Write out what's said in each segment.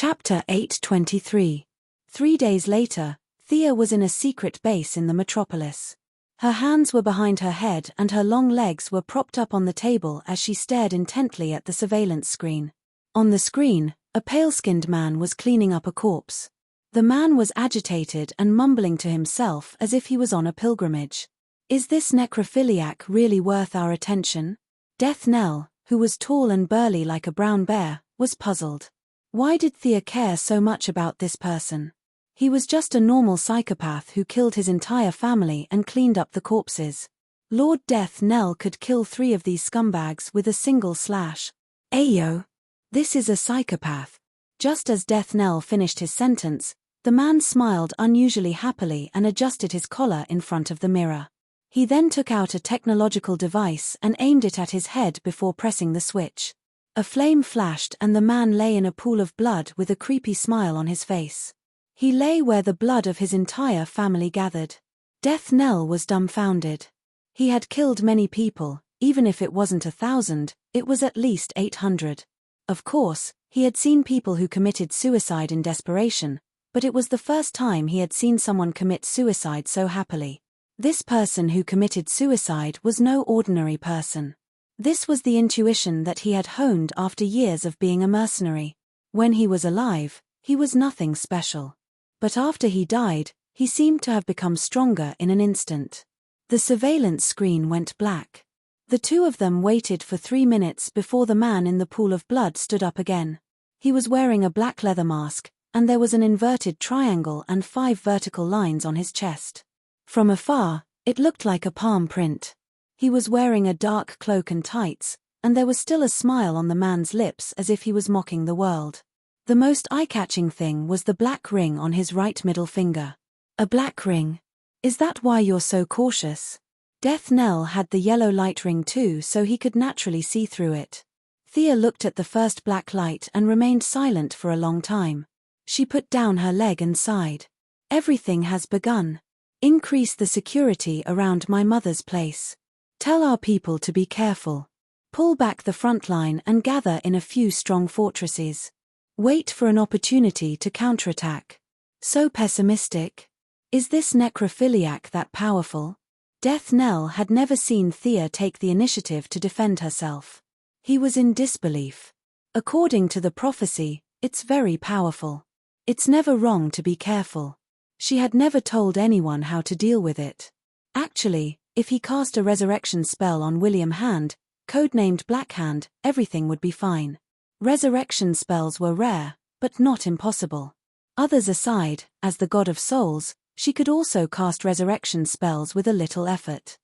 Chapter 823. 3 days later, Thea was in a secret base in the metropolis. Her hands were behind her head and her long legs were propped up on the table as she stared intently at the surveillance screen. On the screen, a pale-skinned man was cleaning up a corpse. The man was agitated and mumbling to himself as if he was on a pilgrimage. Is this necrophiliac really worth our attention? Death Knell, who was tall and burly like a brown bear, was puzzled. Why did Thea care so much about this person? He was just a normal psychopath who killed his entire family and cleaned up the corpses. Lord Death Knell could kill 3 of these scumbags with a single slash. Ayo! This is a psychopath. Just as Death Knell finished his sentence, the man smiled unusually happily and adjusted his collar in front of the mirror. He then took out a technological device and aimed it at his head before pressing the switch. A flame flashed and the man lay in a pool of blood with a creepy smile on his face. He lay where the blood of his entire family gathered. Death Knell was dumbfounded. He had killed many people, even if it wasn't 1,000, it was at least 800. Of course, he had seen people who committed suicide in desperation, but it was the first time he had seen someone commit suicide so happily. This person who committed suicide was no ordinary person. This was the intuition that he had honed after years of being a mercenary. When he was alive, he was nothing special. But after he died, he seemed to have become stronger in an instant. The surveillance screen went black. The 2 of them waited for 3 minutes before the man in the pool of blood stood up again. He was wearing a black leather mask, and there was an inverted triangle and 5 vertical lines on his chest. From afar, it looked like a palm print. He was wearing a dark cloak and tights, and there was still a smile on the man's lips as if he was mocking the world. The most eye-catching thing was the black ring on his right middle finger. A black ring? Is that why you're so cautious? Death Knell had the yellow light ring too, so he could naturally see through it. Thea looked at the first black light and remained silent for a long time. She put down her leg and sighed. Everything has begun. Increase the security around my mother's place. Tell our people to be careful. Pull back the front line and gather in a few strong fortresses. Wait for an opportunity to counterattack. So pessimistic? Is this necrophiliac that powerful? Death Knell had never seen Thea take the initiative to defend herself. He was in disbelief. According to the prophecy, it's very powerful. It's never wrong to be careful. She had never told anyone how to deal with it. Actually, if he cast a resurrection spell on William Hand, codenamed Black Hand, everything would be fine. Resurrection spells were rare, but not impossible. Others aside, as the god of souls, she could also cast resurrection spells with a little effort.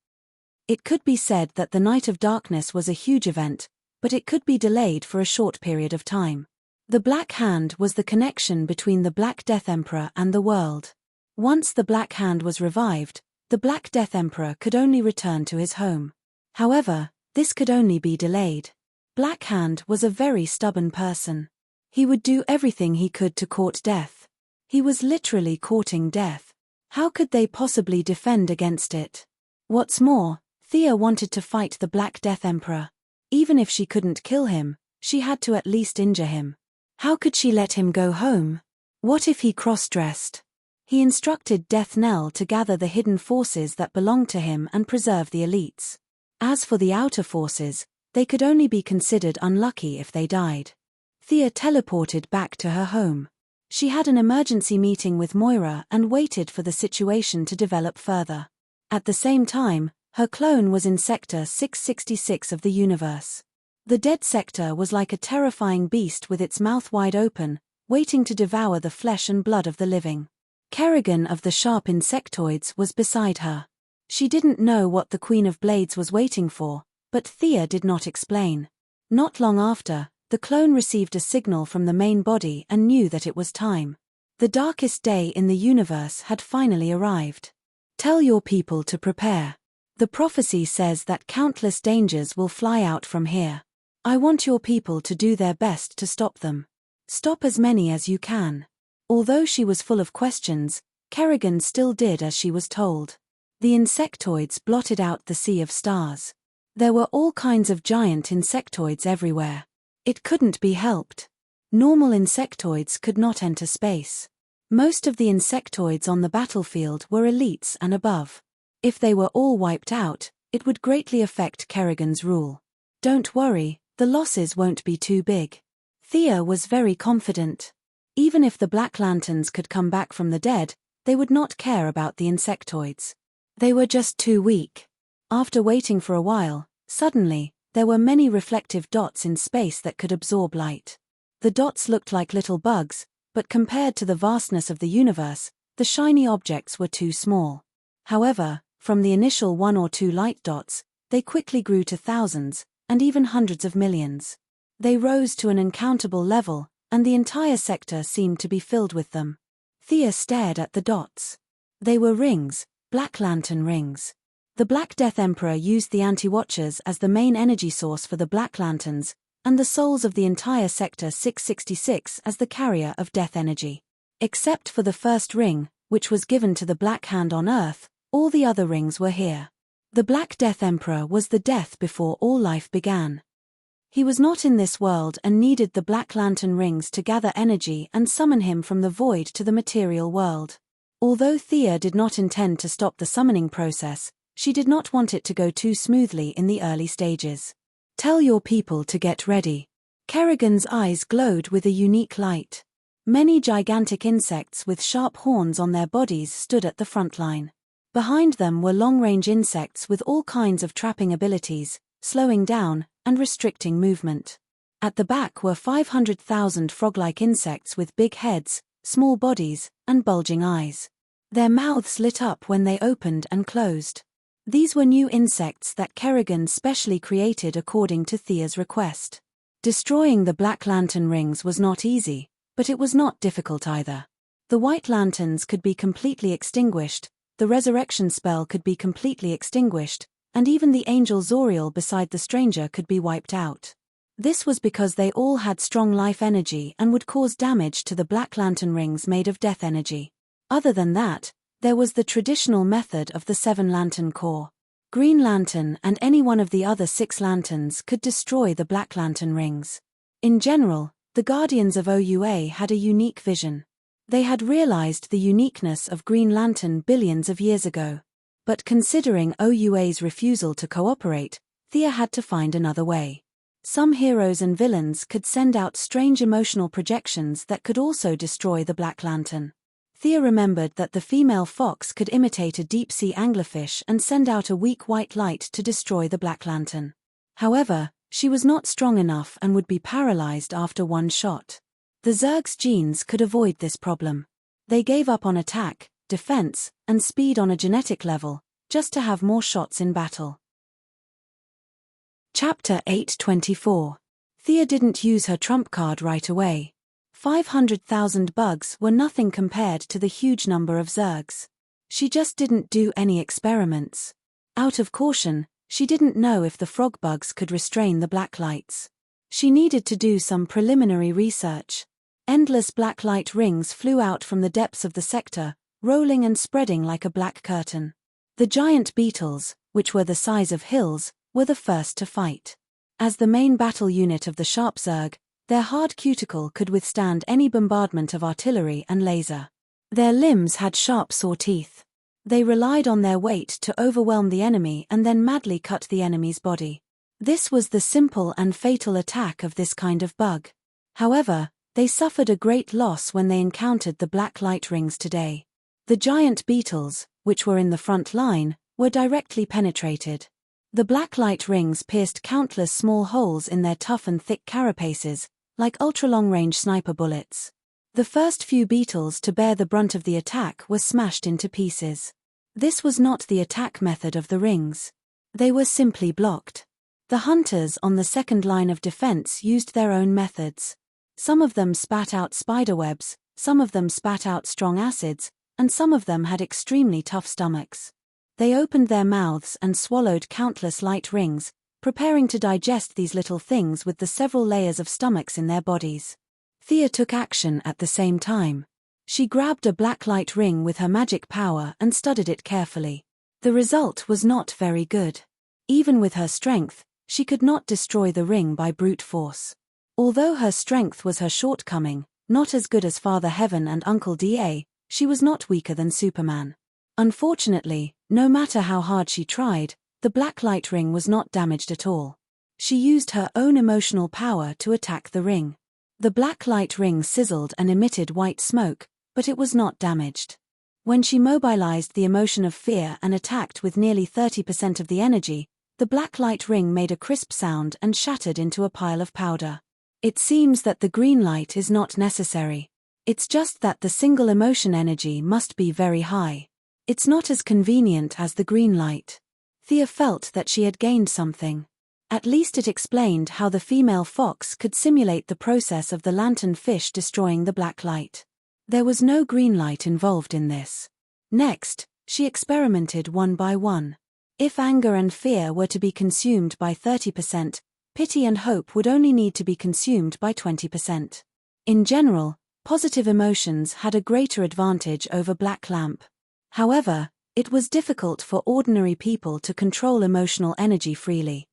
It could be said that the Night of Darkness was a huge event, but it could be delayed for a short period of time. The Black Hand was the connection between the Black Death Emperor and the world. Once the Black Hand was revived, the Black Death Emperor could only return to his home. However, this could only be delayed. Black Hand was a very stubborn person. He would do everything he could to court death. He was literally courting death. How could they possibly defend against it? What's more, Thea wanted to fight the Black Death Emperor. Even if she couldn't kill him, she had to at least injure him. How could she let him go home? What if he cross-dressed? He instructed Death Knell to gather the hidden forces that belonged to him and preserve the elites. As for the outer forces, they could only be considered unlucky if they died. Thea teleported back to her home. She had an emergency meeting with Moira and waited for the situation to develop further. At the same time, her clone was in Sector 666 of the universe. The dead sector was like a terrifying beast with its mouth wide open, waiting to devour the flesh and blood of the living. Kerrigan of the Sharp Insectoids was beside her. She didn't know what the Queen of Blades was waiting for, but Thea did not explain. Not long after, the clone received a signal from the main body and knew that it was time. The darkest day in the universe had finally arrived. Tell your people to prepare. The prophecy says that countless dangers will fly out from here. I want your people to do their best to stop them. Stop as many as you can. Although she was full of questions, Kerrigan still did as she was told. The insectoids blotted out the sea of stars. There were all kinds of giant insectoids everywhere. It couldn't be helped. Normal insectoids could not enter space. Most of the insectoids on the battlefield were elites and above. If they were all wiped out, it would greatly affect Kerrigan's rule. Don't worry, the losses won't be too big. Thea was very confident. Even if the Black Lanterns could come back from the dead, they would not care about the insectoids. They were just too weak. After waiting for a while, suddenly, there were many reflective dots in space that could absorb light. The dots looked like little bugs, but compared to the vastness of the universe, the shiny objects were too small. However, from the initial 1 or 2 light dots, they quickly grew to thousands, and even hundreds of millions. They rose to an uncountable level, and the entire sector seemed to be filled with them. Thea stared at the dots. They were rings, Black Lantern rings. The Black Death Emperor used the Anti-Watchers as the main energy source for the Black Lanterns, and the souls of the entire Sector 666 as the carrier of death energy. Except for the first ring, which was given to the Black Hand on Earth, all the other rings were here. The Black Death Emperor was the death before all life began. He was not in this world and needed the Black Lantern rings to gather energy and summon him from the void to the material world. Although Thea did not intend to stop the summoning process, she did not want it to go too smoothly in the early stages. Tell your people to get ready. Kerrigan's eyes glowed with a unique light. Many gigantic insects with sharp horns on their bodies stood at the front line. Behind them were long-range insects with all kinds of trapping abilities, slowing down, and restricting movement. At the back were 500,000 frog-like insects with big heads, small bodies, and bulging eyes. Their mouths lit up when they opened and closed. These were new insects that Kerrigan specially created according to Thea's request. Destroying the Black Lantern rings was not easy, but it was not difficult either. The White Lanterns could be completely extinguished, the resurrection spell could be completely extinguished, and even the angel Zoriel beside the stranger could be wiped out. This was because they all had strong life energy and would cause damage to the Black Lantern rings made of death energy. Other than that, there was the traditional method of the 7-lantern core. Green Lantern and any one of the other 6 lanterns could destroy the Black Lantern rings. In general, the Guardians of OUA had a unique vision. They had realized the uniqueness of Green Lantern billions of years ago. But considering OUA's refusal to cooperate, Thea had to find another way. Some heroes and villains could send out strange emotional projections that could also destroy the Black Lantern. Thea remembered that the female fox could imitate a deep-sea anglerfish and send out a weak white light to destroy the Black Lantern. However, she was not strong enough and would be paralyzed after one shot. The Zerg's genes could avoid this problem. They gave up on attack, defense, and speed on a genetic level, just to have more shots in battle. Chapter 824. Thea didn't use her trump card right away. 500,000 bugs were nothing compared to the huge number of Zergs. She just didn't do any experiments. Out of caution, she didn't know if the frog bugs could restrain the black lights. She needed to do some preliminary research. Endless black light rings flew out from the depths of the sector, rolling and spreading like a black curtain. The giant beetles, which were the size of hills, were the first to fight. As the main battle unit of the Sharp Zerg, their hard cuticle could withstand any bombardment of artillery and laser. Their limbs had sharp saw teeth. They relied on their weight to overwhelm the enemy and then madly cut the enemy's body. This was the simple and fatal attack of this kind of bug. However, they suffered a great loss when they encountered the black light rings today. The giant beetles, which were in the front line, were directly penetrated. The black light rings pierced countless small holes in their tough and thick carapaces, like ultra-long-range sniper bullets. The first few beetles to bear the brunt of the attack were smashed into pieces. This was not the attack method of the rings. They were simply blocked. The hunters on the second line of defense used their own methods. Some of them spat out spiderwebs, some of them spat out strong acids, and some of them had extremely tough stomachs. They opened their mouths and swallowed countless light rings, preparing to digest these little things with the several layers of stomachs in their bodies. Thea took action at the same time. She grabbed a black light ring with her magic power and studied it carefully. The result was not very good. Even with her strength, she could not destroy the ring by brute force. Although her strength was her shortcoming, not as good as Father Heaven and Uncle Da, she was not weaker than Superman. Unfortunately, no matter how hard she tried, the black light ring was not damaged at all. She used her own emotional power to attack the ring. The black light ring sizzled and emitted white smoke, but it was not damaged. When she mobilized the emotion of fear and attacked with nearly 30% of the energy, the black light ring made a crisp sound and shattered into a pile of powder. It seems that the green light is not necessary. It's just that the single emotion energy must be very high. It's not as convenient as the green light. Thea felt that she had gained something. At least it explained how the female fox could simulate the process of the lantern fish destroying the black light. There was no green light involved in this. Next, she experimented one by one. If anger and fear were to be consumed by 30%, pity and hope would only need to be consumed by 20%. In general, positive emotions had a greater advantage over black lamp. However, it was difficult for ordinary people to control emotional energy freely.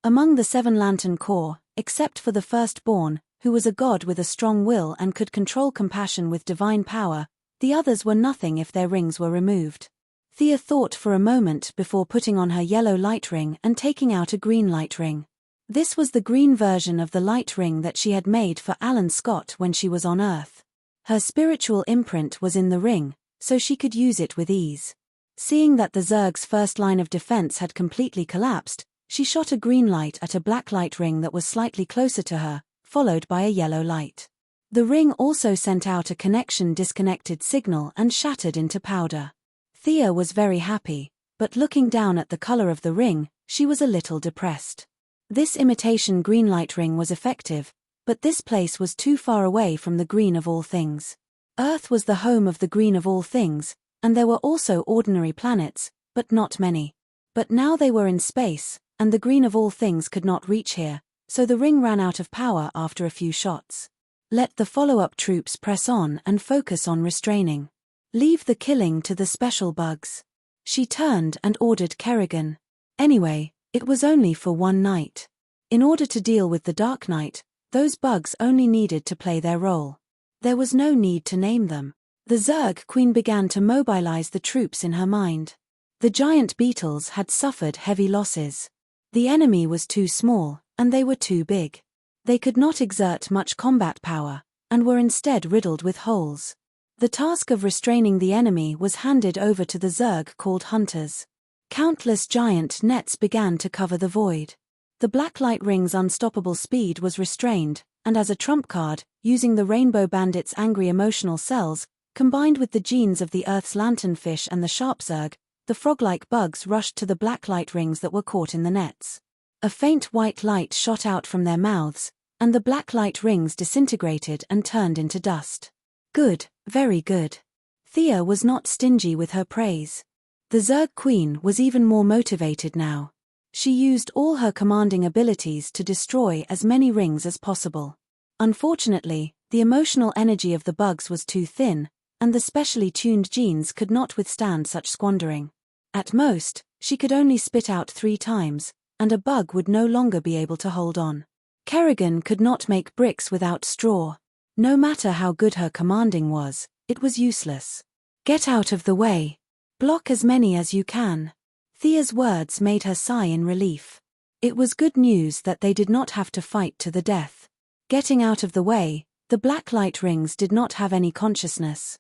Among the 7 Lantern Corps, except for the firstborn, who was a god with a strong will and could control compassion with divine power, the others were nothing if their rings were removed. Thea thought for a moment before putting on her yellow light ring and taking out a green light ring. This was the green version of the light ring that she had made for Alan Scott when she was on Earth. Her spiritual imprint was in the ring, so she could use it with ease. Seeing that the Zerg's first line of defense had completely collapsed, she shot a green light at a black light ring that was slightly closer to her, followed by a yellow light. The ring also sent out a connection-disconnected signal and shattered into powder. Thea was very happy, but looking down at the color of the ring, she was a little depressed. This imitation green light ring was effective, but this place was too far away from the green of all things. Earth was the home of the green of all things, and there were also ordinary planets, but not many. But now they were in space, and the green of all things could not reach here, so the ring ran out of power after a few shots. Let the follow-up troops press on and focus on restraining. Leave the killing to the special bugs. She turned and ordered Kerrigan. Anyway, it was only for one night. In order to deal with the Dark Knight, those bugs only needed to play their role. There was no need to name them. The Zerg Queen began to mobilize the troops in her mind. The giant beetles had suffered heavy losses. The enemy was too small, and they were too big. They could not exert much combat power, and were instead riddled with holes. The task of restraining the enemy was handed over to the Zerg called Hunters. Countless giant nets began to cover the void. The black light ring's unstoppable speed was restrained, and as a trump card, using the Rainbow Bandit's angry emotional cells, combined with the genes of the Earth's lanternfish and the sharp Zerg, the frog-like bugs rushed to the black light rings that were caught in the nets. A faint white light shot out from their mouths, and the black light rings disintegrated and turned into dust. Good, very good. Thea was not stingy with her praise. The Zerg Queen was even more motivated now. She used all her commanding abilities to destroy as many rings as possible. Unfortunately, the emotional energy of the bugs was too thin, and the specially tuned genes could not withstand such squandering. At most, she could only spit out 3 times, and a bug would no longer be able to hold on. Kerrigan could not make bricks without straw. No matter how good her commanding was, it was useless. Get out of the way. Block as many as you can. Thea's words made her sigh in relief. It was good news that they did not have to fight to the death. Getting out of the way, the black light rings did not have any consciousness.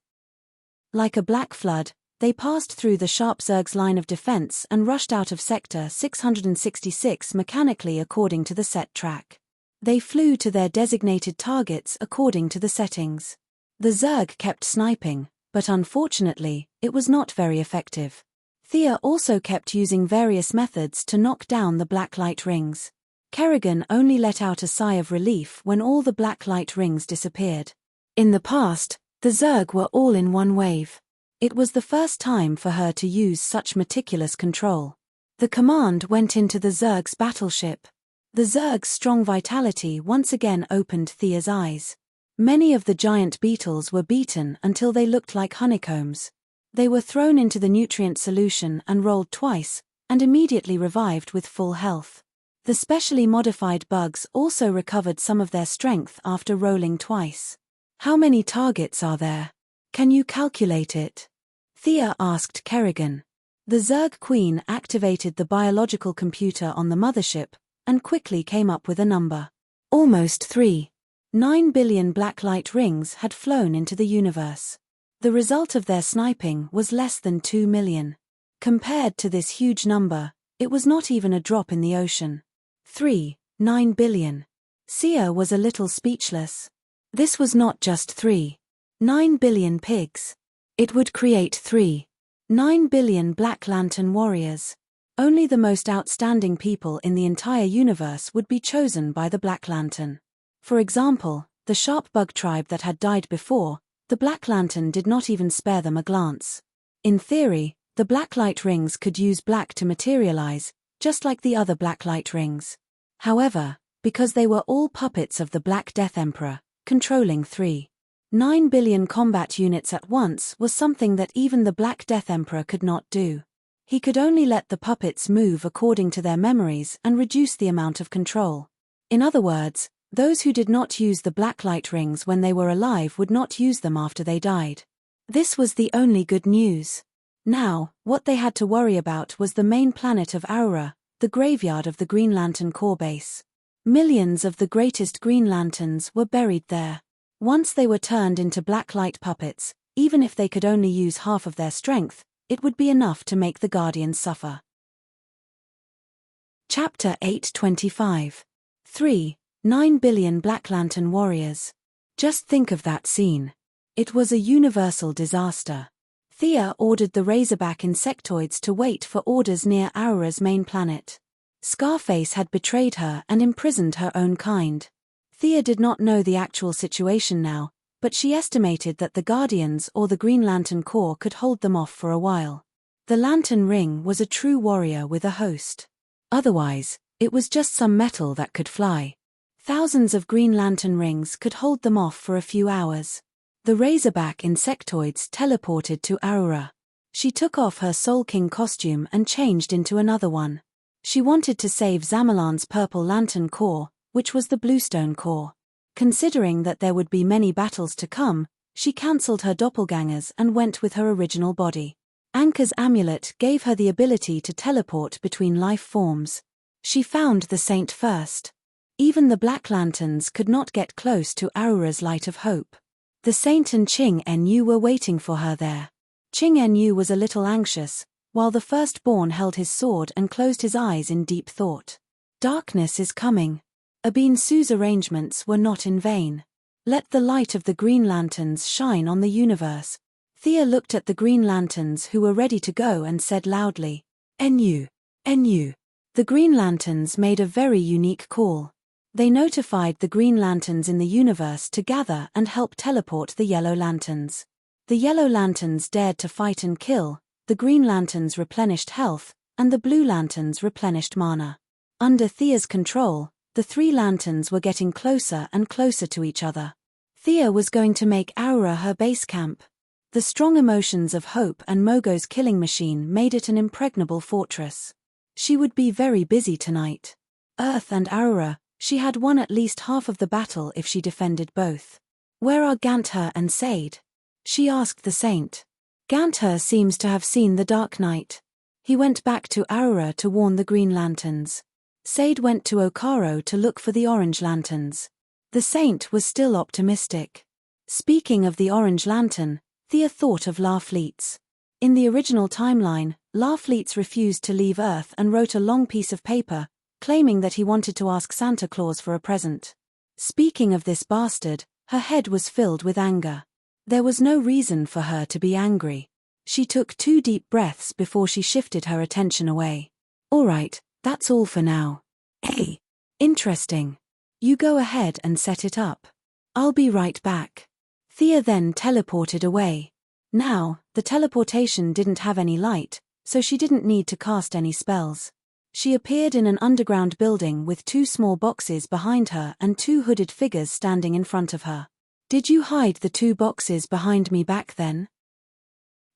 Like a black flood, they passed through the sharp Zerg's line of defense and rushed out of Sector 666 mechanically according to the set track. They flew to their designated targets according to the settings. The Zerg kept sniping, but unfortunately, it was not very effective. Thea also kept using various methods to knock down the black light rings. Kerrigan only let out a sigh of relief when all the black light rings disappeared. In the past, the Zerg were all in one wave. It was the first time for her to use such meticulous control. The command went into the Zerg's battleship. The Zerg's strong vitality once again opened Thea's eyes. Many of the giant beetles were beaten until they looked like honeycombs. They were thrown into the nutrient solution and rolled twice, and immediately revived with full health. The specially modified bugs also recovered some of their strength after rolling twice. How many targets are there? Can you calculate it? Thea asked Kerrigan. The Zerg Queen activated the biological computer on the mothership and quickly came up with a number. Almost 3. 9 billion blacklight rings had flown into the universe. The result of their sniping was less than 2 million. Compared to this huge number, it was not even a drop in the ocean. 9 billion. Sia was a little speechless. This was not just 9 billion pigs. It would create 9 billion Black Lantern warriors. Only the most outstanding people in the entire universe would be chosen by the Black Lantern. For example, the sharp bug tribe that had died before, the Black Lantern did not even spare them a glance. In theory, the blacklight rings could use black to materialize, just like the other blacklight rings. However, because they were all puppets of the Black Death Emperor, controlling 9 billion combat units at once was something that even the Black Death Emperor could not do. He could only let the puppets move according to their memories and reduce the amount of control. In other words, those who did not use the blacklight rings when they were alive would not use them after they died. This was the only good news. Now, what they had to worry about was the main planet of Aura, the graveyard of the Green Lantern Corps base. Millions of the greatest Green Lanterns were buried there. Once they were turned into blacklight puppets, even if they could only use half of their strength, it would be enough to make the Guardians suffer. Chapter 825. 9 billion Black Lantern warriors. Just think of that scene. It was a universal disaster. Thea ordered the Razorback insectoids to wait for orders near Aura's main planet. Scarface had betrayed her and imprisoned her own kind. Thea did not know the actual situation now, but she estimated that the Guardians or the Green Lantern Corps could hold them off for a while. The Lantern Ring was a true warrior with a host. Otherwise, it was just some metal that could fly. Thousands of Green Lantern rings could hold them off for a few hours. The Razorback insectoids teleported to Aura. She took off her Soul King costume and changed into another one. She wanted to save Zamalan's Purple Lantern Corps, which was the Bluestone Corps. Considering that there would be many battles to come, she cancelled her doppelgangers and went with her original body. Anka's amulet gave her the ability to teleport between life forms. She found the Saint first. Even the Black Lanterns could not get close to Aura's light of hope. The Saint and Ching En-yu were waiting for her there. Ching En-yu was a little anxious, while the firstborn held his sword and closed his eyes in deep thought. Darkness is coming. Abin Su's arrangements were not in vain. Let the light of the Green Lanterns shine on the universe. Thea looked at the Green Lanterns who were ready to go and said loudly, En-yu, En-yu. The Green Lanterns made a very unique call. They notified the Green Lanterns in the universe to gather and help teleport the Yellow Lanterns. The Yellow Lanterns dared to fight and kill, the Green Lanterns replenished health, and the Blue Lanterns replenished mana. Under Thea's control, the three lanterns were getting closer and closer to each other. Thea was going to make Aura her base camp. The strong emotions of Hope and Mogo's killing machine made it an impregnable fortress. She would be very busy tonight. Earth and Aura, she had won at least half of the battle if she defended both. Where are Ganther and Sade? She asked the Saint. Ganther seems to have seen the Dark Knight. He went back to Aura to warn the Green Lanterns. Sade went to Okaro to look for the Orange Lanterns. The Saint was still optimistic. Speaking of the Orange Lantern, Thea thought of Larfleetz. In the original timeline, Larfleetz refused to leave Earth and wrote a long piece of paper, claiming that he wanted to ask Santa Claus for a present. Speaking of this bastard, her head was filled with anger. There was no reason for her to be angry. She took 2 deep breaths before she shifted her attention away. All right, that's all for now. Hey, interesting. You go ahead and set it up. I'll be right back. Thea then teleported away. Now, the teleportation didn't have any light, so she didn't need to cast any spells. She appeared in an underground building with 2 small boxes behind her and 2 hooded figures standing in front of her. Did you hide the 2 boxes behind me back then?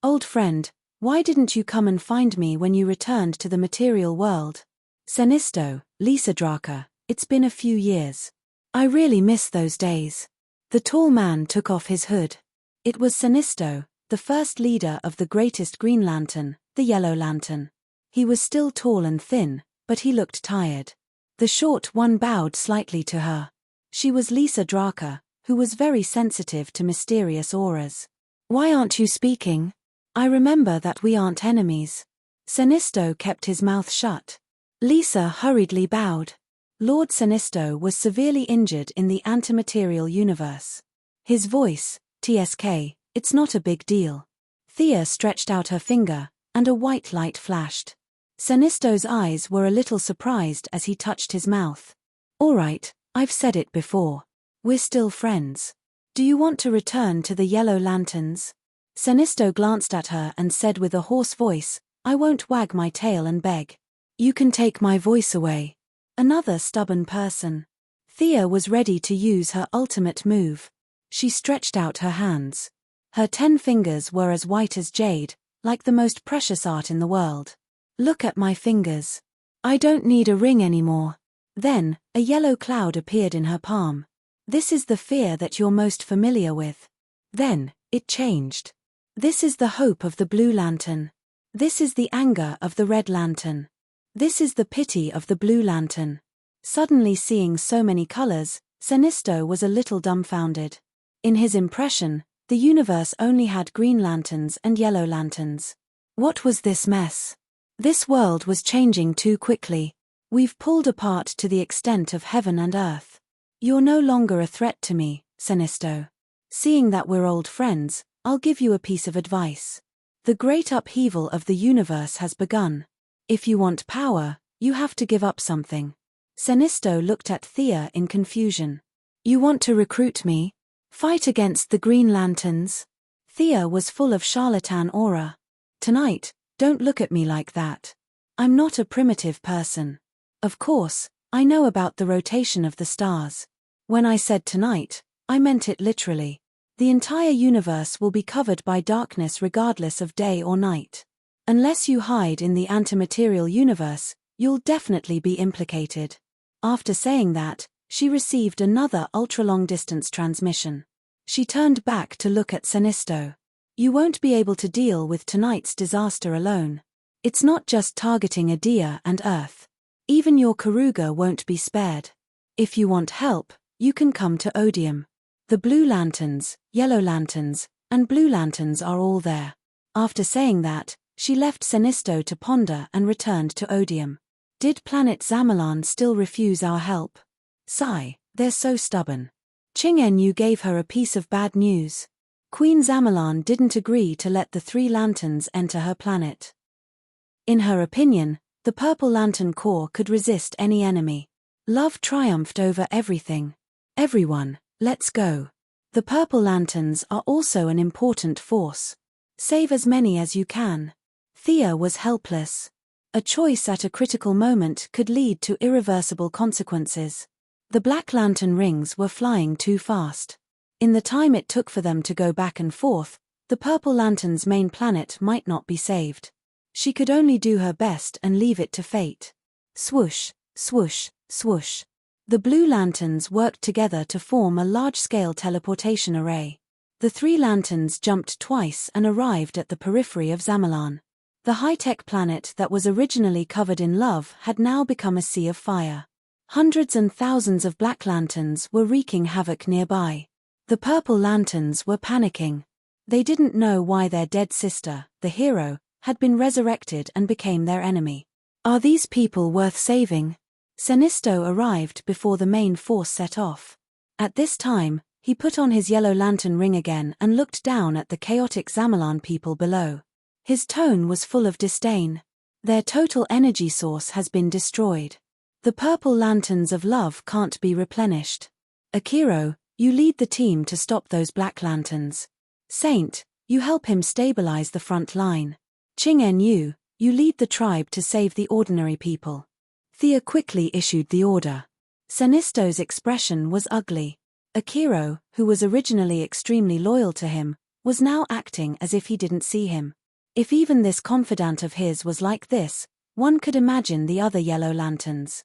Old friend, why didn't you come and find me when you returned to the material world? Senisto, Lisa Draka, it's been a few years. I really miss those days. The tall man took off his hood. It was Senisto, the first leader of the greatest Green Lantern, the Yellow Lantern. He was still tall and thin, but he looked tired. The short one bowed slightly to her. She was Lisa Draka, who was very sensitive to mysterious auras. Why aren't you speaking? I remember that we aren't enemies. Senisto kept his mouth shut. Lisa hurriedly bowed. Lord Senisto was severely injured in the antimaterial universe. His voice, TSK, it's not a big deal. Thea stretched out her finger, and a white light flashed. Senisto's eyes were a little surprised as he touched his mouth. All right, I've said it before. We're still friends. Do you want to return to the Yellow Lanterns? Senisto glanced at her and said with a hoarse voice, I won't wag my tail and beg. You can take my voice away. Another stubborn person. Thea was ready to use her ultimate move. She stretched out her hands. Her 10 fingers were as white as jade, like the most precious art in the world. Look at my fingers. I don't need a ring anymore. Then, a yellow cloud appeared in her palm. This is the fear that you're most familiar with. Then, it changed. This is the hope of the Blue Lantern. This is the anger of the Red Lantern. This is the pity of the Blue Lantern. Suddenly seeing so many colors, Senisto was a little dumbfounded. In his impression, the universe only had Green Lanterns and Yellow Lanterns. What was this mess? This world was changing too quickly. We've pulled apart to the extent of heaven and earth. You're no longer a threat to me, Senisto. Seeing that we're old friends, I'll give you a piece of advice. The great upheaval of the universe has begun. If you want power, you have to give up something. Senisto looked at Thea in confusion. You want to recruit me? Fight against the Green Lanterns? Thea was full of charlatan aura. Tonight, don't look at me like that. I'm not a primitive person. Of course, I know about the rotation of the stars. When I said tonight, I meant it literally. The entire universe will be covered by darkness regardless of day or night. Unless you hide in the antimaterial universe, you'll definitely be implicated. After saying that, she received another ultra-long-distance transmission. She turned back to look at Senisto. You won't be able to deal with tonight's disaster alone. It's not just targeting Adia and Earth. Even your Karuga won't be spared. If you want help, you can come to Odium. The Blue Lanterns, Yellow Lanterns, and Blue Lanterns are all there. After saying that, she left Senisto to ponder and returned to Odium. Did planet Zamalan still refuse our help? Sigh, they're so stubborn. Chingen-Yu gave her a piece of bad news. Queen Zamalan didn't agree to let the 3 lanterns enter her planet. In her opinion, the Purple Lantern Corps could resist any enemy. Love triumphed over everything. Everyone, let's go. The Purple Lanterns are also an important force. Save as many as you can. Thea was helpless. A choice at a critical moment could lead to irreversible consequences. The Black Lantern rings were flying too fast. In the time it took for them to go back and forth, the Purple Lantern's main planet might not be saved. She could only do her best and leave it to fate. Swoosh, swoosh, swoosh. The Blue Lanterns worked together to form a large-scale teleportation array. The 3 lanterns jumped twice and arrived at the periphery of Zamalan. The high-tech planet that was originally covered in love had now become a sea of fire. Hundreds and thousands of Black Lanterns were wreaking havoc nearby. The Purple Lanterns were panicking. They didn't know why their dead sister, the hero, had been resurrected and became their enemy. Are these people worth saving? Senisto arrived before the main force set off. At this time, he put on his yellow lantern ring again and looked down at the chaotic Zamalan people below. His tone was full of disdain. Their total energy source has been destroyed. The Purple Lanterns of love can't be replenished. Akiro, you lead the team to stop those Black Lanterns. Saint, you help him stabilize the front line. Chingen-Yu, you lead the tribe to save the ordinary people. Thea quickly issued the order. Senisto's expression was ugly. Akiro, who was originally extremely loyal to him, was now acting as if he didn't see him. If even this confidant of his was like this, One could imagine the other yellow lanterns.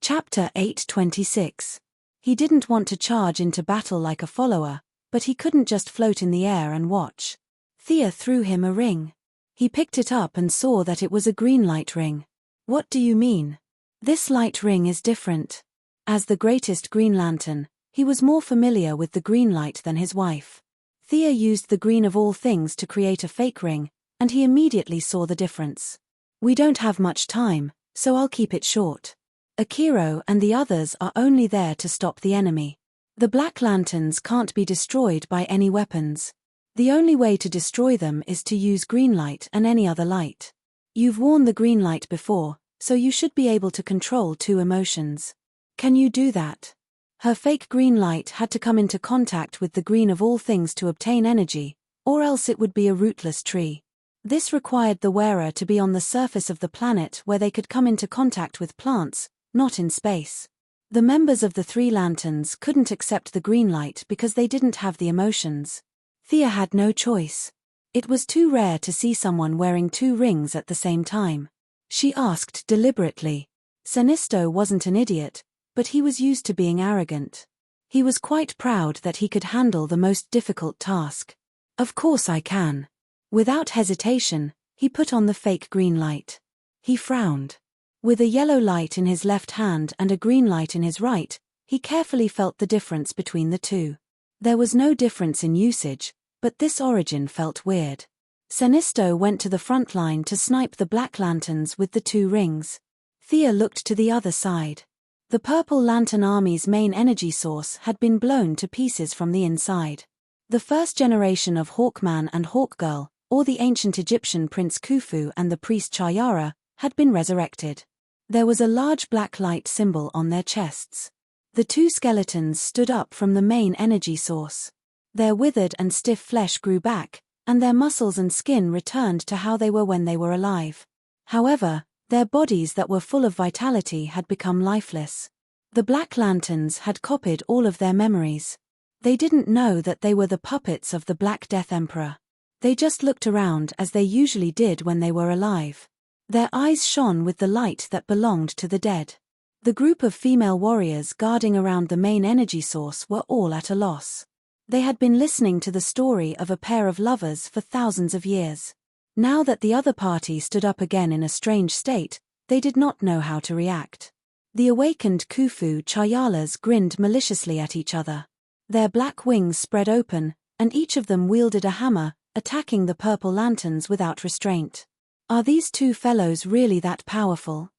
Chapter 8:26. He didn't want to charge into battle like a follower, but he couldn't just float in the air and watch. Thea threw him a ring. He picked it up and saw that it was a green light ring. What do you mean? This light ring is different. As the greatest Green Lantern, he was more familiar with the green light than his wife. Thea used the green of all things to create a fake ring, and he immediately saw the difference. We don't have much time, so I'll keep it short. Akiro and the others are only there to stop the enemy. The Black Lanterns can't be destroyed by any weapons. The only way to destroy them is to use green light and any other light. You've worn the green light before, so you should be able to control two emotions. Can you do that? Her fake green light had to come into contact with the green of all things to obtain energy, or else it would be a rootless tree. This required the wearer to be on the surface of the planet where they could come into contact with plants, not in space. The members of the three lanterns couldn't accept the green light because they didn't have the emotions. Thea had no choice. It was too rare to see someone wearing two rings at the same time. She asked deliberately. Sinisto wasn't an idiot, but he was used to being arrogant. He was quite proud that he could handle the most difficult task. Of course I can. Without hesitation, he put on the fake green light. He frowned. With a yellow light in his left hand and a green light in his right, he carefully felt the difference between the two. There was no difference in usage, but this origin felt weird. Sinisto went to the front line to snipe the Black Lanterns with the two rings. Thea looked to the other side. The Purple Lantern Army's main energy source had been blown to pieces from the inside. The first generation of Hawkman and Hawkgirl, or the ancient Egyptian Prince Khufu and the priest Chayara, had been resurrected. There was a large black light symbol on their chests. The two skeletons stood up from the main energy source. Their withered and stiff flesh grew back, and their muscles and skin returned to how they were when they were alive. However, their bodies that were full of vitality had become lifeless. The Black Lanterns had copied all of their memories. They didn't know that they were the puppets of the Black Death Emperor. They just looked around as they usually did when they were alive. Their eyes shone with the light that belonged to the dead. The group of female warriors guarding around the main energy source were all at a loss. They had been listening to the story of a pair of lovers for thousands of years. Now that the other party stood up again in a strange state, they did not know how to react. The awakened Khufu Chayalas grinned maliciously at each other. Their black wings spread open, and each of them wielded a hammer, attacking the Purple Lanterns without restraint. Are these two fellows really that powerful?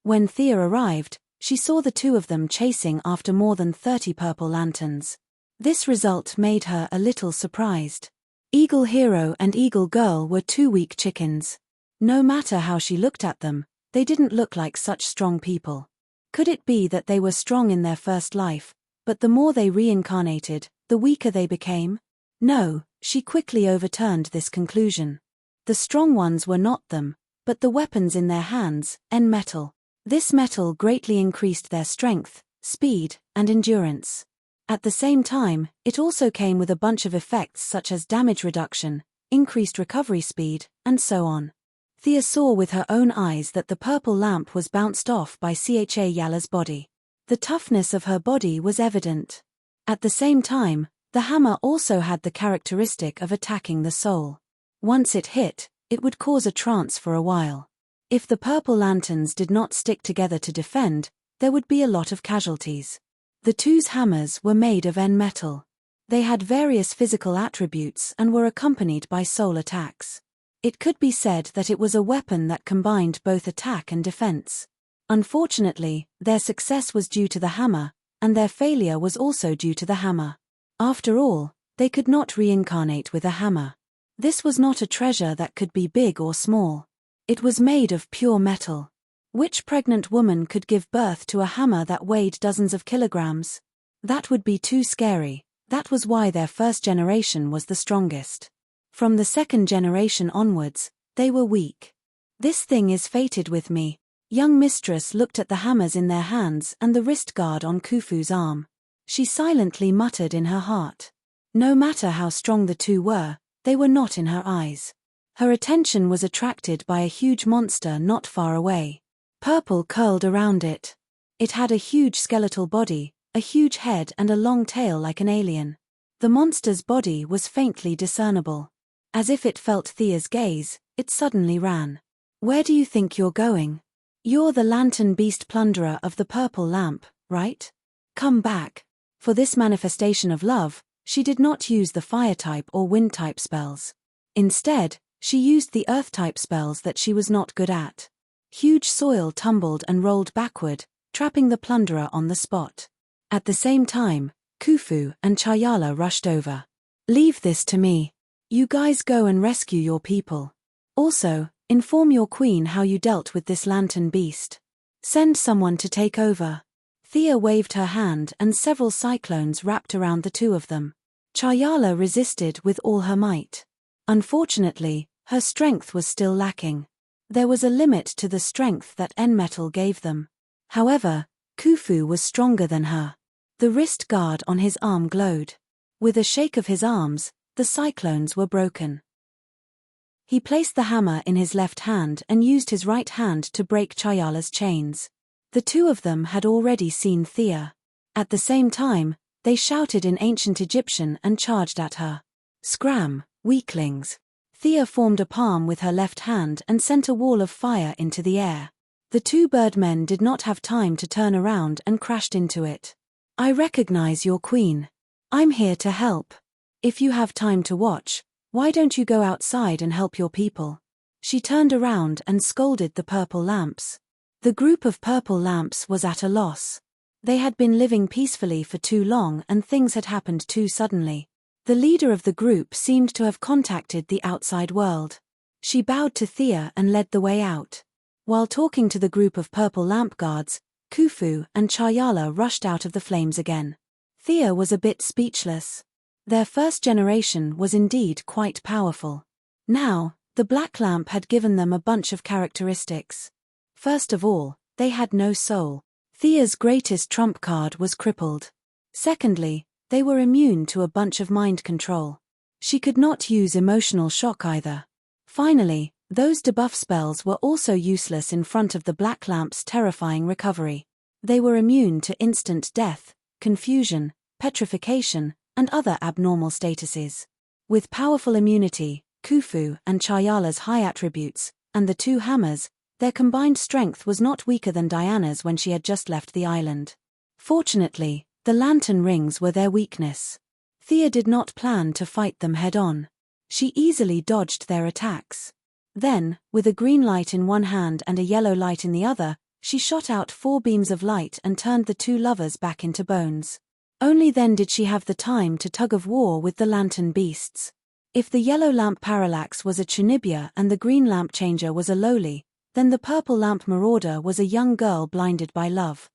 When Thea arrived, she saw the two of them chasing after more than 30 Purple Lanterns. This result made her a little surprised. Eagle Hero and Eagle Girl were two weak chickens. No matter how she looked at them, they didn't look like such strong people. Could it be that they were strong in their first life, but the more they reincarnated, the weaker they became? No, she quickly overturned this conclusion. The strong ones were not them, but the weapons in their hands, metal. This metal greatly increased their strength, speed, and endurance. At the same time, it also came with a bunch of effects such as damage reduction, increased recovery speed, and so on. Thea saw with her own eyes that the purple lamp was bounced off by Chayala's body. The toughness of her body was evident. At the same time, the hammer also had the characteristic of attacking the soul. Once it hit, it would cause a trance for a while. If the Purple Lanterns did not stick together to defend, there would be a lot of casualties. The two's hammers were made of metal. They had various physical attributes and were accompanied by soul attacks. It could be said that it was a weapon that combined both attack and defense. Unfortunately, their success was due to the hammer, and their failure was also due to the hammer. After all, they could not reincarnate with a hammer. This was not a treasure that could be big or small. It was made of pure metal. Which pregnant woman could give birth to a hammer that weighed dozens of kilograms? That would be too scary. That was why their first generation was the strongest. From the second generation onwards, they were weak. This thing is fated with me. Young mistress looked at the hammers in their hands and the wrist guard on Khufu's arm. She silently muttered in her heart. No matter how strong the two were, they were not in her eyes. Her attention was attracted by a huge monster not far away. Purple curled around it. It had a huge skeletal body, a huge head and a long tail like an alien. The monster's body was faintly discernible. As if it felt Thea's gaze, it suddenly ran. "Where do you think you're going? You're the lantern beast plunderer of the purple lamp, right? Come back." For this manifestation of love, she did not use the fire-type or wind-type spells. Instead, she used the earth-type spells that she was not good at. Huge soil tumbled and rolled backward, trapping the plunderer on the spot. At the same time, Khufu and Chayala rushed over. "Leave this to me. You guys go and rescue your people. Also, inform your queen how you dealt with this lantern beast. Send someone to take over." Thea waved her hand and several cyclones wrapped around the two of them. Chayala resisted with all her might. Unfortunately, her strength was still lacking. There was a limit to the strength that N-metal gave them. However, Khufu was stronger than her. The wrist guard on his arm glowed. With a shake of his arms, the cyclones were broken. He placed the hammer in his left hand and used his right hand to break Chayala's chains. The two of them had already seen Thea. At the same time, they shouted in ancient Egyptian and charged at her. "Scram, weaklings." Thea formed a palm with her left hand and sent a wall of fire into the air. The two birdmen did not have time to turn around and crashed into it. "I recognize your queen. I'm here to help. If you have time to watch, why don't you go outside and help your people?" She turned around and scolded the purple lamps. The group of purple lamps was at a loss. They had been living peacefully for too long and things had happened too suddenly. The leader of the group seemed to have contacted the outside world. She bowed to Thea and led the way out. While talking to the group of purple lamp guards, Khufu and Chayala rushed out of the flames again. Thea was a bit speechless. Their first generation was indeed quite powerful. Now, the black lamp had given them a bunch of characteristics. First of all, they had no soul. Thea's greatest trump card was crippled. Secondly, they were immune to a bunch of mind control. She could not use emotional shock either. Finally, those debuff spells were also useless in front of the black lamp's terrifying recovery. They were immune to instant death, confusion, petrification, and other abnormal statuses. With powerful immunity, Khufu and Chayala's high attributes, and the two hammers, their combined strength was not weaker than Diana's when she had just left the island. Fortunately, the lantern rings were their weakness. Thea did not plan to fight them head-on. She easily dodged their attacks. Then, with a green light in one hand and a yellow light in the other, she shot out 4 beams of light and turned the two lovers back into bones. Only then did she have the time to tug of war with the lantern beasts. If the yellow lamp parallax was a Chunibya and the green lamp changer was a lowly, then the purple lamp marauder was a young girl blinded by love.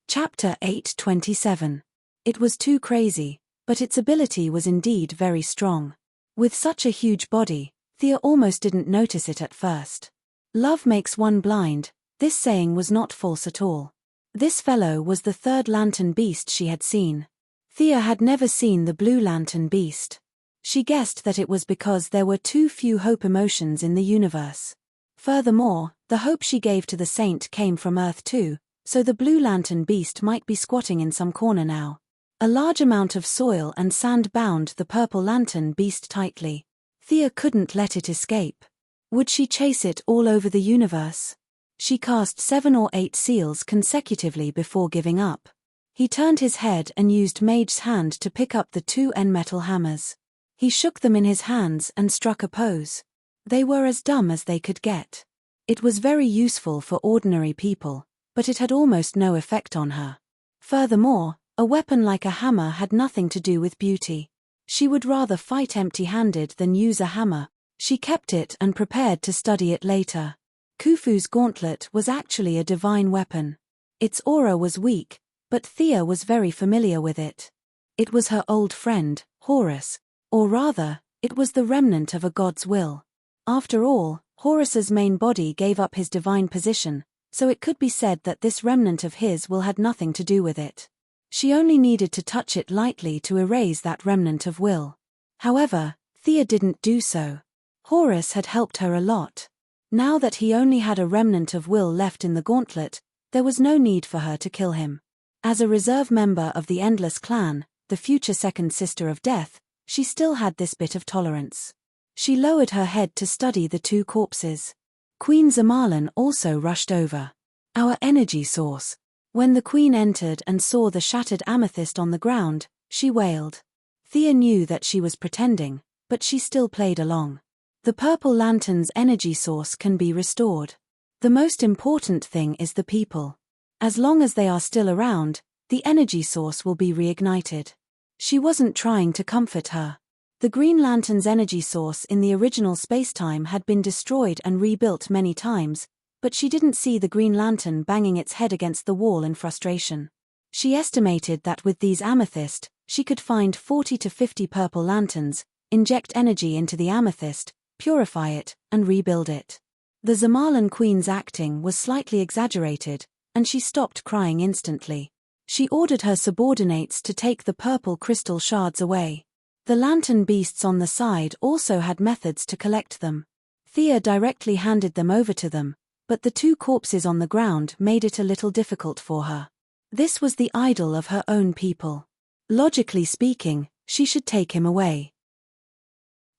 Chapter 8:27. It was too crazy, but its ability was indeed very strong. With such a huge body, Thea almost didn't notice it at first. Love makes one blind, this saying was not false at all. This fellow was the third lantern beast she had seen. Thea had never seen the blue lantern beast. She guessed that it was because there were too few hope emotions in the universe. Furthermore, the hope she gave to the saint came from Earth too, so the blue lantern beast might be squatting in some corner now. A large amount of soil and sand bound the purple lantern beast tightly. Thea couldn't let it escape. Would she chase it all over the universe? She cast 7 or 8 seals consecutively before giving up. He turned his head and used Mage's hand to pick up the 2 N-metal hammers. He shook them in his hands and struck a pose. They were as dumb as they could get. It was very useful for ordinary people, but it had almost no effect on her. Furthermore, a weapon like a hammer had nothing to do with beauty. She would rather fight empty-handed than use a hammer. She kept it and prepared to study it later. Khufu's gauntlet was actually a divine weapon. Its aura was weak, but Thea was very familiar with it. It was her old friend, Horus, or rather, it was the remnant of a god's will. After all, Horus's main body gave up his divine position, so it could be said that this remnant of his will had nothing to do with it. She only needed to touch it lightly to erase that remnant of will. However, Thea didn't do so. Horus had helped her a lot. Now that he only had a remnant of will left in the gauntlet, there was no need for her to kill him. As a reserve member of the Endless Clan, the future second sister of death, she still had this bit of tolerance. She lowered her head to study the two corpses. Queen Zamalan also rushed over. Our energy source. When the queen entered and saw the shattered amethyst on the ground, she wailed. Thea knew that she was pretending, but she still played along. The purple lantern's energy source can be restored. The most important thing is the people. As long as they are still around, the energy source will be reignited. She wasn't trying to comfort her. The Green Lantern's energy source in the original spacetime had been destroyed and rebuilt many times, but she didn't see the Green Lantern banging its head against the wall in frustration. She estimated that with these amethyst, she could find 40 to 50 purple lanterns, inject energy into the amethyst, purify it, and rebuild it. The Zamalan Queen's acting was slightly exaggerated, and she stopped crying instantly. She ordered her subordinates to take the purple crystal shards away. The lantern beasts on the side also had methods to collect them. Thea directly handed them over to them, but the two corpses on the ground made it a little difficult for her. This was the idol of her own people. Logically speaking, she should take him away.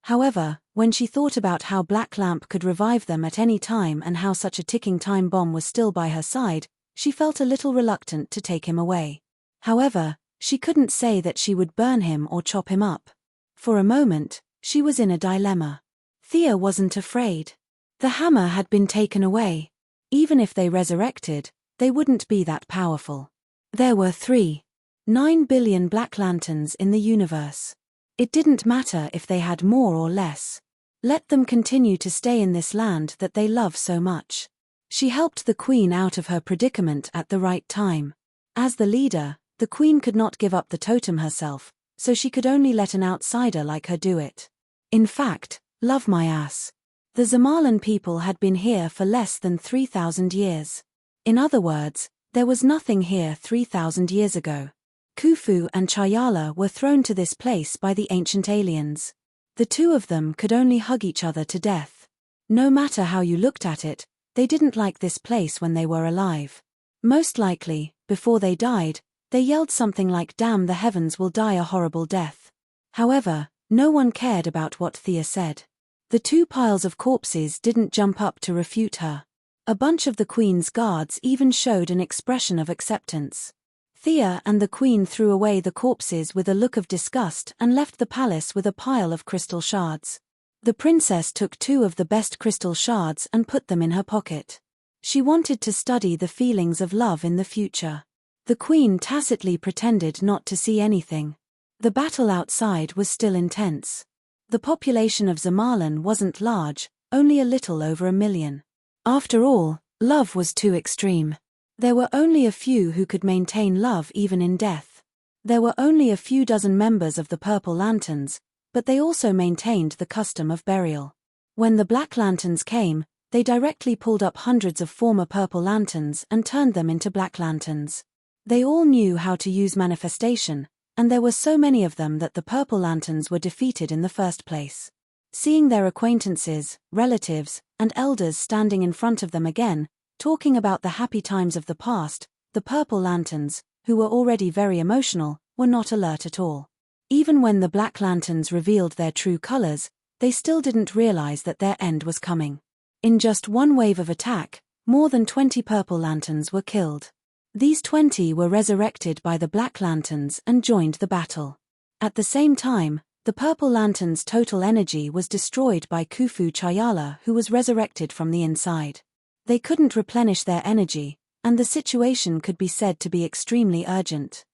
However, when she thought about how Black Lamp could revive them at any time and how such a ticking time bomb was still by her side, she felt a little reluctant to take him away. However, she couldn't say that she would burn him or chop him up. For a moment, she was in a dilemma. Thea wasn't afraid. The hammer had been taken away. Even if they resurrected, they wouldn't be that powerful. There were 3.9 billion Black Lanterns in the universe. It didn't matter if they had more or less. Let them continue to stay in this land that they love so much. She helped the queen out of her predicament at the right time. As the leader, the queen could not give up the totem herself, so she could only let an outsider like her do it. In fact, love my ass. The Zamalan people had been here for less than 3,000 years. In other words, there was nothing here 3,000 years ago. Khufu and Chayala were thrown to this place by the ancient aliens. The two of them could only hug each other to death. No matter how you looked at it, they didn't like this place when they were alive. Most likely, before they died, they yelled something like "Damn the heavens will die a horrible death." However, no one cared about what Thea said. The two piles of corpses didn't jump up to refute her. A bunch of the queen's guards even showed an expression of acceptance. Thea and the queen threw away the corpses with a look of disgust and left the palace with a pile of crystal shards. The princess took 2 of the best crystal shards and put them in her pocket. She wanted to study the feelings of love in the future. The queen tacitly pretended not to see anything. The battle outside was still intense. The population of Zamalan wasn't large, only a little over 1 million. After all, love was too extreme. There were only a few who could maintain love even in death. There were only a few dozen members of the Purple Lanterns, but they also maintained the custom of burial. When the Black Lanterns came, they directly pulled up hundreds of former Purple Lanterns and turned them into Black Lanterns. They all knew how to use manifestation, and there were so many of them that the Purple Lanterns were defeated in the first place. Seeing their acquaintances, relatives, and elders standing in front of them again, talking about the happy times of the past, the Purple Lanterns, who were already very emotional, were not alert at all. Even when the Black Lanterns revealed their true colors, they still didn't realize that their end was coming. In just one wave of attack, more than 20 Purple Lanterns were killed. These 20 were resurrected by the Black Lanterns and joined the battle. At the same time, the Purple Lanterns' total energy was destroyed by Khufu Chayala, who was resurrected from the inside. They couldn't replenish their energy, and the situation could be said to be extremely urgent.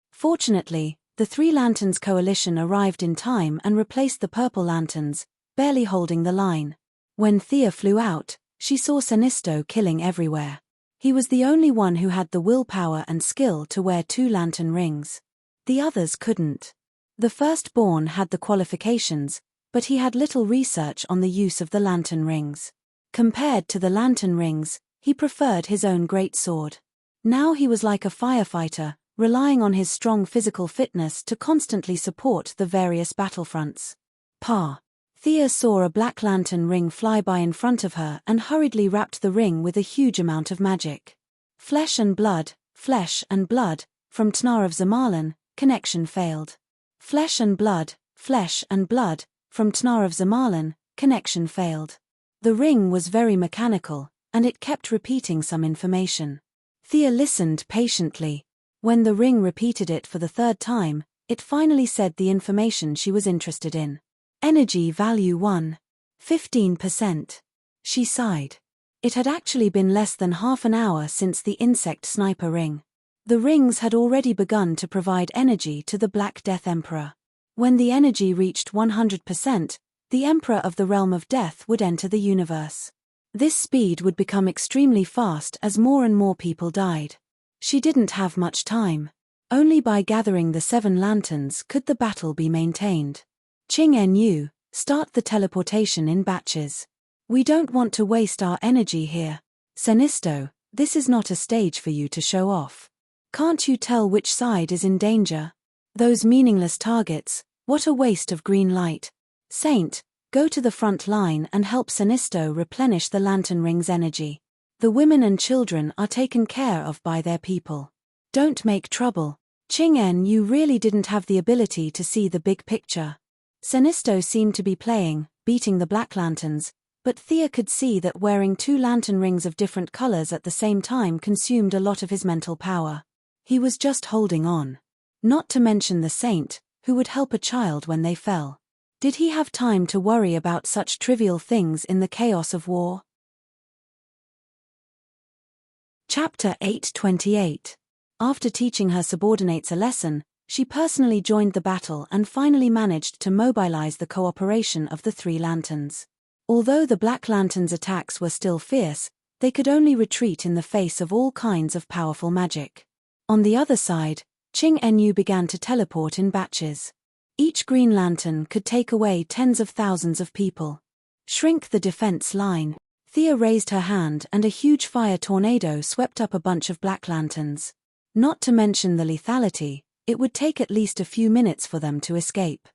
Fortunately, the Three Lanterns Coalition arrived in time and replaced the Purple Lanterns, barely holding the line. When Thea flew out, she saw Sinisto killing everywhere. He was the only one who had the willpower and skill to wear 2 lantern rings. The others couldn't. The firstborn had the qualifications, but he had little research on the use of the lantern rings. Compared to the lantern rings, he preferred his own greatsword. Now he was like a firefighter, relying on his strong physical fitness to constantly support the various battlefronts. Pa. Thea saw a black lantern ring fly by in front of her and hurriedly wrapped the ring with a huge amount of magic. Flesh and blood, from Tnar of Zamalan, connection failed. Flesh and blood, from Tnar of Zamalan, connection failed. The ring was very mechanical, and it kept repeating some information. Thea listened patiently. When the ring repeated it for the third time, it finally said the information she was interested in. Energy value 1. 15%. She sighed. It had actually been less than half an hour since the insect sniper ring. The rings had already begun to provide energy to the Black Death Emperor. When the energy reached 100%, the Emperor of the Realm of Death would enter the universe. This speed would become extremely fast as more and more people died. She didn't have much time. Only by gathering the 7 lanterns could the battle be maintained. Qing-En-Yu, start the teleportation in batches. We don't want to waste our energy here. Senisto, this is not a stage for you to show off. Can't you tell which side is in danger? Those meaningless targets, what a waste of green light. Saint, go to the front line and help Senisto replenish the lantern ring's energy. The women and children are taken care of by their people. Don't make trouble. Qing-En-Yu really didn't have the ability to see the big picture. Senisto seemed to be beating the black lanterns, but Thea could see that wearing 2 lantern rings of different colors at the same time consumed a lot of his mental power. He was just holding on. Not to mention the saint, who would help a child when they fell. Did he have time to worry about such trivial things in the chaos of war? Chapter 828. After teaching her subordinates a lesson, she personally joined the battle and finally managed to mobilize the cooperation of the 3 lanterns. Although the Black Lantern's attacks were still fierce, they could only retreat in the face of all kinds of powerful magic. On the other side, Qing-En-Yu began to teleport in batches. Each Green Lantern could take away tens of thousands of people. Shrink the defense line. Thea raised her hand and a huge fire tornado swept up a bunch of Black Lanterns. Not to mention the lethality, it would take at least a few minutes for them to escape.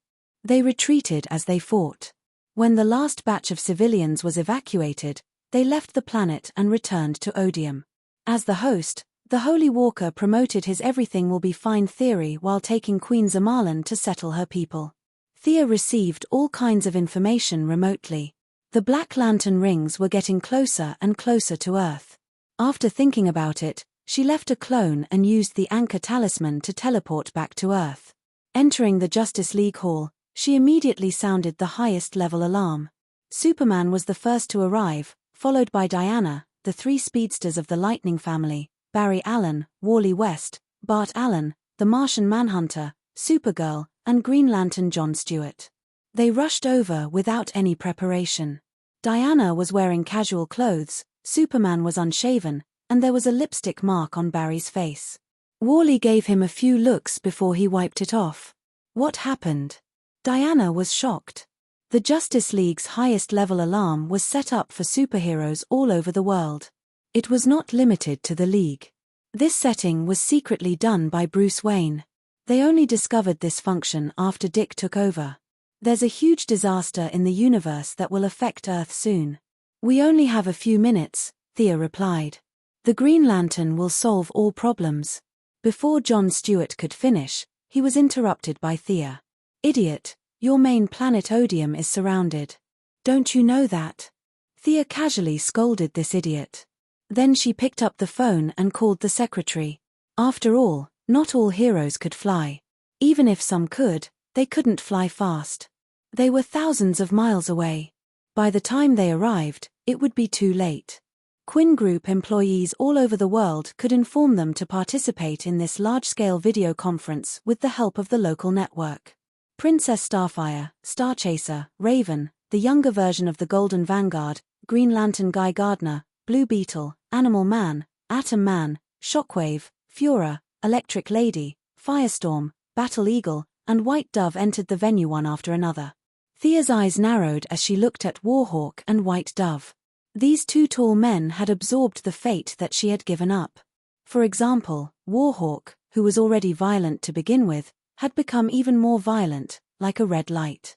They retreated as they fought. When the last batch of civilians was evacuated, they left the planet and returned to Odium. As the host, the Holy Walker promoted his everything will be fine theory while taking Queen Zamalan to settle her people. Thea received all kinds of information remotely. The Black Lantern rings were getting closer and closer to Earth. After thinking about it, she left a clone and used the Anchor Talisman to teleport back to Earth. Entering the Justice League Hall, she immediately sounded the highest level alarm. Superman was the first to arrive, followed by Diana, the 3 speedsters of the Lightning family, Barry Allen, Wally West, Bart Allen, the Martian Manhunter, Supergirl, and Green Lantern John Stewart. They rushed over without any preparation. Diana was wearing casual clothes, Superman was unshaven, and there was a lipstick mark on Barry's face. Wally gave him a few looks before he wiped it off. What happened? Diana was shocked. The Justice League's highest level alarm was set up for superheroes all over the world. It was not limited to the League. This setting was secretly done by Bruce Wayne. They only discovered this function after Dick took over. There's a huge disaster in the universe that will affect Earth soon. We only have a few minutes, Thea replied. The Green Lantern will solve all problems. Before John Stewart could finish, he was interrupted by Thea. Idiot, your main planet Odium is surrounded. Don't you know that? Thea casually scolded this idiot. Then she picked up the phone and called the secretary. After all, not all heroes could fly. Even if some could, they couldn't fly fast. They were thousands of miles away. By the time they arrived, it would be too late. Quinn Group employees all over the world could inform them to participate in this large-scale video conference with the help of the local network. Princess Starfire, Starchaser, Raven, the younger version of the Golden Vanguard, Green Lantern Guy Gardner, Blue Beetle, Animal Man, Atom Man, Shockwave, Fura, Electric Lady, Firestorm, Battle Eagle, and White Dove entered the venue one after another. Thea's eyes narrowed as she looked at Warhawk and White Dove. These 2 tall men had absorbed the fate that she had given up. For example, Warhawk, who was already violent to begin with, had become even more violent, like a red light.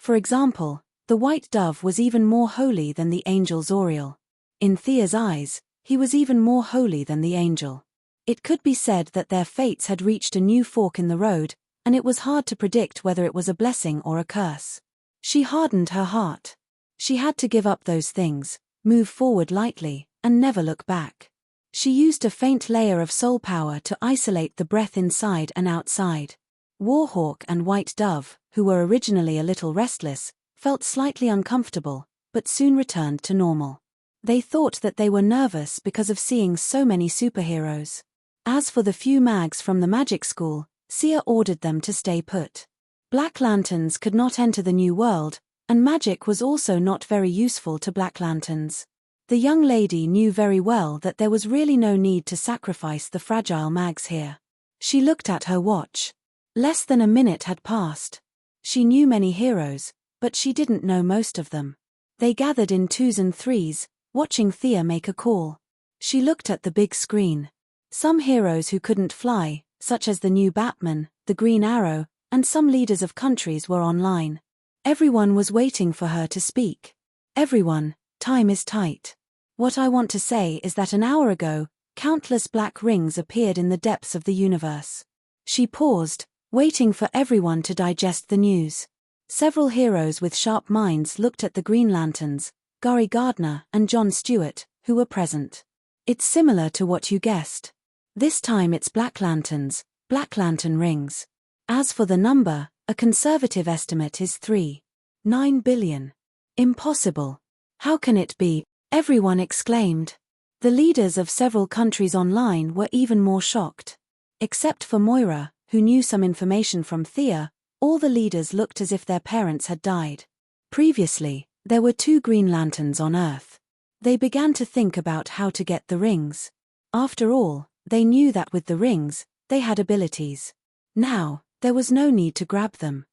For example, the white dove was even more holy than the angel Zoriel. In Thea's eyes, he was even more holy than the angel. It could be said that their fates had reached a new fork in the road, and it was hard to predict whether it was a blessing or a curse. She hardened her heart. She had to give up those things, move forward lightly, and never look back. She used a faint layer of soul power to isolate the breath inside and outside. Warhawk and White Dove, who were originally a little restless, felt slightly uncomfortable, but soon returned to normal. They thought that they were nervous because of seeing so many superheroes. As for the few mags from the magic school, Sia ordered them to stay put. Black lanterns could not enter the new world, and magic was also not very useful to black lanterns. The young lady knew very well that there was really no need to sacrifice the fragile mags here. She looked at her watch. Less than a minute had passed. She knew many heroes, but she didn't know most of them. They gathered in twos and threes, watching Thea make a call. She looked at the big screen. Some heroes who couldn't fly, such as the new Batman, the Green Arrow, and some leaders of countries were online. Everyone was waiting for her to speak. Everyone, time is tight. What I want to say is that an hour ago, countless black rings appeared in the depths of the universe. She paused, waiting for everyone to digest the news. Several heroes with sharp minds looked at the Green Lanterns, Gary Gardner and John Stewart, who were present. It's similar to what you guessed. This time it's Black Lanterns, Black Lantern rings. As for the number, a conservative estimate is 3.9 billion. Impossible. How can it be? Everyone exclaimed. The leaders of several countries online were even more shocked. Except for Moira, who knew some information from Thea, all the leaders looked as if their parents had died. Previously, there were 2 Green Lanterns on Earth. They began to think about how to get the rings. After all, they knew that with the rings, they had abilities. Now, there was no need to grab them.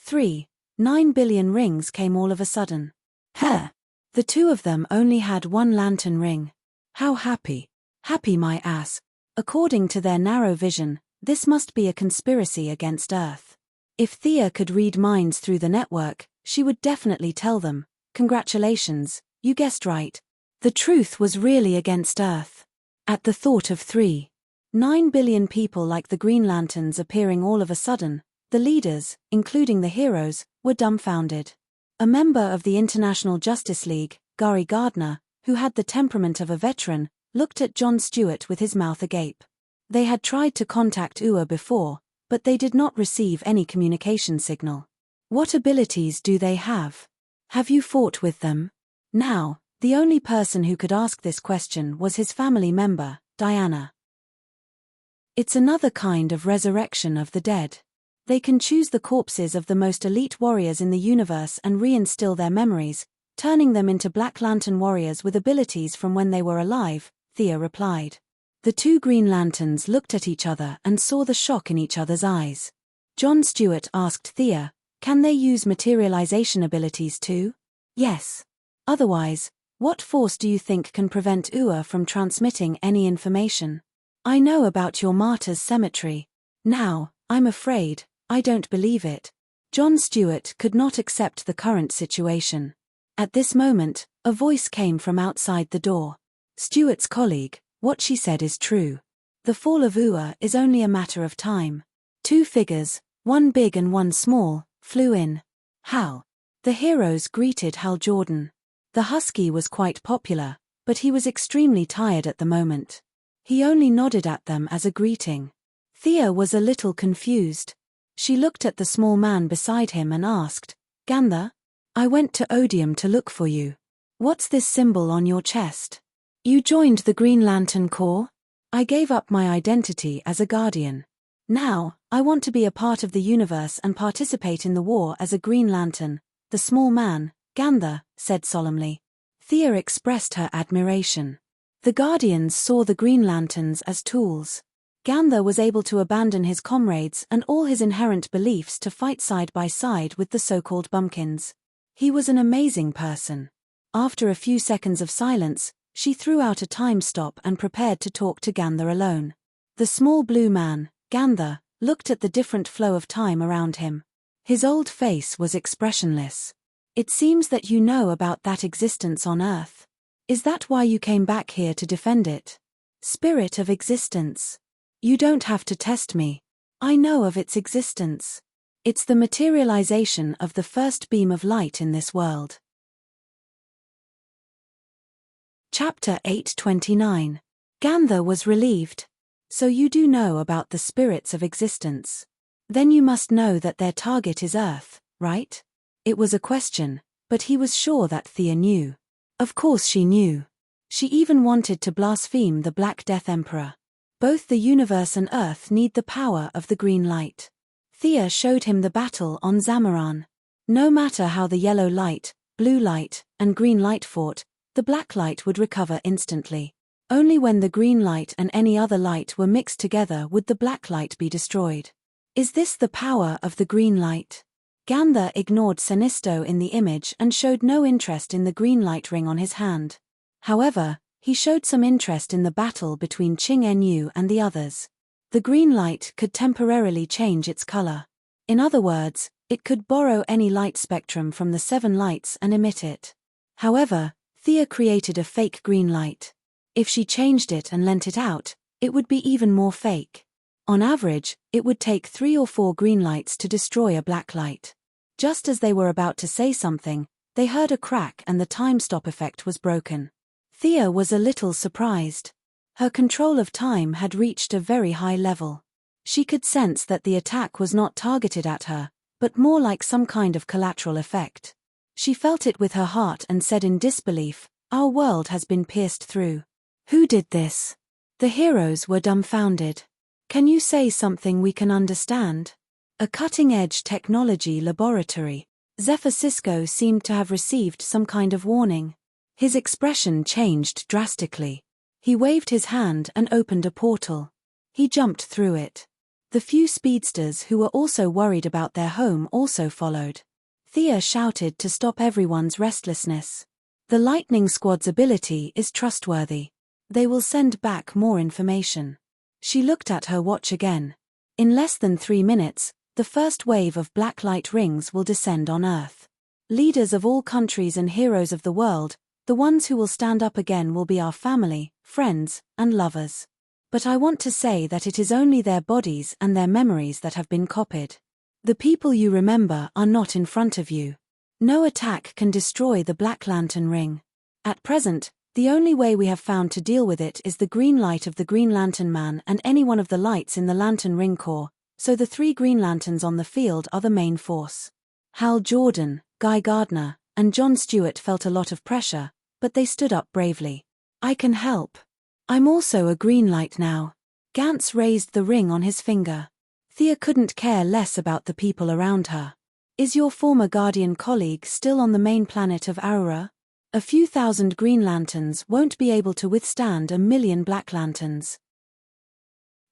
3.9 billion rings came all of a sudden. The 2 of them only had 1 lantern ring. How happy. Happy my ass. According to their narrow vision, this must be a conspiracy against Earth. If Thea could read minds through the network, she would definitely tell them, congratulations, you guessed right. The truth was really against Earth. At the thought of 3.9 billion people like the Green Lanterns appearing all of a sudden, the leaders, including the heroes, were dumbfounded. A member of the International Justice League, Gary Gardner, who had the temperament of a veteran, looked at John Stewart with his mouth agape. They had tried to contact Ua before, but they did not receive any communication signal. What abilities do they have? Have you fought with them? Now, the only person who could ask this question was his family member, Diana. It's another kind of resurrection of the dead. They can choose the corpses of the most elite warriors in the universe and reinstill their memories, turning them into Black Lantern warriors with abilities from when they were alive, Thea replied. The 2 Green Lanterns looked at each other and saw the shock in each other's eyes. John Stewart asked Thea, can they use materialization abilities too? Yes. Otherwise, what force do you think can prevent Ua from transmitting any information? I know about your martyr's cemetery. Now, I'm afraid, I don't believe it. John Stewart could not accept the current situation. At this moment, a voice came from outside the door. Stewart's colleague, what she said is true. The fall of Ua is only a matter of time. 2 figures, one big and one small, flew in. Hal. The heroes greeted Hal Jordan. The husky was quite popular, but he was extremely tired at the moment. He only nodded at them as a greeting. Thea was a little confused. She looked at the small man beside him and asked, Ganther? I went to Odium to look for you. What's this symbol on your chest? You joined the Green Lantern Corps? I gave up my identity as a guardian. Now, I want to be a part of the universe and participate in the war as a Green Lantern, the small man, Ganther, said solemnly. Thea expressed her admiration. The Guardians saw the Green Lanterns as tools. Ganther was able to abandon his comrades and all his inherent beliefs to fight side by side with the so-called bumpkins. He was an amazing person. After a few seconds of silence, she threw out a time stop and prepared to talk to Ganther alone. The small blue man, Ganther, looked at the different flow of time around him. His old face was expressionless. It seems that you know about that existence on Earth. Is that why you came back here to defend it? Spirit of existence. You don't have to test me. I know of its existence. It's the materialization of the first beam of light in this world. Chapter 829. Ganther was relieved. So you do know about the spirits of existence. Then you must know that their target is Earth, right? It was a question, but he was sure that Thea knew. Of course she knew. She even wanted to blaspheme the Black Death Emperor. Both the universe and Earth need the power of the green light. Thea showed him the battle on Zamaran. No matter how the yellow light, blue light, and green light fought, the black light would recover instantly. Only when the green light and any other light were mixed together would the black light be destroyed. Is this the power of the green light? Ganther ignored Sinisto in the image and showed no interest in the green light ring on his hand. However, he showed some interest in the battle between Qing Nu and the others. The green light could temporarily change its color. In other words, it could borrow any light spectrum from the 7 lights and emit it. However, Thea created a fake green light. If she changed it and lent it out, it would be even more fake. On average, it would take 3 or 4 green lights to destroy a black light. Just as they were about to say something, they heard a crack and the time stop effect was broken. Thea was a little surprised. Her control of time had reached a very high level. She could sense that the attack was not targeted at her, but more like some kind of collateral effect. She felt it with her heart and said in disbelief, "Our world has been pierced through. Who did this?" The heroes were dumbfounded. "Can you say something we can understand?" A cutting-edge technology laboratory. Zephyr Sisko seemed to have received some kind of warning. His expression changed drastically. He waved his hand and opened a portal. He jumped through it. The few speedsters who were also worried about their home also followed. Thea shouted to stop everyone's restlessness. "The Lightning Squad's ability is trustworthy. They will send back more information." She looked at her watch again. In less than 3 minutes, the first wave of black light rings will descend on Earth. Leaders of all countries and heroes of the world, the ones who will stand up again will be our family, friends, and lovers. But I want to say that it is only their bodies and their memories that have been copied. The people you remember are not in front of you. No attack can destroy the Black Lantern ring. At present, the only way we have found to deal with it is the green light of the Green Lantern Man and any one of the lights in the Lantern Ring Corps, so the 3 Green Lanterns on the field are the main force. Hal Jordan, Guy Gardner, and John Stewart felt a lot of pressure, but they stood up bravely. "I can help. I'm also a green light now." Gantz raised the ring on his finger. Thea couldn't care less about the people around her. "Is your former Guardian colleague still on the main planet of Aurora? A few thousand Green Lanterns won't be able to withstand 1,000,000 Black Lanterns.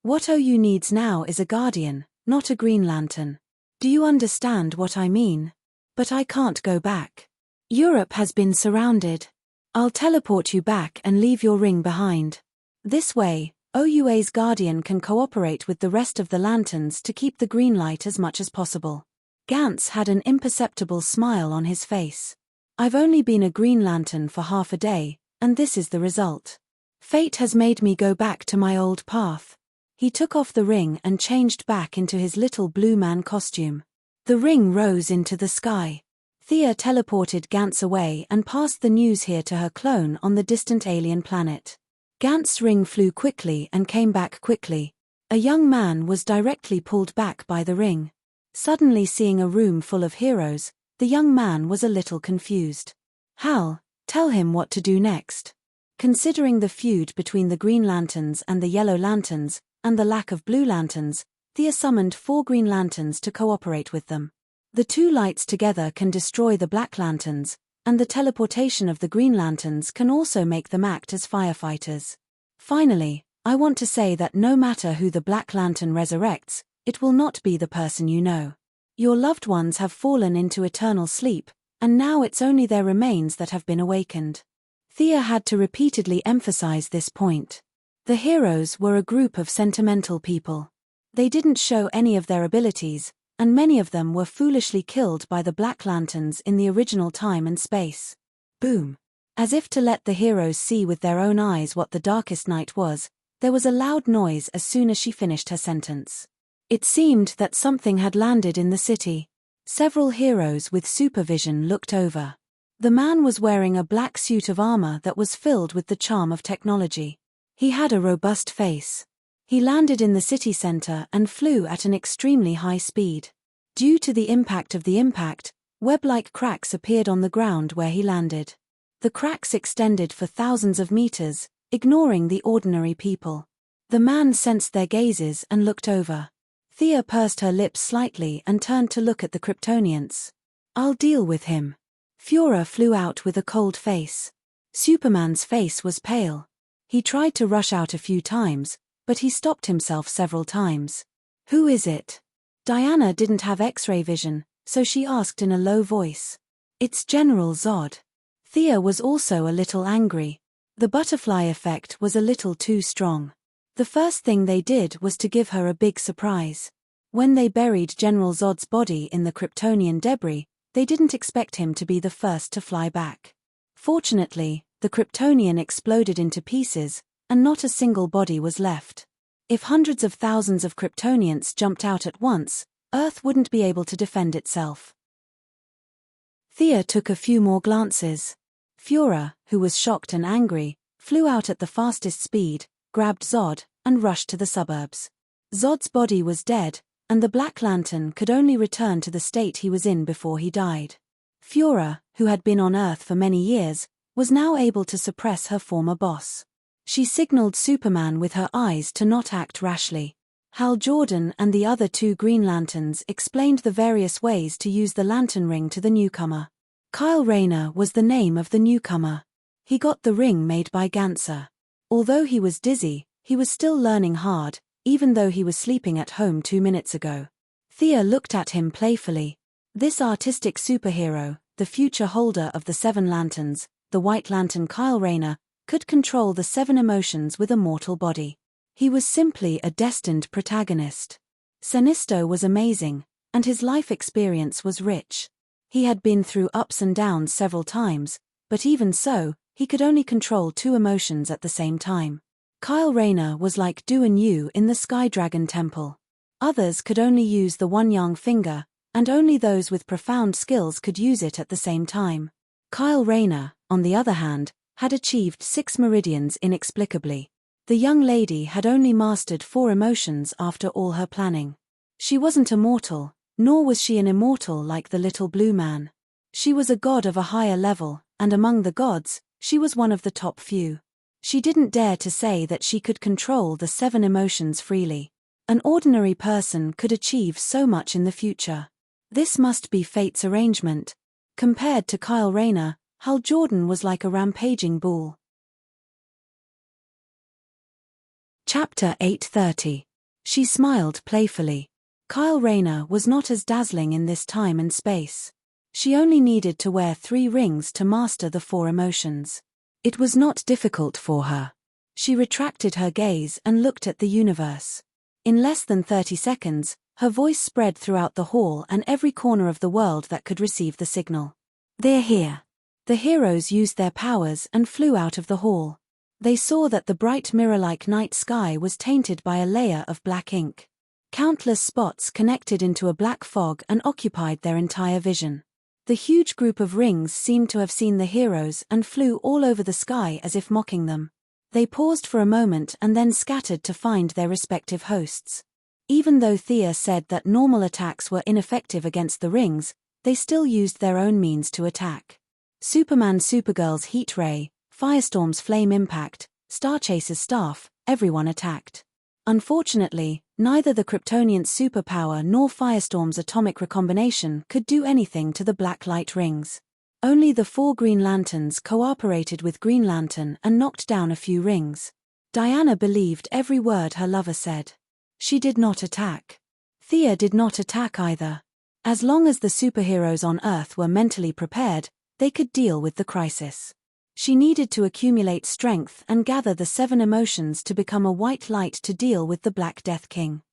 What OU needs now is a Guardian, not a Green Lantern. Do you understand what I mean? But I can't go back. Europe has been surrounded. I'll teleport you back and leave your ring behind. This way, OUA's Guardian can cooperate with the rest of the Lanterns to keep the green light as much as possible." Gantz had an imperceptible smile on his face. "I've only been a Green Lantern for half a day, and this is the result. Fate has made me go back to my old path." He took off the ring and changed back into his little blue man costume. The ring rose into the sky. Thea teleported Gantz away and passed the news here to her clone on the distant alien planet. Gantz's ring flew quickly and came back quickly. A young man was directly pulled back by the ring. Suddenly seeing a room full of heroes, the young man was a little confused. "Hal, tell him what to do next." Considering the feud between the Green Lanterns and the Yellow Lanterns, and the lack of Blue Lanterns, Thea summoned 4 Green Lanterns to cooperate with them. The 2 lights together can destroy the Black Lanterns, and the teleportation of the Green Lanterns can also make them act as firefighters. Finally, I want to say that no matter who the Black Lantern resurrects, it will not be the person you know. Your loved ones have fallen into eternal sleep, and now it's only their remains that have been awakened. Thea had to repeatedly emphasize this point. The heroes were a group of sentimental people. They didn't show any of their abilities, and many of them were foolishly killed by the Black Lanterns in the original time and space. Boom! As if to let the heroes see with their own eyes what the darkest night was, there was a loud noise as soon as she finished her sentence. It seemed that something had landed in the city. Several heroes with supervision looked over. The man was wearing a black suit of armor that was filled with the charm of technology. He had a robust face. He landed in the city center and flew at an extremely high speed. Due to the impact of the impact, web-like cracks appeared on the ground where he landed. The cracks extended for thousands of meters, ignoring the ordinary people. The man sensed their gazes and looked over. Thea pursed her lips slightly and turned to look at the Kryptonians. "I'll deal with him." Fiora flew out with a cold face. Superman's face was pale. He tried to rush out a few times, but he stopped himself several times. "Who is it?" Diana didn't have X-ray vision, so she asked in a low voice. "It's General Zod." Thea was also a little angry. The butterfly effect was a little too strong. The first thing they did was to give her a big surprise. When they buried General Zod's body in the Kryptonian debris, they didn't expect him to be the first to fly back. Fortunately, the Kryptonian exploded into pieces, and not a single body was left. If hundreds of thousands of Kryptonians jumped out at once, Earth wouldn't be able to defend itself. Thea took a few more glances. Fiora, who was shocked and angry, flew out at the fastest speed, grabbed Zod, and rushed to the suburbs. Zod's body was dead, and the Black Lantern could only return to the state he was in before he died. Fiora, who had been on Earth for many years, was now able to suppress her former boss. She signaled Superman with her eyes to not act rashly. Hal Jordan and the other two Green Lanterns explained the various ways to use the lantern ring to the newcomer. Kyle Rayner was the name of the newcomer. He got the ring made by Ganser. Although he was dizzy, he was still learning hard, even though he was sleeping at home 2 minutes ago. Thea looked at him playfully. This artistic superhero, the future holder of the 7 lanterns, the White Lantern Kyle Rayner, could control the 7 emotions with a mortal body. He was simply a destined protagonist. Sinisto was amazing, and his life experience was rich. He had been through ups and downs several times, but even so, he could only control 2 emotions at the same time. Kyle Rayner was like Duan Yu in the Sky Dragon Temple. Others could only use the one yang finger, and only those with profound skills could use it at the same time. Kyle Rayner, on the other hand, had achieved 6 meridians inexplicably. The young lady had only mastered 4 emotions after all her planning. She wasn't immortal, nor was she an immortal like the little blue man. She was a god of a higher level, and among the gods, she was one of the top few. She didn't dare to say that she could control the 7 emotions freely. An ordinary person could achieve so much in the future. This must be fate's arrangement. Compared to Kyle Rayner, Hal Jordan was like a rampaging bull. Chapter 8:30. She smiled playfully. Kyle Rayner was not as dazzling in this time and space. She only needed to wear 3 rings to master the 4 emotions. It was not difficult for her. She retracted her gaze and looked at the universe. In less than 30 seconds, her voice spread throughout the hall and every corner of the world that could receive the signal. "They're here." The heroes used their powers and flew out of the hall. They saw that the bright mirror-like night sky was tainted by a layer of black ink. Countless spots connected into a black fog and occupied their entire vision. The huge group of rings seemed to have seen the heroes and flew all over the sky as if mocking them. They paused for a moment and then scattered to find their respective hosts. Even though Thea said that normal attacks were ineffective against the rings, they still used their own means to attack. Supergirl's heat ray, Firestorm's flame impact, Starchaser's staff, everyone attacked. Unfortunately, neither the Kryptonian's superpower nor Firestorm's atomic recombination could do anything to the black light rings. Only the 4 Green Lanterns cooperated with Green Lantern and knocked down a few rings. Diana believed every word her lover said. She did not attack. Thea did not attack either. As long as the superheroes on Earth were mentally prepared, they could deal with the crisis. She needed to accumulate strength and gather the 7 emotions to become a white light to deal with the Black Death King.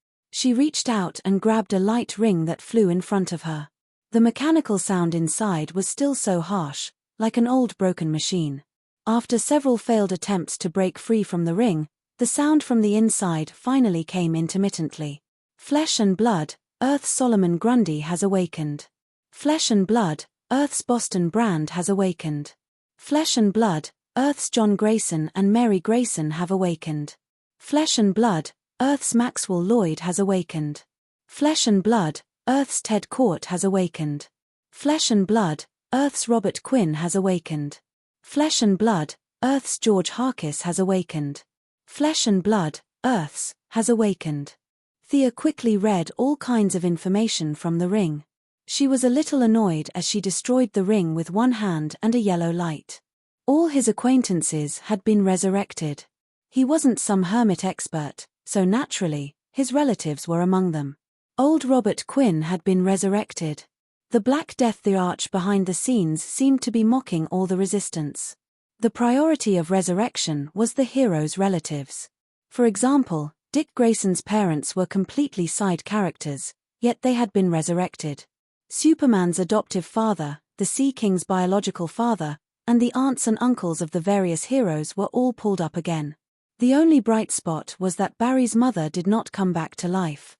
She reached out and grabbed a light ring that flew in front of her. The mechanical sound inside was still so harsh, like an old broken machine. After several failed attempts to break free from the ring, the sound from the inside finally came intermittently. Flesh and blood, Earth's Solomon Grundy has awakened. Flesh and blood, Earth's Boston Brand has awakened. Flesh and blood, Earth's John Grayson and Mary Grayson have awakened. Flesh and blood, Earth's Maxwell Lloyd has awakened. Flesh and blood, Earth's Ted Court has awakened. Flesh and blood, Earth's Robert Quinn has awakened. Flesh and blood, Earth's George Harkis has awakened. Flesh and blood, Earth's, has awakened. Thea quickly read all kinds of information from the ring. She was a little annoyed as she destroyed the ring with one hand and a yellow light. All his acquaintances had been resurrected. He wasn't some hermit expert, so naturally, his relatives were among them. Old Robert Quinn had been resurrected. The Black Death, the arch behind the scenes, seemed to be mocking all the resistance. The priority of resurrection was the hero's relatives. For example, Dick Grayson's parents were completely side characters, yet they had been resurrected. Superman's adoptive father, the Sea King's biological father, and the aunts and uncles of the various heroes were all pulled up again. The only bright spot was that Barry's mother did not come back to life.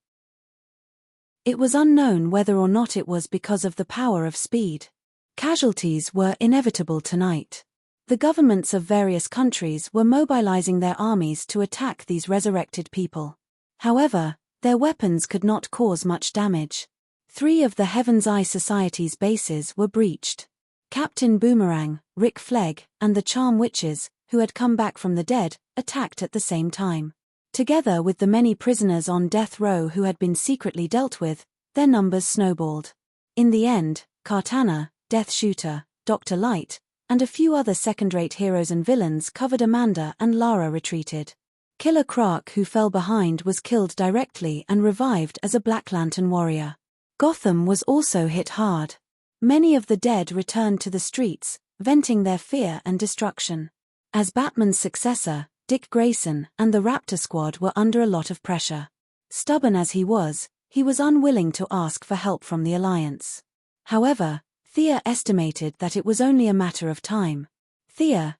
It was unknown whether or not it was because of the power of speed. Casualties were inevitable tonight. The governments of various countries were mobilizing their armies to attack these resurrected people. However, their weapons could not cause much damage. 3 of the Heaven's Eye Society's bases were breached. Captain Boomerang, Rick Flegg, and the Charm Witches, who had come back from the dead, attacked at the same time. Together with the many prisoners on death row who had been secretly dealt with, their numbers snowballed. In the end, Cartana, Death Shooter, Dr. Light, and a few other second-rate heroes and villains covered Amanda, and Lara retreated. Killer Croc, who fell behind, was killed directly and revived as a Black Lantern warrior. Gotham was also hit hard. Many of the dead returned to the streets, venting their fear and destruction. As Batman's successor, Dick Grayson and the Raptor Squad were under a lot of pressure. Stubborn as he was unwilling to ask for help from the Alliance. However, Thea estimated that it was only a matter of time. Thea,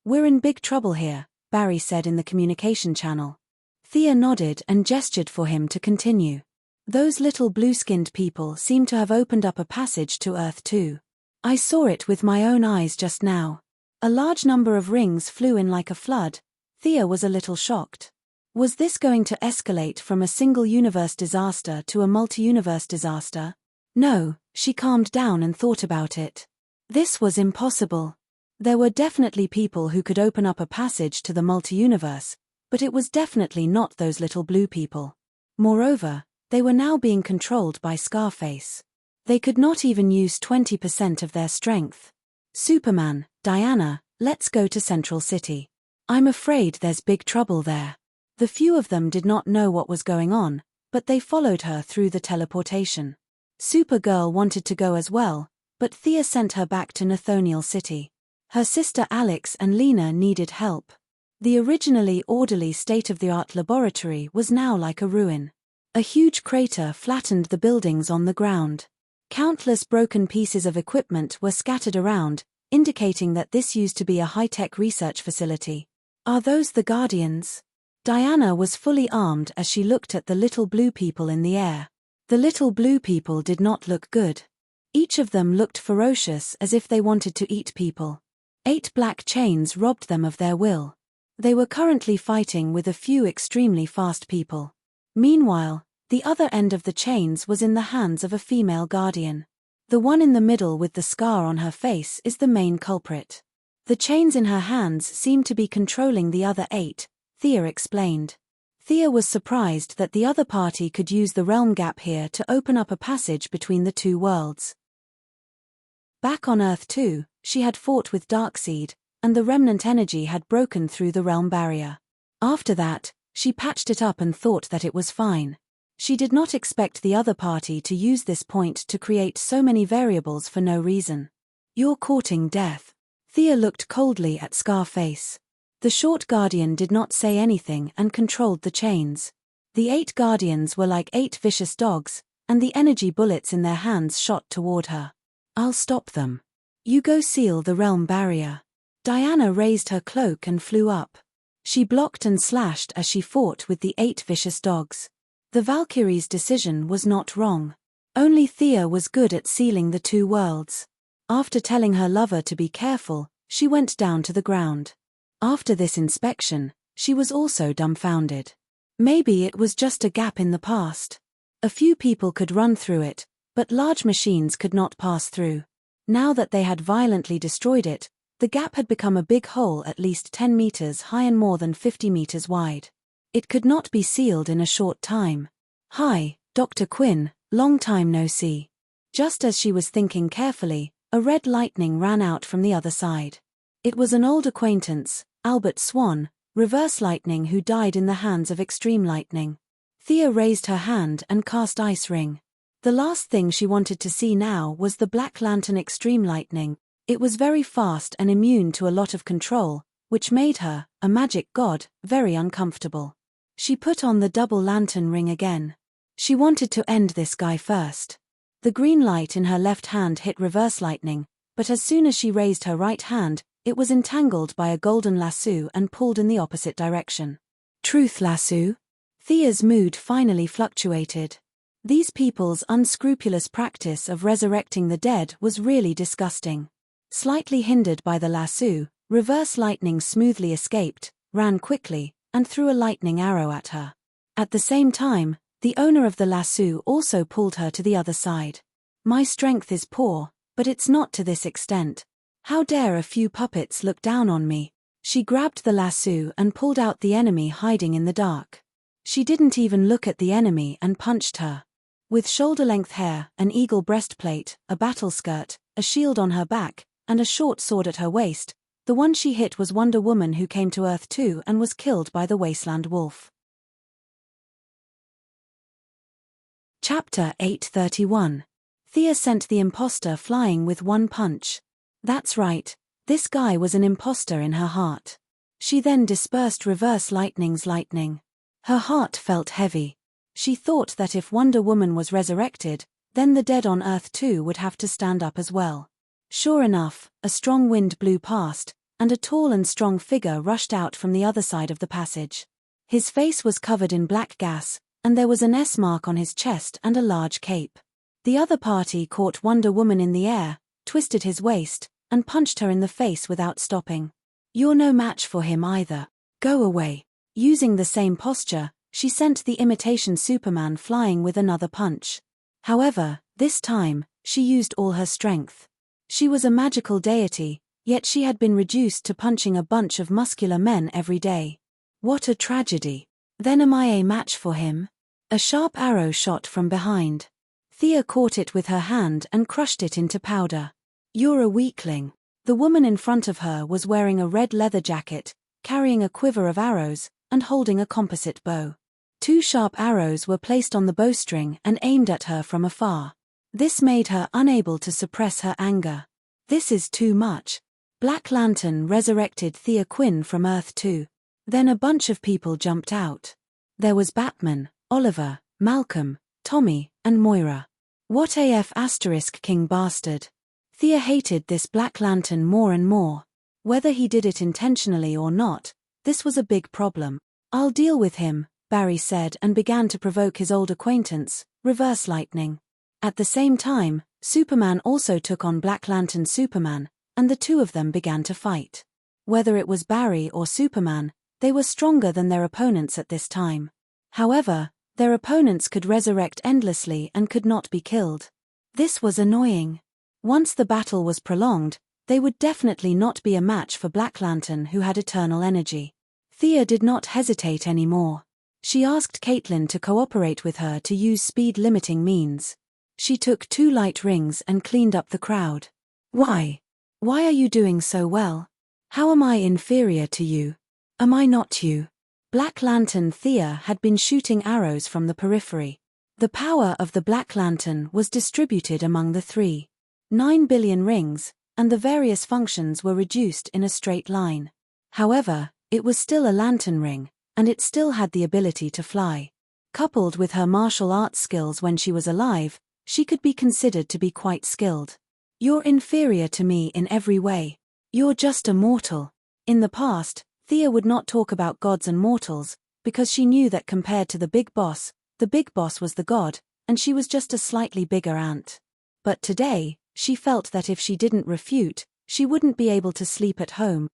we're in big trouble here," Barry said in the communication channel. Thea nodded and gestured for him to continue. Those little blue-skinned people seem to have opened up a passage to Earth too. I saw it with my own eyes just now. A large number of rings flew in like a flood. Thea was a little shocked. Was this going to escalate from a single universe disaster to a multi-universe disaster? No, she calmed down and thought about it. This was impossible. There were definitely people who could open up a passage to the multi-universe, but it was definitely not those little blue people. Moreover, they were now being controlled by Scarface. They could not even use 20% of their strength. Superman, Diana, let's go to Central City. I'm afraid there's big trouble there. The few of them did not know what was going on, but they followed her through the teleportation. Supergirl wanted to go as well, but Thea sent her back to Nathaniel City. Her sister Alex and Lena needed help. The originally orderly state-of-the-art laboratory was now like a ruin. A huge crater flattened the buildings on the ground. Countless broken pieces of equipment were scattered around, indicating that this used to be a high-tech research facility. Are those the Guardians? Diana was fully armed as she looked at the little blue people in the air. The little blue people did not look good. Each of them looked ferocious, as if they wanted to eat people. 8 black chains robbed them of their will. They were currently fighting with a few extremely fast people. Meanwhile, the other end of the chains was in the hands of a female guardian. The one in the middle with the scar on her face is the main culprit. The chains in her hands seem to be controlling the other 8, Thea explained. Thea was surprised that the other party could use the realm gap here to open up a passage between the 2 worlds. Back on Earth 2, she had fought with Darkseid, and the remnant energy had broken through the realm barrier. After that, she patched it up and thought that it was fine. She did not expect the other party to use this point to create so many variables for no reason. You're courting death. Thea looked coldly at Scarface. The short guardian did not say anything and controlled the chains. The 8 guardians were like 8 vicious dogs, and the energy bullets in their hands shot toward her. I'll stop them. You go seal the realm barrier. Diana raised her cloak and flew up. She blocked and slashed as she fought with the 8 vicious dogs. The Valkyrie's decision was not wrong. Only Thea was good at sealing the 2 worlds. After telling her lover to be careful, she went down to the ground. After this inspection, she was also dumbfounded. Maybe it was just a gap in the past. A few people could run through it, but large machines could not pass through. Now that they had violently destroyed it, the gap had become a big hole at least 10 meters high and more than 50 meters wide. It could not be sealed in a short time. Hi, Dr. Quinn, long time no see. Just as she was thinking carefully, a red lightning ran out from the other side. It was an old acquaintance, Albert Swan, reverse lightning, who died in the hands of extreme lightning. Thea raised her hand and cast Ice Ring. The last thing she wanted to see now was the Black Lantern extreme lightning. It was very fast and immune to a lot of control, which made her, a magic god, very uncomfortable. She put on the double lantern ring again. She wanted to end this guy first. The green light in her left hand hit reverse lightning, but as soon as she raised her right hand, it was entangled by a golden lasso and pulled in the opposite direction. Truth lasso? Thea's mood finally fluctuated. These people's unscrupulous practice of resurrecting the dead was really disgusting. Slightly hindered by the lasso, reverse lightning smoothly escaped, ran quickly, and threw a lightning arrow at her. At the same time, the owner of the lasso also pulled her to the other side. My strength is poor, but it's not to this extent. How dare a few puppets look down on me? She grabbed the lasso and pulled out the enemy hiding in the dark. She didn't even look at the enemy and punched her. With shoulder-length hair, an eagle breastplate, a battle skirt, a shield on her back, and a short sword at her waist, the one she hit was Wonder Woman, who came to Earth too and was killed by the Wasteland Wolf. Chapter 831. Thea sent the imposter flying with one punch. That's right, this guy was an imposter in her heart. She then dispersed reverse lightning's lightning. Her heart felt heavy. She thought that if Wonder Woman was resurrected, then the dead on Earth too would have to stand up as well. Sure enough, a strong wind blew past, and a tall and strong figure rushed out from the other side of the passage. His face was covered in black gas, and there was an S mark on his chest and a large cape. The other party caught Wonder Woman in the air, twisted his waist, and punched her in the face without stopping. You're no match for him either. Go away. Using the same posture, she sent the imitation Superman flying with another punch. However, this time, she used all her strength. She was a magical deity, yet she had been reduced to punching a bunch of muscular men every day. What a tragedy. Then am I a match for him? A sharp arrow shot from behind. Thea caught it with her hand and crushed it into powder. You're a weakling. The woman in front of her was wearing a red leather jacket, carrying a quiver of arrows, and holding a composite bow. 2 sharp arrows were placed on the bowstring and aimed at her from afar. This made her unable to suppress her anger. This is too much. Black Lantern resurrected Thea Quinn from Earth 2. Then a bunch of people jumped out. There was Batman, Oliver, Malcolm, Tommy, and Moira. What AF * king bastard. Thea hated this Black Lantern more and more. Whether he did it intentionally or not, this was a big problem. I'll deal with him, Barry said, and began to provoke his old acquaintance, Reverse Lightning. At the same time, Superman also took on Black Lantern Superman, and the two of them began to fight. Whether it was Barry or Superman, they were stronger than their opponents at this time. However, their opponents could resurrect endlessly and could not be killed. This was annoying. Once the battle was prolonged, they would definitely not be a match for Black Lantern, who had eternal energy. Thea did not hesitate anymore. She asked Caitlin to cooperate with her to use speed-limiting means. She took 2 light rings and cleaned up the crowd. Why? Why are you doing so well? How am I inferior to you? Am I not you? Black Lantern Thea had been shooting arrows from the periphery. The power of the Black Lantern was distributed among the 3.9 billion rings, and the various functions were reduced in a straight line. However, it was still a lantern ring, and it still had the ability to fly. Coupled with her martial arts skills when she was alive, she could be considered to be quite skilled. "You're inferior to me in every way. You're just a mortal." In the past, Thea would not talk about gods and mortals, because she knew that compared to the big boss was the god, and she was just a slightly bigger ant. But today, she felt that if she didn't refute, she wouldn't be able to sleep at home.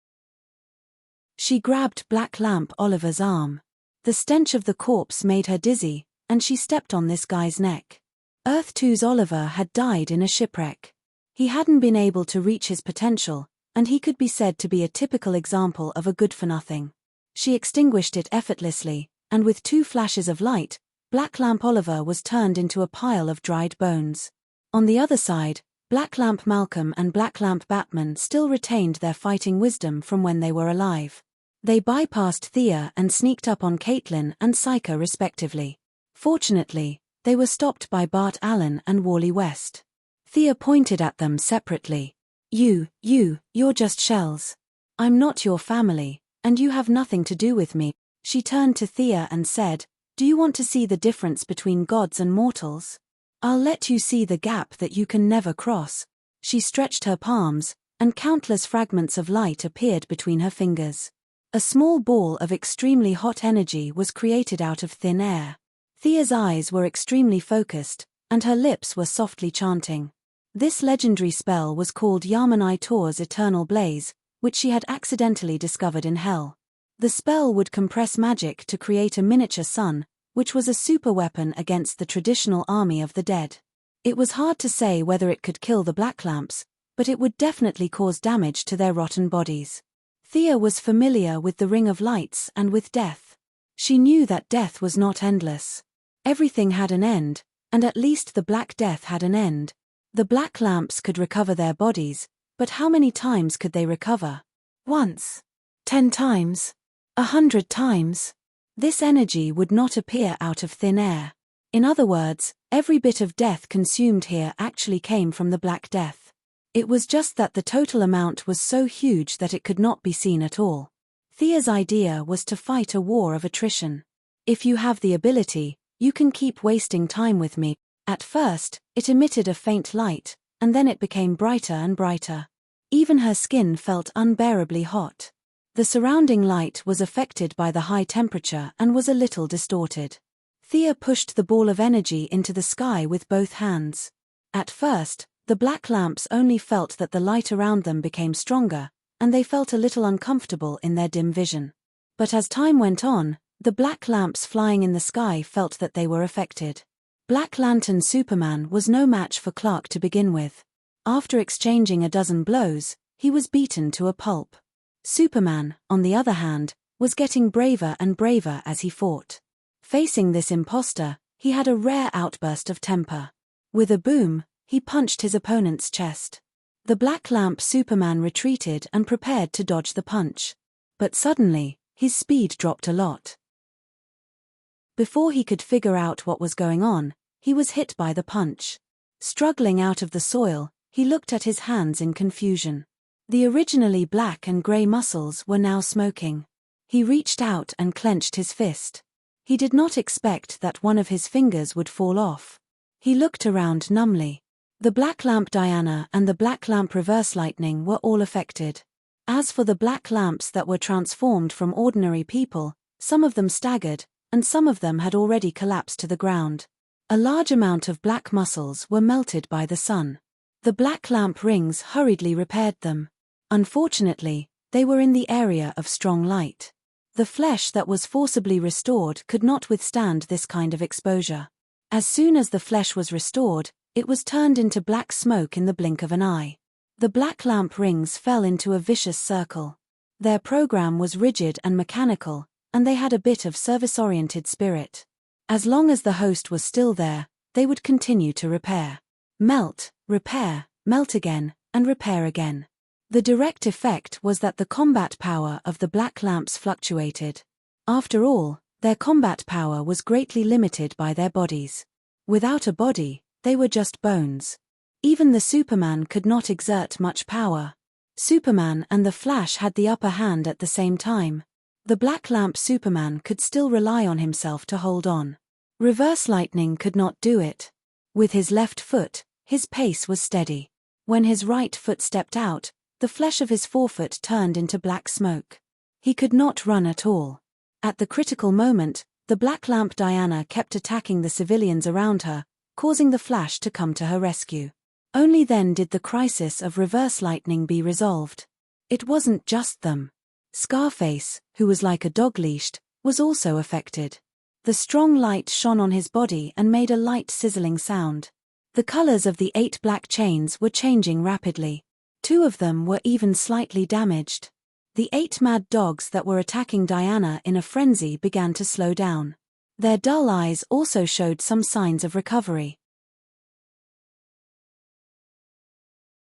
She grabbed Black Lamp Oliver's arm. The stench of the corpse made her dizzy, and she stepped on this guy's neck. Earth 2's Oliver had died in a shipwreck. He hadn't been able to reach his potential, and he could be said to be a typical example of a good-for-nothing. She extinguished it effortlessly, and with 2 flashes of light, Black Lamp Oliver was turned into a pile of dried bones. On the other side, Black Lamp Malcolm and Black Lamp Batman still retained their fighting wisdom from when they were alive. They bypassed Thea and sneaked up on Caitlin and Psycha respectively. Fortunately, they were stopped by Bart Allen and Wally West. Thea pointed at them separately. You're just shells. I'm not your family, and you have nothing to do with me." She turned to Thea and said, "Do you want to see the difference between gods and mortals? I'll let you see the gap that you can never cross." She stretched her palms, and countless fragments of light appeared between her fingers. A small ball of extremely hot energy was created out of thin air. Thea's eyes were extremely focused, and her lips were softly chanting. This legendary spell was called Yamanai Tor's Eternal Blaze, which she had accidentally discovered in Hell. The spell would compress magic to create a miniature sun, which was a super weapon against the traditional army of the dead. It was hard to say whether it could kill the Black Lamps, but it would definitely cause damage to their rotten bodies. Thea was familiar with the Ring of Lights and with death. She knew that death was not endless. Everything had an end, and at least the Black Death had an end. The Black Lamps could recover their bodies, but how many times could they recover? Once? 10 times? 100 times? This energy would not appear out of thin air. In other words, every bit of death consumed here actually came from the Black Death. It was just that the total amount was so huge that it could not be seen at all. Thea's idea was to fight a war of attrition. "If you have the ability, you can keep wasting time with me." At first, it emitted a faint light, and then it became brighter and brighter. Even her skin felt unbearably hot. The surrounding light was affected by the high temperature and was a little distorted. Thea pushed the ball of energy into the sky with both hands. At first, the Black Lamps only felt that the light around them became stronger, and they felt a little uncomfortable in their dim vision. But as time went on, the Black Lamps flying in the sky felt that they were affected. Black Lantern Superman was no match for Clark to begin with. After exchanging a dozen blows, he was beaten to a pulp. Superman, on the other hand, was getting braver and braver as he fought. Facing this imposter, he had a rare outburst of temper. With a boom, he punched his opponent's chest. The Black Lamp Superman retreated and prepared to dodge the punch. But suddenly, his speed dropped a lot. Before he could figure out what was going on, he was hit by the punch. Struggling out of the soil, he looked at his hands in confusion. The originally black and gray muscles were now smoking. He reached out and clenched his fist. He did not expect that one of his fingers would fall off. He looked around numbly. The Black Lamp Diana and the Black Lamp Reverse Lightning were all affected. As for the Black Lamps that were transformed from ordinary people, some of them staggered, and some of them had already collapsed to the ground. A large amount of black muscles were melted by the sun. The Black Lamp rings hurriedly repaired them. Unfortunately, they were in the area of strong light. The flesh that was forcibly restored could not withstand this kind of exposure. As soon as the flesh was restored, it was turned into black smoke in the blink of an eye. The Black Lamp rings fell into a vicious circle. Their program was rigid and mechanical, and they had a bit of service-oriented spirit. As long as the host was still there, they would continue to repair. Melt, repair, melt again, and repair again. The direct effect was that the combat power of the Black Lamps fluctuated. After all, their combat power was greatly limited by their bodies. Without a body, they were just bones. Even the Superman could not exert much power. Superman and the Flash had the upper hand at the same time. The Black Lamp Superman could still rely on himself to hold on. Reverse lightning could not do it. With his left foot, his pace was steady. When his right foot stepped out, the flesh of his forefoot turned into black smoke. He could not run at all. At the critical moment, the black lamp Diana kept attacking the civilians around her, causing the flash to come to her rescue. Only then did the crisis of reverse lightning be resolved. It wasn't just them. Scarface, who was like a dog leashed, was also affected. The strong light shone on his body and made a light sizzling sound. The colors of the 8 black chains were changing rapidly. 2 of them were even slightly damaged. The 8 mad dogs that were attacking Diana in a frenzy began to slow down. Their dull eyes also showed some signs of recovery.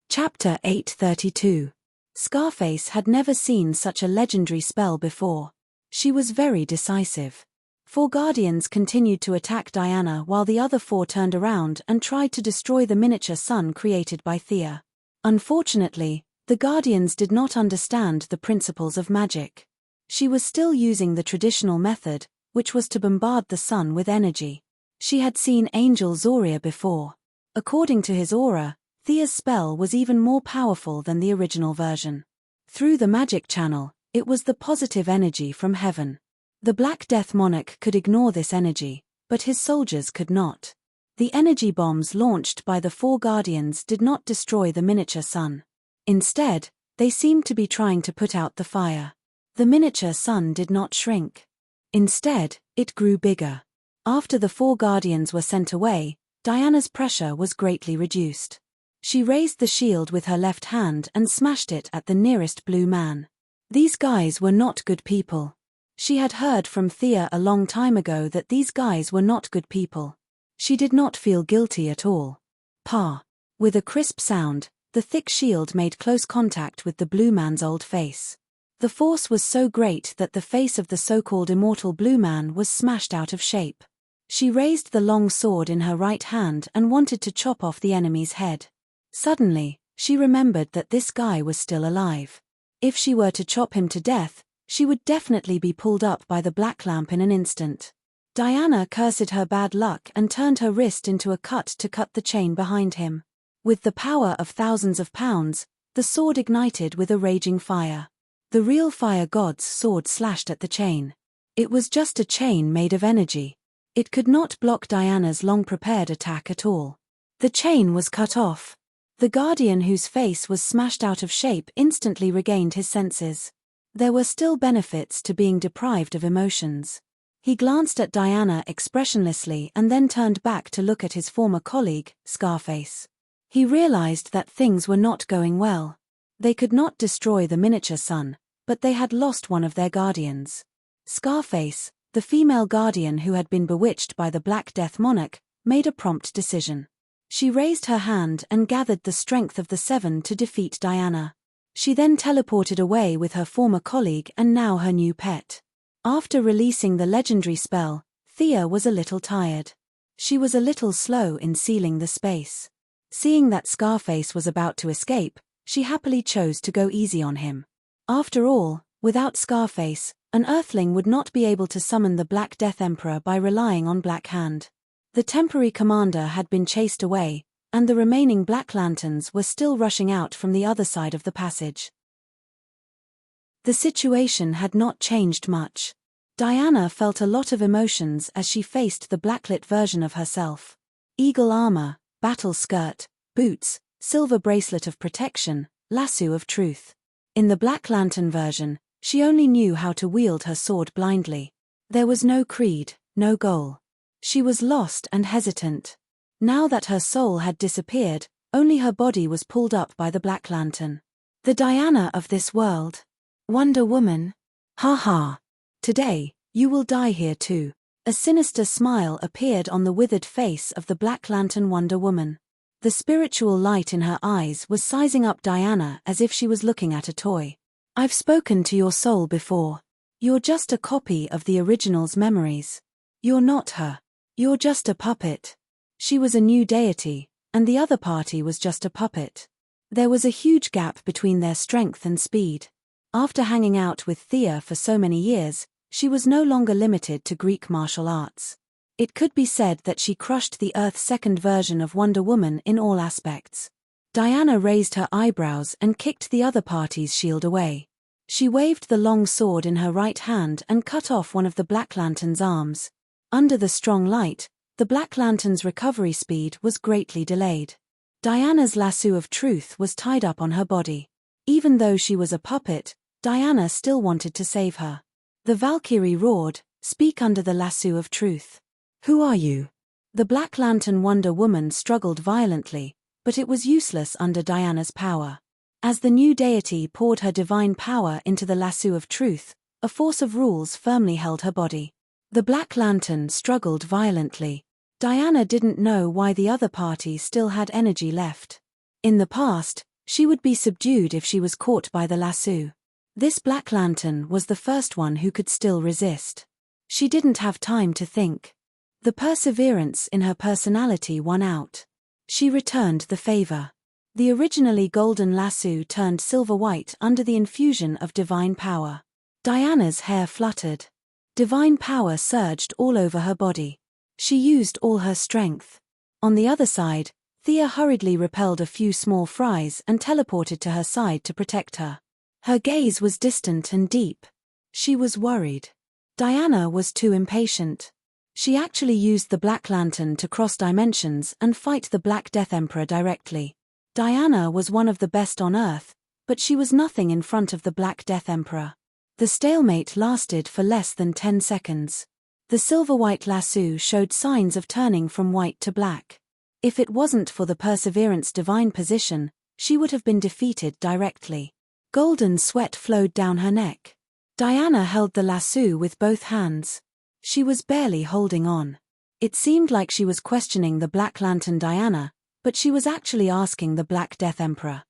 Chapter 832. Scarface had never seen such a legendary spell before. She was very decisive. 4 guardians continued to attack Diana while the other 4 turned around and tried to destroy the miniature sun created by Thea. Unfortunately, the guardians did not understand the principles of magic. She was still using the traditional method, which was to bombard the sun with energy. She had seen Angel Zoria before. According to his aura, Thea's spell was even more powerful than the original version. Through the magic channel, it was the positive energy from heaven. The Black Death Monarch could ignore this energy, but his soldiers could not. The energy bombs launched by the 4 guardians did not destroy the miniature sun. Instead, they seemed to be trying to put out the fire. The miniature sun did not shrink. Instead, it grew bigger. After the 4 guardians were sent away, Diana's pressure was greatly reduced. She raised the shield with her left hand and smashed it at the nearest blue man. These guys were not good people. She had heard from Thea a long time ago that these guys were not good people. She did not feel guilty at all. Pa. With a crisp sound, the thick shield made close contact with the blue man's old face. The force was so great that the face of the so-called immortal blue man was smashed out of shape. She raised the long sword in her right hand and wanted to chop off the enemy's head. Suddenly, she remembered that this guy was still alive. If she were to chop him to death, she would definitely be pulled up by the black lamp in an instant. Diana cursed her bad luck and turned her wrist into a cut to cut the chain behind him. With the power of thousands of pounds, the sword ignited with a raging fire. The real fire god's sword slashed at the chain. It was just a chain made of energy. It could not block Diana's long-prepared attack at all. The chain was cut off. The guardian whose face was smashed out of shape instantly regained his senses. There were still benefits to being deprived of emotions. He glanced at Diana expressionlessly and then turned back to look at his former colleague, Scarface. He realized that things were not going well. They could not destroy the miniature sun, but they had lost one of their guardians. Scarface, the female guardian who had been bewitched by the Black Death Monarch, made a prompt decision. She raised her hand and gathered the strength of the 7 to defeat Diana. She then teleported away with her former colleague and now her new pet. After releasing the legendary spell, Thea was a little tired. She was a little slow in sealing the space. Seeing that Scarface was about to escape, she happily chose to go easy on him. After all, without Scarface, an Earthling would not be able to summon the Black Death Emperor by relying on Black Hand. The temporary commander had been chased away, and the remaining Black Lanterns were still rushing out from the other side of the passage. The situation had not changed much. Diana felt a lot of emotions as she faced the blacklit version of herself. Eagle armor, battle skirt, boots, silver bracelet of protection, lasso of truth. In the Black Lantern version, she only knew how to wield her sword blindly. There was no creed, no goal. She was lost and hesitant. Now that her soul had disappeared, only her body was pulled up by the Black Lantern. The Diana of this world. Wonder Woman. Ha ha. Today, you will die here too. A sinister smile appeared on the withered face of the Black Lantern Wonder Woman. The spiritual light in her eyes was sizing up Diana as if she was looking at a toy. I've spoken to your soul before. You're just a copy of the original's memories. You're not her. You're just a puppet. She was a new deity, and the other party was just a puppet. There was a huge gap between their strength and speed. After hanging out with Thea for so many years, she was no longer limited to Greek martial arts. It could be said that she crushed the Earth's second version of Wonder Woman in all aspects. Diana raised her eyebrows and kicked the other party's shield away. She waved the long sword in her right hand and cut off one of the Black Lantern's arms. Under the strong light, the Black Lantern's recovery speed was greatly delayed. Diana's lasso of truth was tied up on her body. Even though she was a puppet, Diana still wanted to save her. The Valkyrie roared, "Speak under the lasso of truth. Who are you?" The Black Lantern Wonder Woman struggled violently, but it was useless under Diana's power. As the new deity poured her divine power into the lasso of truth, a force of rules firmly held her body. The Black Lantern struggled violently. Diana didn't know why the other party still had energy left. In the past, she would be subdued if she was caught by the lasso. This Black Lantern was the first one who could still resist. She didn't have time to think. The perseverance in her personality won out. She returned the favor. The originally golden lasso turned silver-white under the infusion of divine power. Diana's hair fluttered. Divine power surged all over her body. She used all her strength. On the other side, Thea hurriedly repelled a few small fries and teleported to her side to protect her. Her gaze was distant and deep. She was worried. Diana was too impatient. She actually used the Black Lantern to cross dimensions and fight the Black Death Emperor directly. Diana was one of the best on Earth, but she was nothing in front of the Black Death Emperor. The stalemate lasted for less than 10 seconds. The silver-white lasso showed signs of turning from white to black. If it wasn't for the Perseverance divine position, she would have been defeated directly. Golden sweat flowed down her neck. Diana held the lasso with both hands. She was barely holding on. It seemed like she was questioning the Black Lantern Diana, but she was actually asking the Black Death Emperor.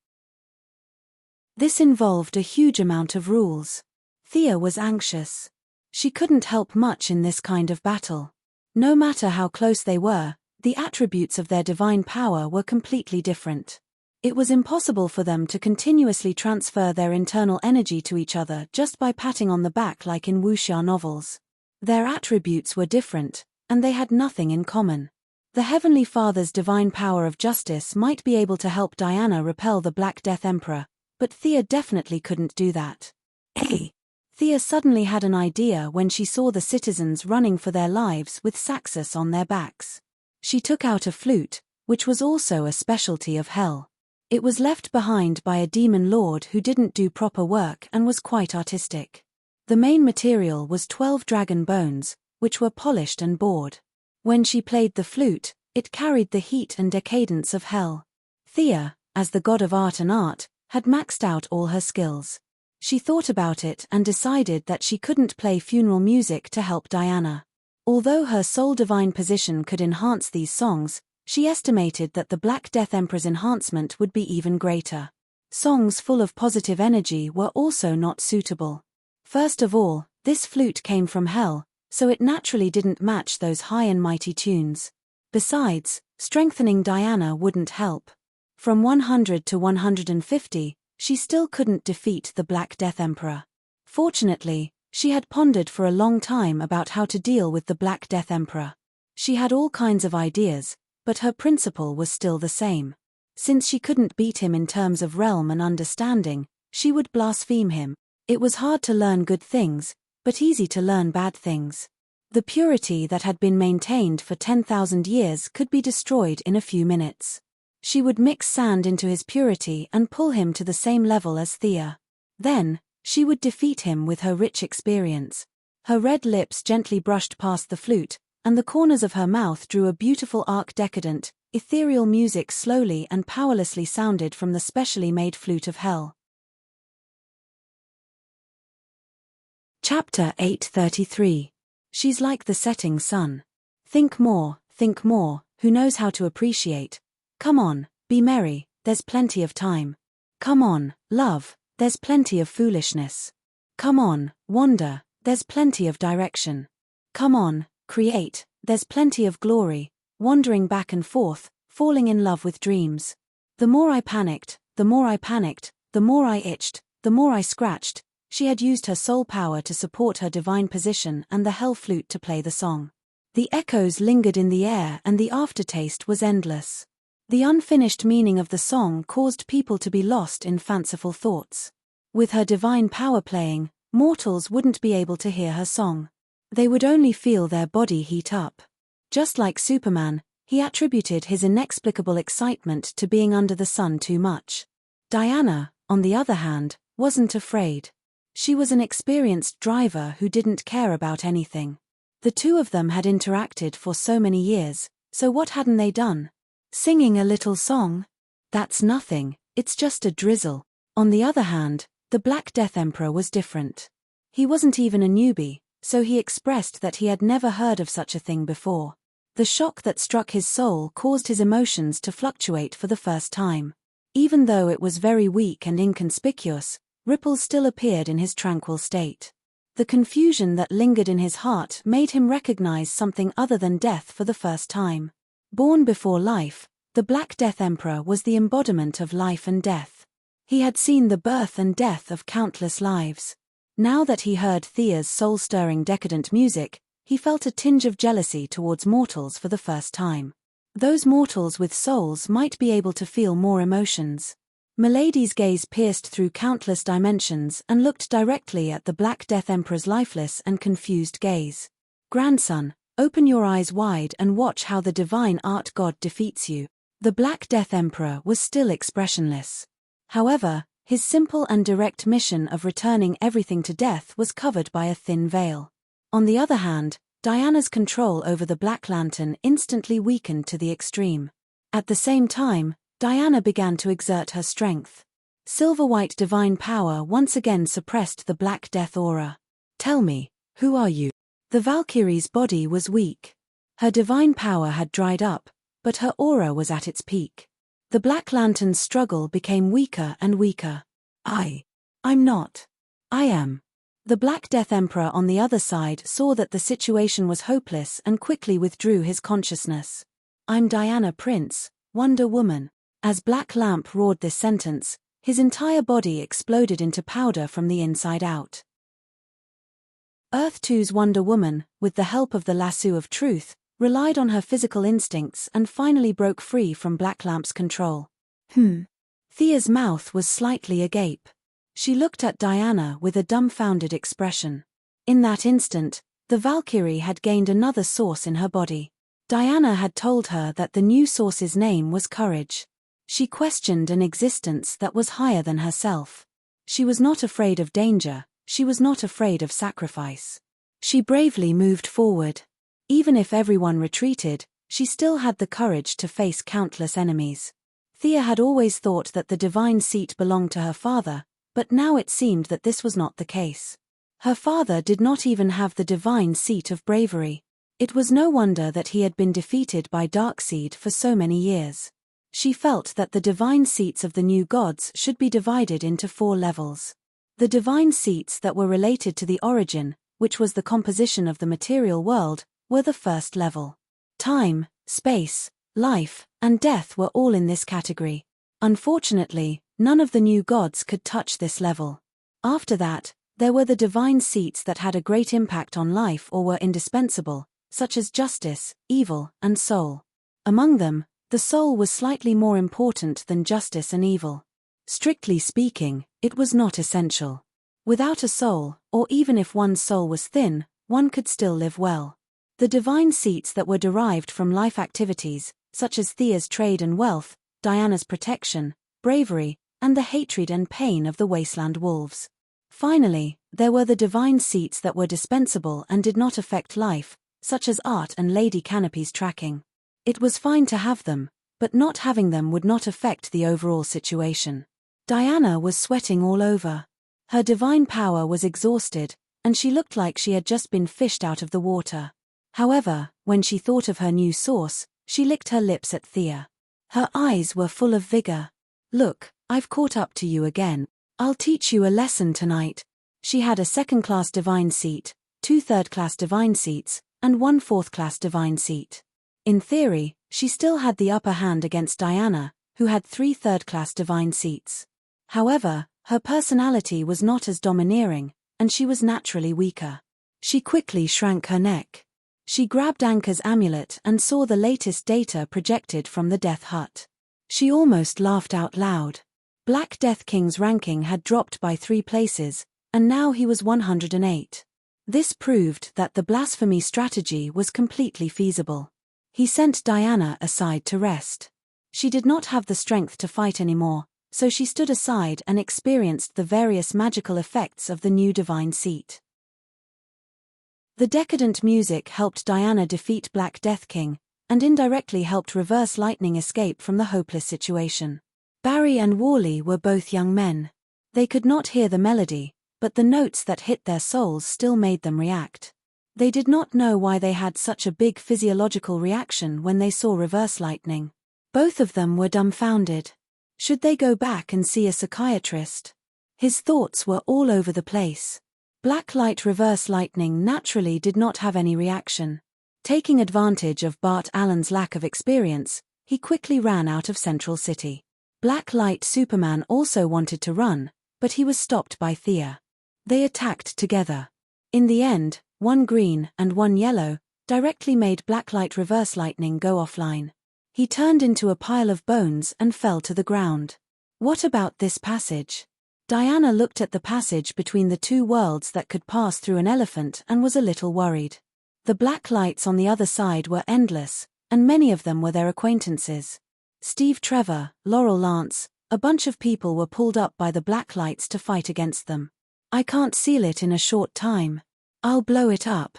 This involved a huge amount of rules. Thea was anxious. She couldn't help much in this kind of battle. No matter how close they were, the attributes of their divine power were completely different. It was impossible for them to continuously transfer their internal energy to each other just by patting on the back like in wuxia novels. Their attributes were different, and they had nothing in common. The Heavenly Father's divine power of justice might be able to help Diana repel the Black Death Emperor, but Thea definitely couldn't do that. Hey! Thea suddenly had an idea when she saw the citizens running for their lives with Saxus on their backs. She took out a flute, which was also a specialty of hell. It was left behind by a demon lord who didn't do proper work and was quite artistic. The main material was 12 dragon bones, which were polished and bored. When she played the flute, it carried the heat and decadence of hell. Thea, as the god of art and art, had maxed out all her skills. She thought about it and decided that she couldn't play funeral music to help Diana. Although her soul divine position could enhance these songs, she estimated that the Black Death Emperor's enhancement would be even greater. Songs full of positive energy were also not suitable. First of all, this flute came from hell, so it naturally didn't match those high and mighty tunes. Besides, strengthening Diana wouldn't help. From 100 to 150, she still couldn't defeat the Black Death Emperor. Fortunately, she had pondered for a long time about how to deal with the Black Death Emperor. She had all kinds of ideas, but her principle was still the same. Since she couldn't beat him in terms of realm and understanding, she would blaspheme him. It was hard to learn good things, but easy to learn bad things. The purity that had been maintained for 10,000 years could be destroyed in a few minutes. She would mix sand into his purity and pull him to the same level as Thea. Then, she would defeat him with her rich experience. Her red lips gently brushed past the flute, and the corners of her mouth drew a beautiful decadent, ethereal music slowly and powerlessly sounded from the specially made flute of hell. Chapter 833. She's like the setting sun. Think more, who knows how to appreciate. Come on, be merry, there's plenty of time. Come on, love, there's plenty of foolishness. Come on, wander, there's plenty of direction. Come on, create, there's plenty of glory, wandering back and forth, falling in love with dreams. The more I panicked, the more I itched, the more I scratched. She had used her soul power to support her divine position and the hell flute to play the song. The echoes lingered in the air and the aftertaste was endless. The unfinished meaning of the song caused people to be lost in fanciful thoughts. With her divine power playing, mortals wouldn't be able to hear her song. They would only feel their body heat up. Just like Superman, he attributed his inexplicable excitement to being under the sun too much. Diana, on the other hand, wasn't afraid. She was an experienced driver who didn't care about anything. The two of them had interacted for so many years, so what hadn't they done? Singing a little song? That's nothing, it's just a drizzle. On the other hand, the Black Death Emperor was different. He wasn't even a newbie, so he expressed that he had never heard of such a thing before. The shock that struck his soul caused his emotions to fluctuate for the first time. Even though it was very weak and inconspicuous, ripples still appeared in his tranquil state. The confusion that lingered in his heart made him recognize something other than death for the first time. Born before life, the Black Death Emperor was the embodiment of life and death. He had seen the birth and death of countless lives. Now that he heard Thea's soul-stirring decadent music, he felt a tinge of jealousy towards mortals for the first time. Those mortals with souls might be able to feel more emotions. Milady's gaze pierced through countless dimensions and looked directly at the Black Death Emperor's lifeless and confused gaze. "Grandson, open your eyes wide and watch how the divine art god defeats you." The Black Death Emperor was still expressionless. However, his simple and direct mission of returning everything to death was covered by a thin veil. On the other hand, Diana's control over the Black Lantern instantly weakened to the extreme. At the same time, Diana began to exert her strength. Silver-white divine power once again suppressed the Black Death aura. "Tell me, who are you?" The Valkyrie's body was weak. Her divine power had dried up, but her aura was at its peak. The Black Lantern's struggle became weaker and weaker. I'm not. I am." The Black Death Emperor on the other side saw that the situation was hopeless and quickly withdrew his consciousness. "I'm Diana Prince, Wonder Woman." As Black Lamp roared this sentence, his entire body exploded into powder from the inside out. Earth 2's Wonder Woman, with the help of the lasso of truth, relied on her physical instincts and finally broke free from Black Lamp's control. Thea's mouth was slightly agape. She looked at Diana with a dumbfounded expression. In that instant, the Valkyrie had gained another source in her body. Diana had told her that the new source's name was courage. She questioned an existence that was higher than herself. She was not afraid of danger, she was not afraid of sacrifice. She bravely moved forward. Even if everyone retreated, she still had the courage to face countless enemies. Thea had always thought that the divine seat belonged to her father, but now it seemed that this was not the case. Her father did not even have the divine seat of bravery. It was no wonder that he had been defeated by Darkseid for so many years. She felt that the divine seats of the new gods should be divided into 4 levels. The divine seats that were related to the origin, which was the composition of the material world, were the first level. Time, space, life, and death were all in this category. Unfortunately, none of the new gods could touch this level. After that, there were the divine seats that had a great impact on life or were indispensable, such as justice, evil, and soul. Among them, the soul was slightly more important than justice and evil. Strictly speaking, it was not essential. Without a soul, or even if one's soul was thin, one could still live well. The divine seats that were derived from life activities, such as Thea's trade and wealth, Diana's protection, bravery, and the hatred and pain of the wasteland wolves. Finally, there were the divine seats that were dispensable and did not affect life, such as art and Lady Canopy's tracking. It was fine to have them, but not having them would not affect the overall situation. Diana was sweating all over. Her divine power was exhausted, and she looked like she had just been fished out of the water. However, when she thought of her new source, she licked her lips at Thea. Her eyes were full of vigor. "Look, I've caught up to you again. I'll teach you a lesson tonight." She had a second-class divine seat, 2 third-class divine seats, and 1 fourth-class divine seat. In theory, she still had the upper hand against Diana, who had 3 third-class divine seats. However, her personality was not as domineering, and she was naturally weaker. She quickly shrank her neck. She grabbed Anka's amulet and saw the latest data projected from the Death Hut. She almost laughed out loud. Black Death King's ranking had dropped by 3 places, and now he was 108. This proved that the blasphemy strategy was completely feasible. He sent Diana aside to rest. She did not have the strength to fight anymore, so she stood aside and experienced the various magical effects of the new divine seat. The decadent music helped Diana defeat Black Death King, and indirectly helped Reverse Lightning escape from the hopeless situation. Barry and Wally were both young men. They could not hear the melody, but the notes that hit their souls still made them react. They did not know why they had such a big physiological reaction when they saw Reverse Lightning. Both of them were dumbfounded. Should they go back and see a psychiatrist? His thoughts were all over the place. Black Light Reverse Lightning naturally did not have any reaction. Taking advantage of Bart Allen's lack of experience, he quickly ran out of Central City. Black Light Superman also wanted to run, but he was stopped by Thea. They attacked together. In the end, one green and one yellow directly made Black Light Reverse Lightning go offline. He turned into a pile of bones and fell to the ground. What about this passage? Diana looked at the passage between the 2 worlds that could pass through an elephant and was a little worried. The black lights on the other side were endless, and many of them were their acquaintances. Steve Trevor, Laurel Lance, a bunch of people were pulled up by the black lights to fight against them. I can't seal it in a short time. I'll blow it up.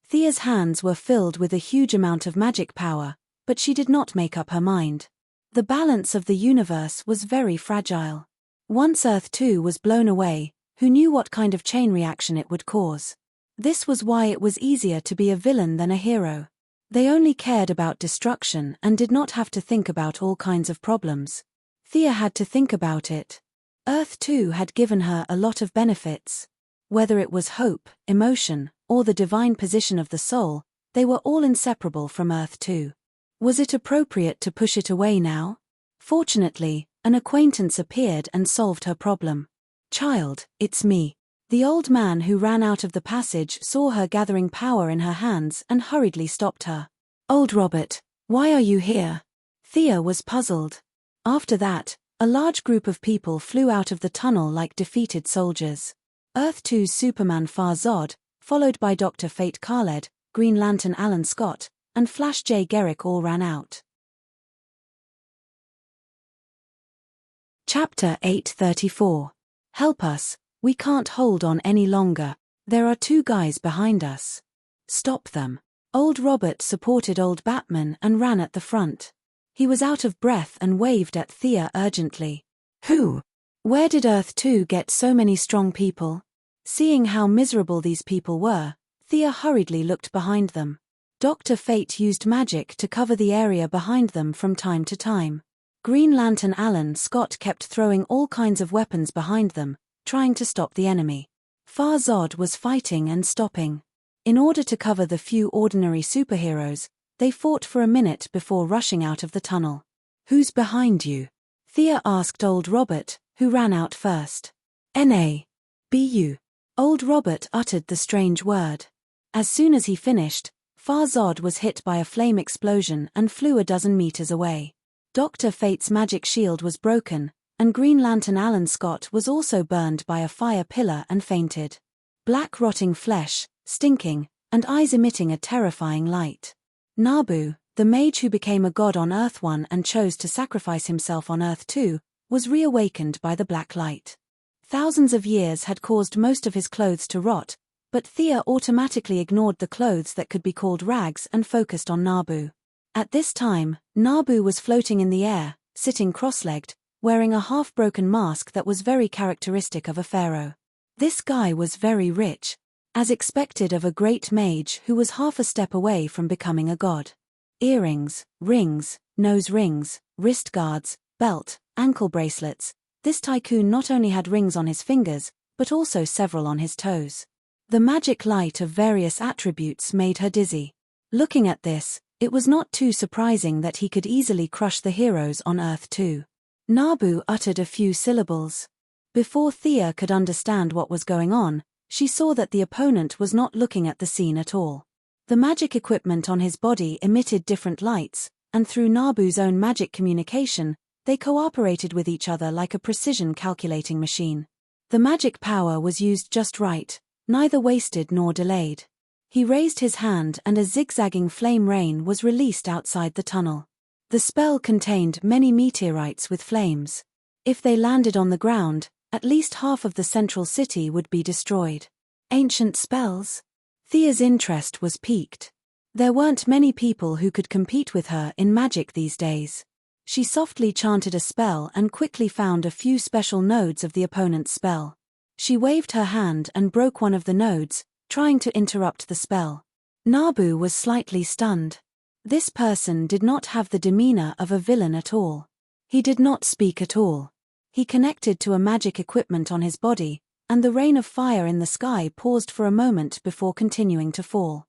Thea's hands were filled with a huge amount of magic power, but she did not make up her mind. The balance of the universe was very fragile. Once Earth 2 was blown away, who knew what kind of chain reaction it would cause? This was why it was easier to be a villain than a hero. They only cared about destruction and did not have to think about all kinds of problems. Thea had to think about it. Earth 2 had given her a lot of benefits. Whether it was hope, emotion, or the divine position of the soul, they were all inseparable from Earth 2. Was it appropriate to push it away now? Fortunately, an acquaintance appeared and solved her problem. "Child, it's me." The old man who ran out of the passage saw her gathering power in her hands and hurriedly stopped her. "Old Robert, why are you here?" Thea was puzzled. After that, a large group of people flew out of the tunnel like defeated soldiers. Earth 2's Superman Far-Zod, followed by Dr. Fate Khaled, Green Lantern Alan Scott, and Flash J. Garrick all ran out. Chapter 834. Help us, we can't hold on any longer. There are 2 guys behind us. Stop them. Old Robert supported Old Batman and ran at the front. He was out of breath and waved at Thea urgently. "Who? Where did Earth 2 get so many strong people?" Seeing how miserable these people were, Thea hurriedly looked behind them. Dr. Fate used magic to cover the area behind them from time to time. Green Lantern Alan Scott kept throwing all kinds of weapons behind them, trying to stop the enemy. Far-Zod was fighting and stopping. In order to cover the few ordinary superheroes, they fought for a minute before rushing out of the tunnel. "Who's behind you?" Thea asked Old Robert, who ran out first. "NABU." Old Robert uttered the strange word. As soon as he finished, Far-Zod was hit by a flame explosion and flew a dozen meters away. Dr. Fate's magic shield was broken, and Green Lantern Alan Scott was also burned by a fire pillar and fainted. Black rotting flesh, stinking, and eyes emitting a terrifying light. Nabu, the mage who became a god on Earth 1 and chose to sacrifice himself on Earth 2, was reawakened by the black light. Thousands of years had caused most of his clothes to rot, but Thea automatically ignored the clothes that could be called rags and focused on Nabu. At this time, Nabu was floating in the air, sitting cross-legged, wearing a half-broken mask that was very characteristic of a pharaoh. This guy was very rich, as expected of a great mage who was half a step away from becoming a god. Earrings, rings, nose rings, wrist guards, belt, ankle bracelets. This tycoon not only had rings on his fingers, but also several on his toes. The magic light of various attributes made her dizzy. Looking at this, it was not too surprising that he could easily crush the heroes on Earth 2. Nabu uttered a few syllables. Before Thea could understand what was going on, she saw that the opponent was not looking at the scene at all. The magic equipment on his body emitted different lights, and through Nabu's own magic communication, they cooperated with each other like a precision calculating machine. The magic power was used just right, neither wasted nor delayed. He raised his hand and a zigzagging flame rain was released outside the tunnel. The spell contained many meteorites with flames. If they landed on the ground, at least half of the central city would be destroyed. Ancient spells? Thea's interest was piqued. There weren't many people who could compete with her in magic these days. She softly chanted a spell and quickly found a few special nodes of the opponent's spell. She waved her hand and broke one of the nodes, trying to interrupt the spell. Nabu was slightly stunned. This person did not have the demeanor of a villain at all. He did not speak at all. He connected to a magic equipment on his body, and the rain of fire in the sky paused for a moment before continuing to fall.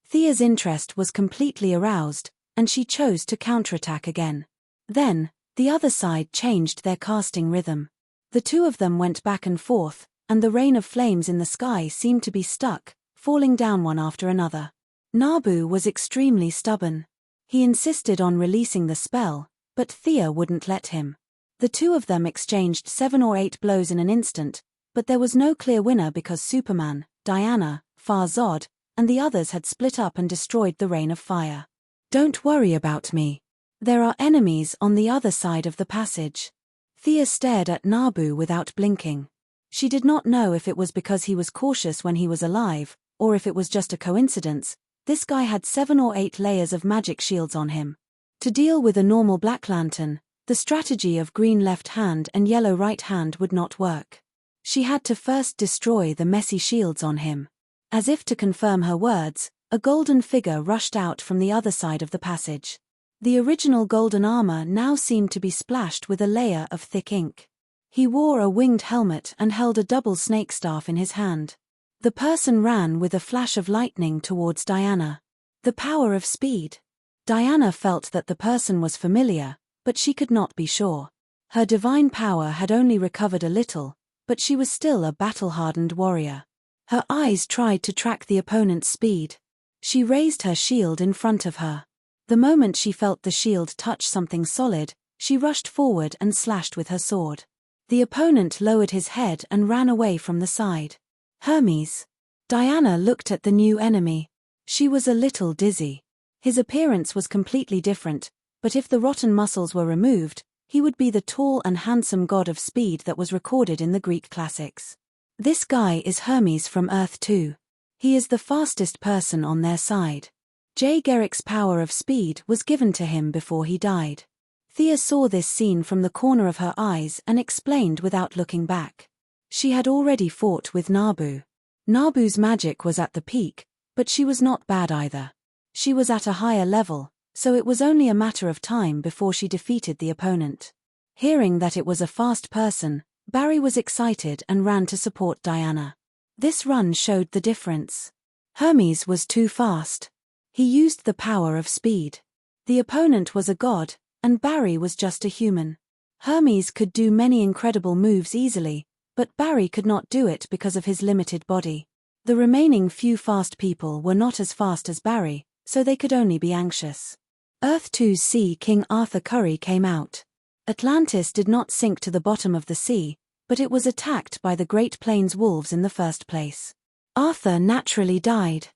Thea's interest was completely aroused, and she chose to counterattack again. Then, the other side changed their casting rhythm. The two of them went back and forth, and the rain of flames in the sky seemed to be stuck, falling down one after another. Nabu was extremely stubborn. He insisted on releasing the spell, but Thea wouldn't let him. The two of them exchanged 7 or 8 blows in an instant, but there was no clear winner because Superman, Diana, Farzad, and the others had split up and destroyed the rain of fire. "Don't worry about me. There are enemies on the other side of the passage." Thea stared at Nabu without blinking. She did not know if it was because he was cautious when he was alive, or if it was just a coincidence. This guy had 7 or 8 layers of magic shields on him. To deal with a normal Black Lantern, the strategy of green left hand and yellow right hand would not work. She had to first destroy the messy shields on him. As if to confirm her words, a golden figure rushed out from the other side of the passage. The original golden armor now seemed to be splashed with a layer of thick ink. He wore a winged helmet and held a double snake staff in his hand. The person ran with a flash of lightning towards Diana. The power of speed. Diana felt that the person was familiar, but she could not be sure. Her divine power had only recovered a little, but she was still a battle-hardened warrior. Her eyes tried to track the opponent's speed. She raised her shield in front of her. The moment she felt the shield touch something solid, she rushed forward and slashed with her sword. The opponent lowered his head and ran away from the side. Hermes. Diana looked at the new enemy. She was a little dizzy. His appearance was completely different, but if the rotten muscles were removed, he would be the tall and handsome god of speed that was recorded in the Greek classics. This guy is Hermes from Earth 2. He is the fastest person on their side. Jay Garrick's power of speed was given to him before he died. Thea saw this scene from the corner of her eyes and explained without looking back. She had already fought with Nabu. Nabu's magic was at the peak, but she was not bad either. She was at a higher level, so it was only a matter of time before she defeated the opponent. Hearing that it was a fast person, Barry was excited and ran to support Diana. This run showed the difference. Hermes was too fast. He used the power of speed. The opponent was a god, and Barry was just a human. Hermes could do many incredible moves easily, but Barry could not do it because of his limited body. The remaining few fast people were not as fast as Barry, so they could only be anxious. Earth 2's Sea King Arthur Curry came out. Atlantis did not sink to the bottom of the sea, but it was attacked by the Great Plains wolves in the first place. Arthur naturally died.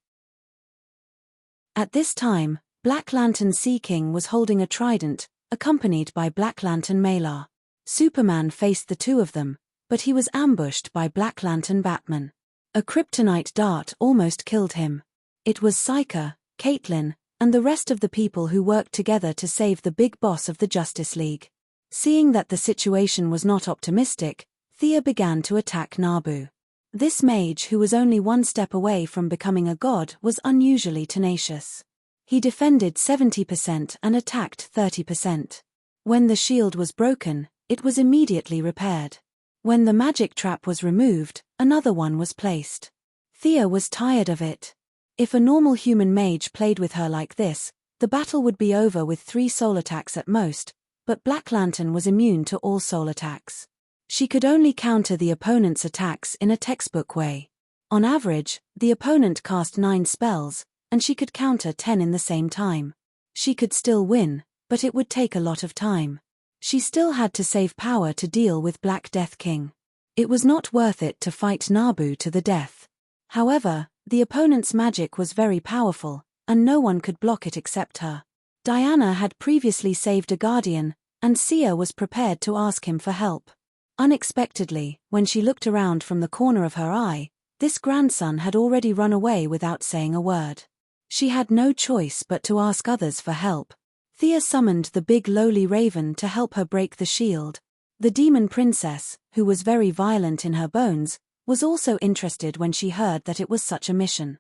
At this time, Black Lantern Sea King was holding a trident, accompanied by Black Lantern Malar. Superman faced the two of them, but he was ambushed by Black Lantern Batman. A kryptonite dart almost killed him. It was Psyker, Caitlin, and the rest of the people who worked together to save the big boss of the Justice League. Seeing that the situation was not optimistic, Thea began to attack Nabu. This mage, who was only one step away from becoming a god, was unusually tenacious. He defended 70% and attacked 30%. When the shield was broken, it was immediately repaired. When the magic trap was removed, another one was placed. Thea was tired of it. If a normal human mage played with her like this, the battle would be over with 3 soul attacks at most, but Black Lantern was immune to all soul attacks. She could only counter the opponent's attacks in a textbook way. On average, the opponent cast 9 spells, and she could counter 10 in the same time. She could still win, but it would take a lot of time. She still had to save power to deal with Black Death King. It was not worth it to fight Nabu to the death. However, the opponent's magic was very powerful, and no one could block it except her. Diana had previously saved a guardian, and Sia was prepared to ask him for help. Unexpectedly, when she looked around from the corner of her eye, this grandson had already run away without saying a word. She had no choice but to ask others for help. Thea summoned the big lowly raven to help her break the shield. The demon princess, who was very violent in her bones, was also interested when she heard that it was such a mission.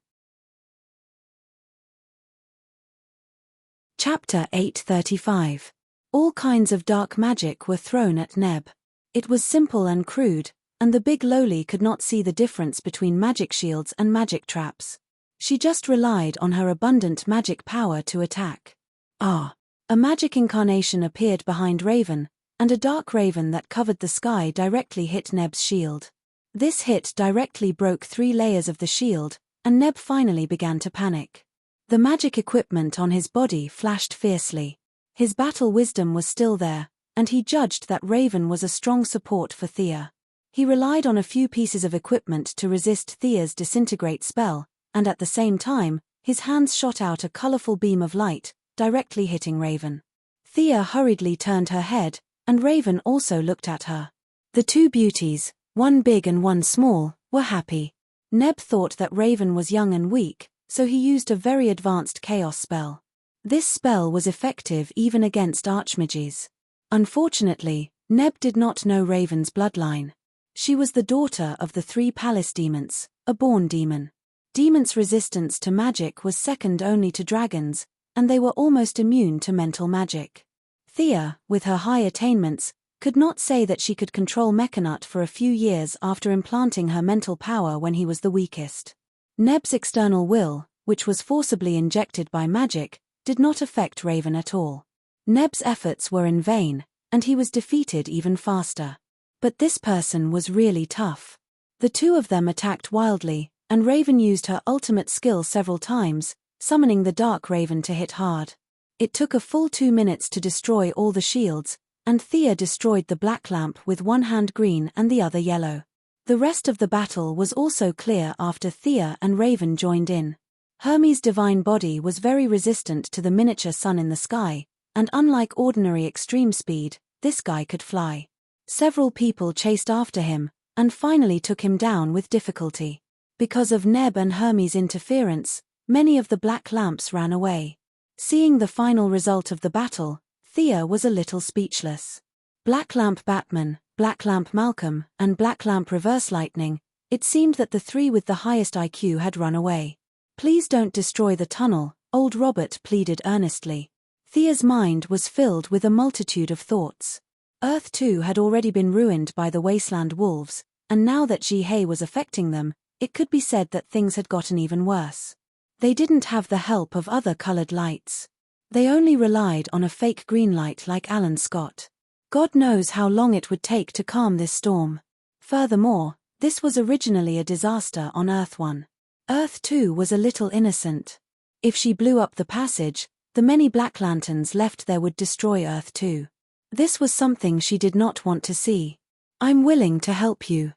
Chapter 835. All kinds of dark magic were thrown at Neb. It was simple and crude, and the big lowly could not see the difference between magic shields and magic traps. She just relied on her abundant magic power to attack. A magic incarnation appeared behind Raven, and a dark raven that covered the sky directly hit Neb's shield. This hit directly broke 3 layers of the shield, and Neb finally began to panic. The magic equipment on his body flashed fiercely. His battle wisdom was still there, and he judged that Raven was a strong support for Thea. He relied on a few pieces of equipment to resist Thea's disintegrate spell, and at the same time, his hands shot out a colorful beam of light, directly hitting Raven. Thea hurriedly turned her head, and Raven also looked at her. The 2 beauties, one big and one small, were happy. Neb thought that Raven was young and weak, so he used a very advanced chaos spell. This spell was effective even against archmages. Unfortunately, Neb did not know Raven's bloodline. She was the daughter of the 3 palace demons, a born demon. Demons' resistance to magic was second only to dragons, and they were almost immune to mental magic. Thea, with her high attainments, could not say that she could control Mechanut for a few years after implanting her mental power when he was the weakest. Neb's external will, which was forcibly injected by magic, did not affect Raven at all. Neb's efforts were in vain, and he was defeated even faster. But this person was really tough. The 2 of them attacked wildly, and Raven used her ultimate skill several times, summoning the Dark Raven to hit hard. It took a full 2 minutes to destroy all the shields, and Thea destroyed the black lamp with one hand green and the other yellow. The rest of the battle was also clear after Thea and Raven joined in. Hermes' divine body was very resistant to the miniature sun in the sky, and unlike ordinary extreme speed, this guy could fly. Several people chased after him, and finally took him down with difficulty. Because of Neb and Hermes' interference, many of the black lamps ran away. Seeing the final result of the battle, Thea was a little speechless. Black Lamp Batman, Black Lamp Malcolm, and Black Lamp Reverse Lightning, it seemed that the 3 with the highest IQ had run away. Please don't destroy the tunnel, old Robert pleaded earnestly. Thea's mind was filled with a multitude of thoughts. Earth 2 had already been ruined by the wasteland wolves, and now that Ji-Hei was affecting them, it could be said that things had gotten even worse. They didn't have the help of other colored lights. They only relied on a fake green light like Alan Scott. God knows how long it would take to calm this storm. Furthermore, this was originally a disaster on Earth 1. Earth 2 was a little innocent. If she blew up the passage, the many black lanterns left there would destroy Earth 2. This was something she did not want to see. I'm willing to help you.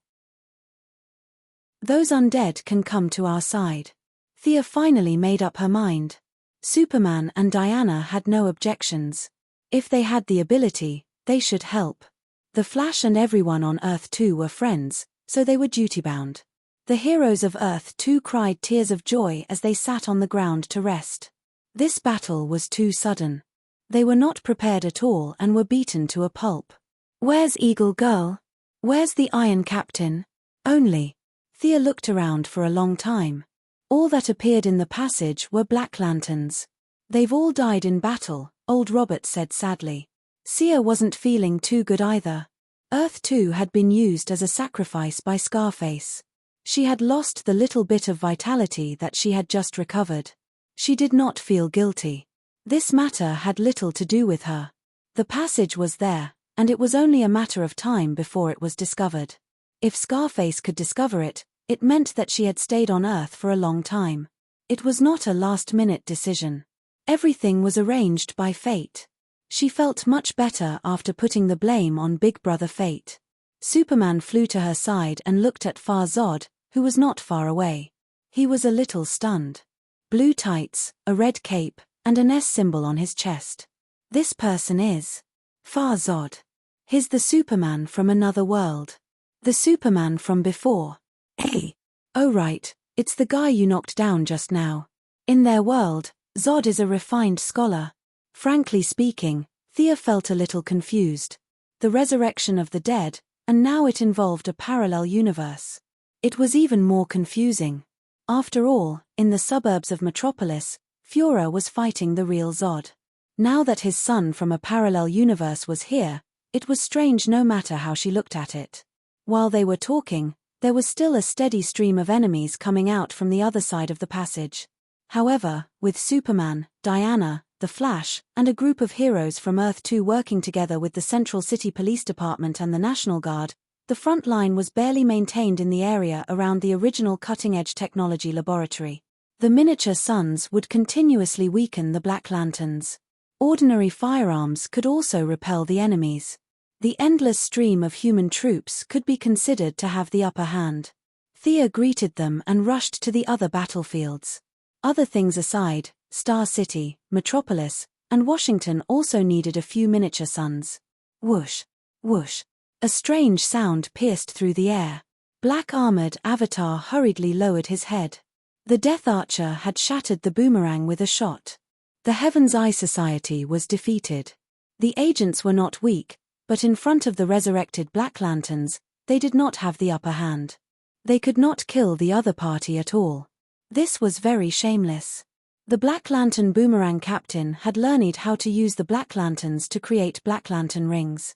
Those undead can come to our side. Thea finally made up her mind. Superman and Diana had no objections. If they had the ability, they should help. The Flash and everyone on Earth 2 were friends, so they were duty-bound. The heroes of Earth 2 cried tears of joy as they sat on the ground to rest. This battle was too sudden. They were not prepared at all and were beaten to a pulp. Where's Eagle Girl? Where's the Iron Captain? Only. Thea looked around for a long time. All that appeared in the passage were black lanterns. They've all died in battle, old Robert said sadly. Sia wasn't feeling too good either. Earth 2 had been used as a sacrifice by Scarface. She had lost the little bit of vitality that she had just recovered. She did not feel guilty. This matter had little to do with her. The passage was there, and it was only a matter of time before it was discovered. If Scarface could discover it, It meant that she had stayed on Earth for a long time. It was not a last-minute decision. Everything was arranged by fate. She felt much better after putting the blame on Big Brother Fate. Superman flew to her side and looked at Zod, who was not far away. He was a little stunned. Blue tights, a red cape, and an S symbol on his chest. This person is Zod. He's the Superman from another world. The Superman from before. Hey! Oh right, it's the guy you knocked down just now. In their world, Zod is a refined scholar. Frankly speaking, Thea felt a little confused. The resurrection of the dead, and now it involved a parallel universe. It was even more confusing. After all, in the suburbs of Metropolis, Führer was fighting the real Zod. Now that his son from a parallel universe was here, it was strange no matter how she looked at it. While they were talking, there was still a steady stream of enemies coming out from the other side of the passage. However, with Superman, Diana, the Flash, and a group of heroes from Earth 2 working together with the Central City Police Department and the National Guard, the front line was barely maintained in the area around the original cutting-edge technology laboratory. The miniature suns would continuously weaken the Black Lanterns. Ordinary firearms could also repel the enemies. The endless stream of human troops could be considered to have the upper hand. Thea greeted them and rushed to the other battlefields. Other things aside, Star City, Metropolis, and Washington also needed a few miniature suns. Whoosh! Whoosh! A strange sound pierced through the air. Black-armored Avatar hurriedly lowered his head. The Death Archer had shattered the boomerang with a shot. The Heaven's Eye Society was defeated. The agents were not weak, but in front of the resurrected Black Lanterns, they did not have the upper hand. They could not kill the other party at all. This was very shameless. The Black Lantern Boomerang Captain had learned how to use the Black Lanterns to create Black Lantern rings.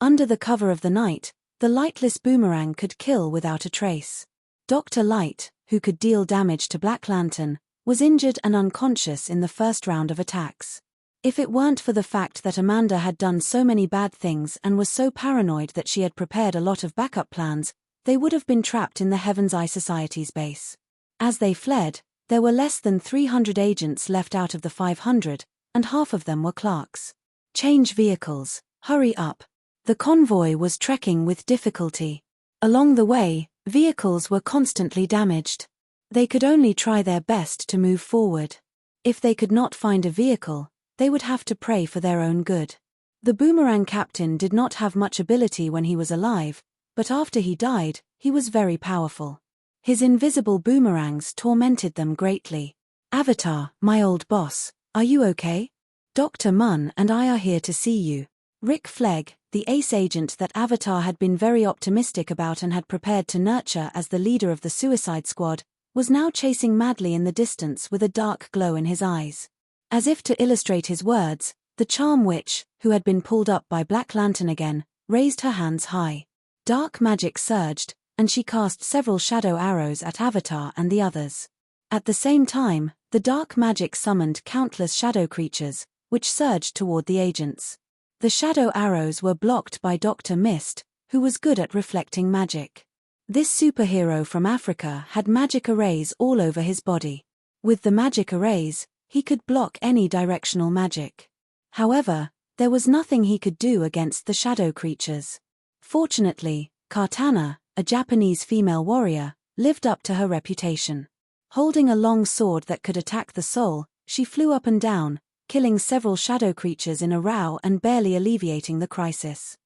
Under the cover of the night, the lightless boomerang could kill without a trace. Dr. Light, who could deal damage to Black Lantern, was injured and unconscious in the first round of attacks. If it weren't for the fact that Amanda had done so many bad things and was so paranoid that she had prepared a lot of backup plans, they would have been trapped in the Heaven's Eye Society's base. As they fled, there were less than 300 agents left out of the 500, and half of them were clerks. Change vehicles, hurry up. The convoy was trekking with difficulty. Along the way, vehicles were constantly damaged. They could only try their best to move forward. If they could not find a vehicle, they would have to pray for their own good. The Boomerang Captain did not have much ability when he was alive, but after he died, he was very powerful. His invisible boomerangs tormented them greatly. Avatar, my old boss, are you okay? Dr. Munn and I are here to see you. Rick Flegg, the ace agent that Avatar had been very optimistic about and had prepared to nurture as the leader of the Suicide Squad, was now chasing madly in the distance with a dark glow in his eyes. As if to illustrate his words, the Charm Witch, who had been pulled up by Black Lantern again, raised her hands high. Dark magic surged, and she cast several shadow arrows at Avatar and the others. At the same time, the dark magic summoned countless shadow creatures, which surged toward the agents. The shadow arrows were blocked by Dr. Mist, who was good at reflecting magic. This superhero from Africa had magic arrays all over his body. With the magic arrays, he could block any directional magic. However, there was nothing he could do against the shadow creatures. Fortunately, Kartana, a Japanese female warrior, lived up to her reputation. Holding a long sword that could attack the soul, she flew up and down, killing several shadow creatures in a row and barely alleviating the crisis.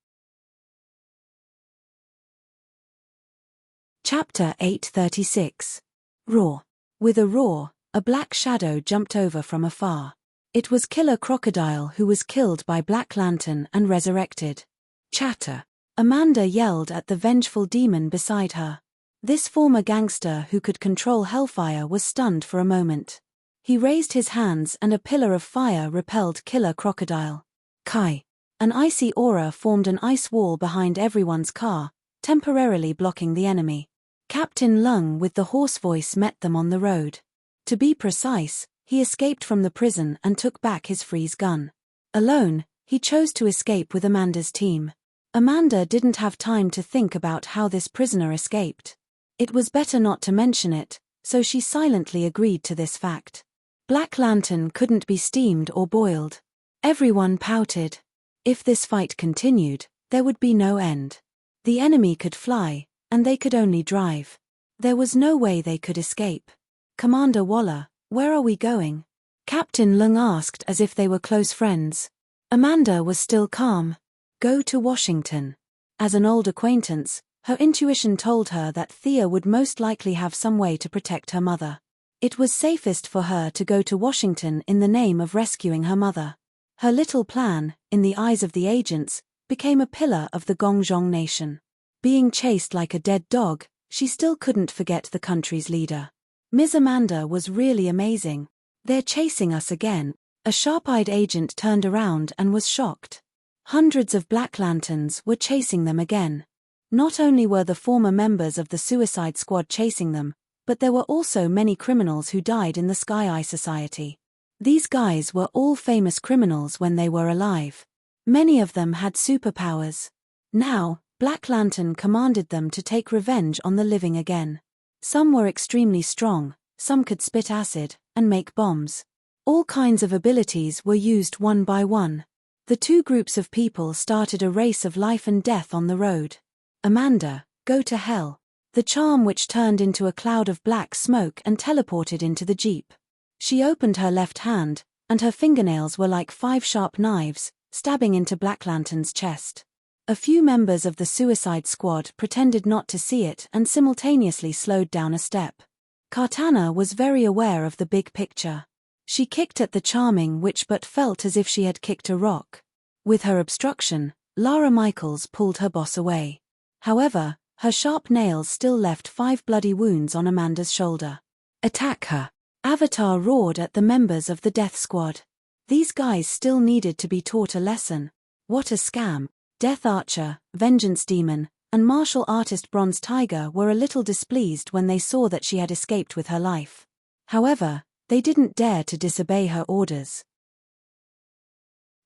Chapter 836. Roar. With a roar, a black shadow jumped over from afar. It was Killer Crocodile, who was killed by Black Lantern and resurrected. Chatter. Amanda yelled at the vengeful demon beside her. This former gangster who could control Hellfire was stunned for a moment. He raised his hands and a pillar of fire repelled Killer Crocodile. Kai. An icy aura formed an ice wall behind everyone's car, temporarily blocking the enemy. Captain Lung with the hoarse voice met them on the road. To be precise, he escaped from the prison and took back his freeze gun. Alone, he chose to escape with Amanda's team. Amanda didn't have time to think about how this prisoner escaped. It was better not to mention it, so she silently agreed to this fact. Black Lantern couldn't be steamed or boiled. Everyone pouted. If this fight continued, there would be no end. The enemy could fly, and they could only drive. There was no way they could escape. "Commander Waller, where are we going?" Captain Lung asked as if they were close friends. Amanda was still calm. "Go to Washington." As an old acquaintance, her intuition told her that Thea would most likely have some way to protect her mother. It was safest for her to go to Washington in the name of rescuing her mother. Her little plan, in the eyes of the agents, became a pillar of the Gongzhong nation. Being chased like a dead dog, she still couldn't forget the country's leader. Ms. Amanda was really amazing. "They're chasing us again." A sharp-eyed agent turned around and was shocked. Hundreds of Black Lanterns were chasing them again. Not only were the former members of the Suicide Squad chasing them, but there were also many criminals who died in the Sky Eye Society. These guys were all famous criminals when they were alive. Many of them had superpowers. Now, Black Lantern commanded them to take revenge on the living again. Some were extremely strong, some could spit acid, and make bombs. All kinds of abilities were used one by one. The two groups of people started a race of life and death on the road. "Amanda, go to hell." The charm which turned into a cloud of black smoke and teleported into the jeep. She opened her left hand, and her fingernails were like 5 sharp knives, stabbing into Black Lantern's chest. A few members of the Suicide Squad pretended not to see it and simultaneously slowed down a step. Cortana was very aware of the big picture. She kicked at the charming witch but felt as if she had kicked a rock. With her obstruction, Lara Michaels pulled her boss away. However, her sharp nails still left 5 bloody wounds on Amanda's shoulder. "Attack her!" Avatar roared at the members of the Death Squad. These guys still needed to be taught a lesson. What a scam. Death Archer, Vengeance Demon, and martial artist Bronze Tiger were a little displeased when they saw that she had escaped with her life. However, they didn't dare to disobey her orders.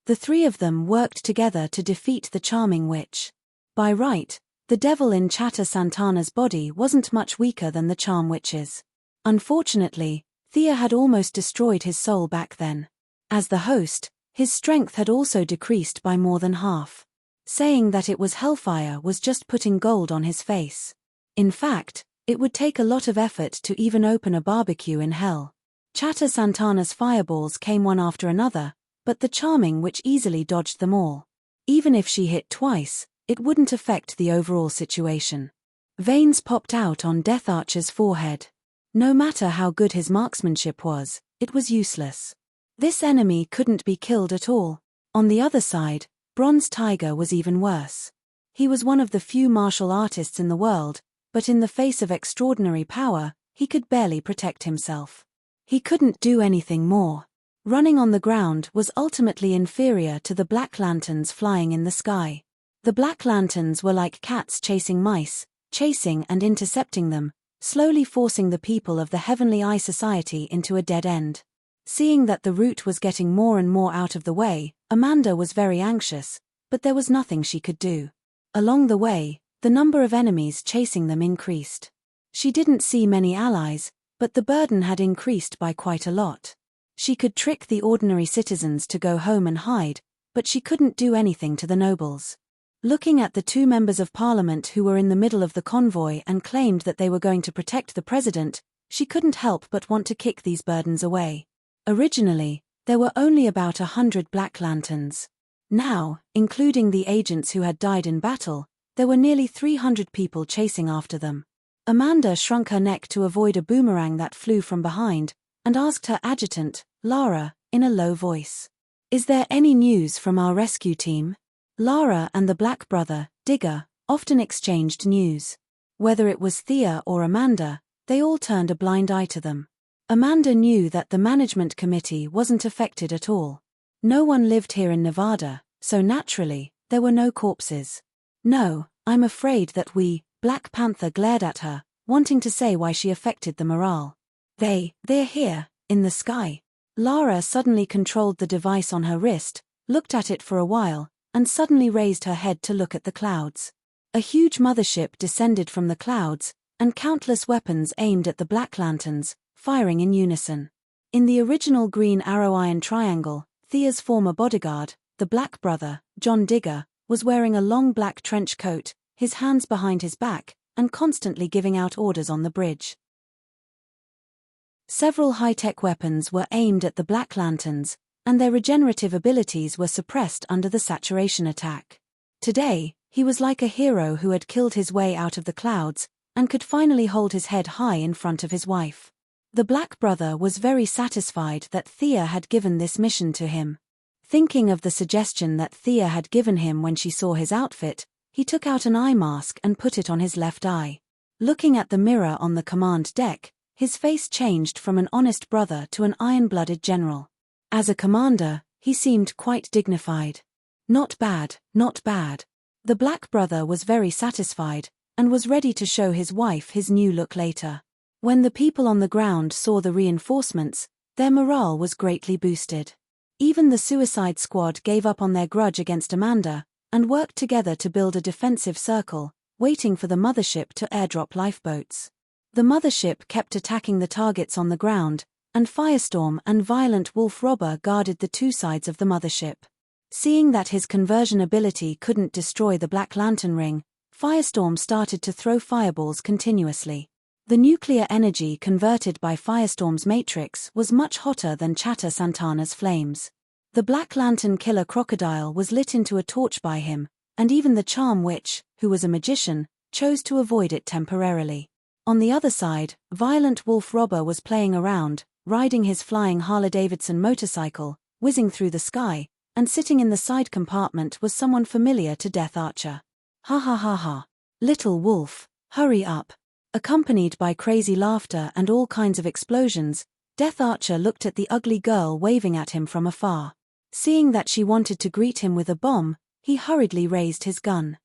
The 3 of them worked together to defeat the charming witch. By right, the devil in Chatter Santana's body wasn't much weaker than the charm witch's. Unfortunately, Thea had almost destroyed his soul back then. As the host, his strength had also decreased by more than half. Saying that it was hellfire was just putting gold on his face. In fact, it would take a lot of effort to even open a barbecue in hell. Chatter Santana's fireballs came one after another, but the charming witch easily dodged them all. Even if she hit twice, it wouldn't affect the overall situation. Veins popped out on Death Archer's forehead. No matter how good his marksmanship was, it was useless. This enemy couldn't be killed at all. On the other side, Bronze Tiger was even worse. He was one of the few martial artists in the world, but in the face of extraordinary power, he could barely protect himself. He couldn't do anything more. Running on the ground was ultimately inferior to the Black Lanterns flying in the sky. The Black Lanterns were like cats chasing mice, chasing and intercepting them, slowly forcing the people of the Heavenly Eye Society into a dead end. Seeing that the route was getting more and more out of the way, Amanda was very anxious, but there was nothing she could do. Along the way, the number of enemies chasing them increased. She didn't see many allies, but the burden had increased by quite a lot. She could trick the ordinary citizens to go home and hide, but she couldn't do anything to the nobles. Looking at the 2 members of parliament who were in the middle of the convoy and claimed that they were going to protect the president, she couldn't help but want to kick these burdens away. Originally, there were only about 100 Black Lanterns. Now, including the agents who had died in battle, there were nearly 300 people chasing after them. Amanda shrunk her neck to avoid a boomerang that flew from behind, and asked her adjutant, Lara, in a low voice. "Is there any news from our rescue team?" Lara and the Black brother, Digger, often exchanged news. Whether it was Thea or Amanda, they all turned a blind eye to them. Amanda knew that the management committee wasn't affected at all. No one lived here in Nevada, so naturally, there were no corpses. "No, I'm afraid that we," Black Panther glared at her, wanting to say why she affected the morale. They're here, in the sky." Lara suddenly controlled the device on her wrist, looked at it for a while, and suddenly raised her head to look at the clouds. A huge mothership descended from the clouds, and countless weapons aimed at the Black Lanterns, firing in unison. In the original green arrow iron triangle, Thea's former bodyguard, the Black Brother, John Digger, was wearing a long black trench coat, his hands behind his back, and constantly giving out orders on the bridge. Several high-tech weapons were aimed at the Black Lanterns, and their regenerative abilities were suppressed under the saturation attack. Today, he was like a hero who had killed his way out of the clouds, and could finally hold his head high in front of his wife. The Black Brother was very satisfied that Thea had given this mission to him. Thinking of the suggestion that Thea had given him when she saw his outfit, he took out an eye mask and put it on his left eye. Looking at the mirror on the command deck, his face changed from an honest brother to an iron-blooded general. As a commander, he seemed quite dignified. Not bad, not bad. The Black Brother was very satisfied, and was ready to show his wife his new look later. When the people on the ground saw the reinforcements, their morale was greatly boosted. Even the Suicide Squad gave up on their grudge against Amanda, and worked together to build a defensive circle, waiting for the mothership to airdrop lifeboats. The mothership kept attacking the targets on the ground, and Firestorm and Violent Wolf Robber guarded the two sides of the mothership. Seeing that his conversion ability couldn't destroy the Black Lantern ring, Firestorm started to throw fireballs continuously. The nuclear energy converted by Firestorm's matrix was much hotter than Chatter Santana's flames. The Black Lantern killer crocodile was lit into a torch by him, and even the Charm Witch, who was a magician, chose to avoid it temporarily. On the other side, Violent Wolf Robber was playing around, riding his flying Harley-Davidson motorcycle, whizzing through the sky, and sitting in the side compartment was someone familiar to Death Archer. Ha ha ha ha. Little wolf, hurry up. Accompanied by crazy laughter and all kinds of explosions, Death Archer looked at the ugly girl waving at him from afar. Seeing that she wanted to greet him with a bomb, he hurriedly raised his gun.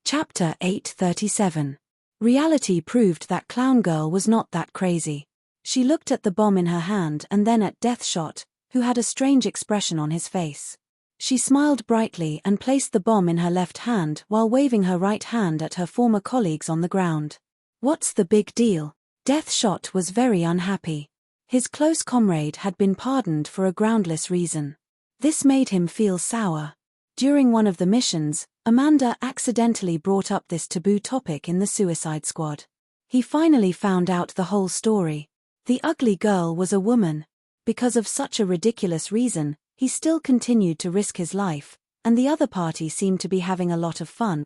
Chapter 837. Reality proved that Clown Girl was not that crazy. She looked at the bomb in her hand and then at Deathshot, who had a strange expression on his face. She smiled brightly and placed the bomb in her left hand while waving her right hand at her former colleagues on the ground. What's the big deal? Deathshot was very unhappy. His close comrade had been pardoned for a groundless reason. This made him feel sour. During one of the missions, Amanda accidentally brought up this taboo topic in the Suicide Squad. He finally found out the whole story. The ugly girl was a woman. Because of such a ridiculous reason, he still continued to risk his life, and the other party seemed to be having a lot of fun.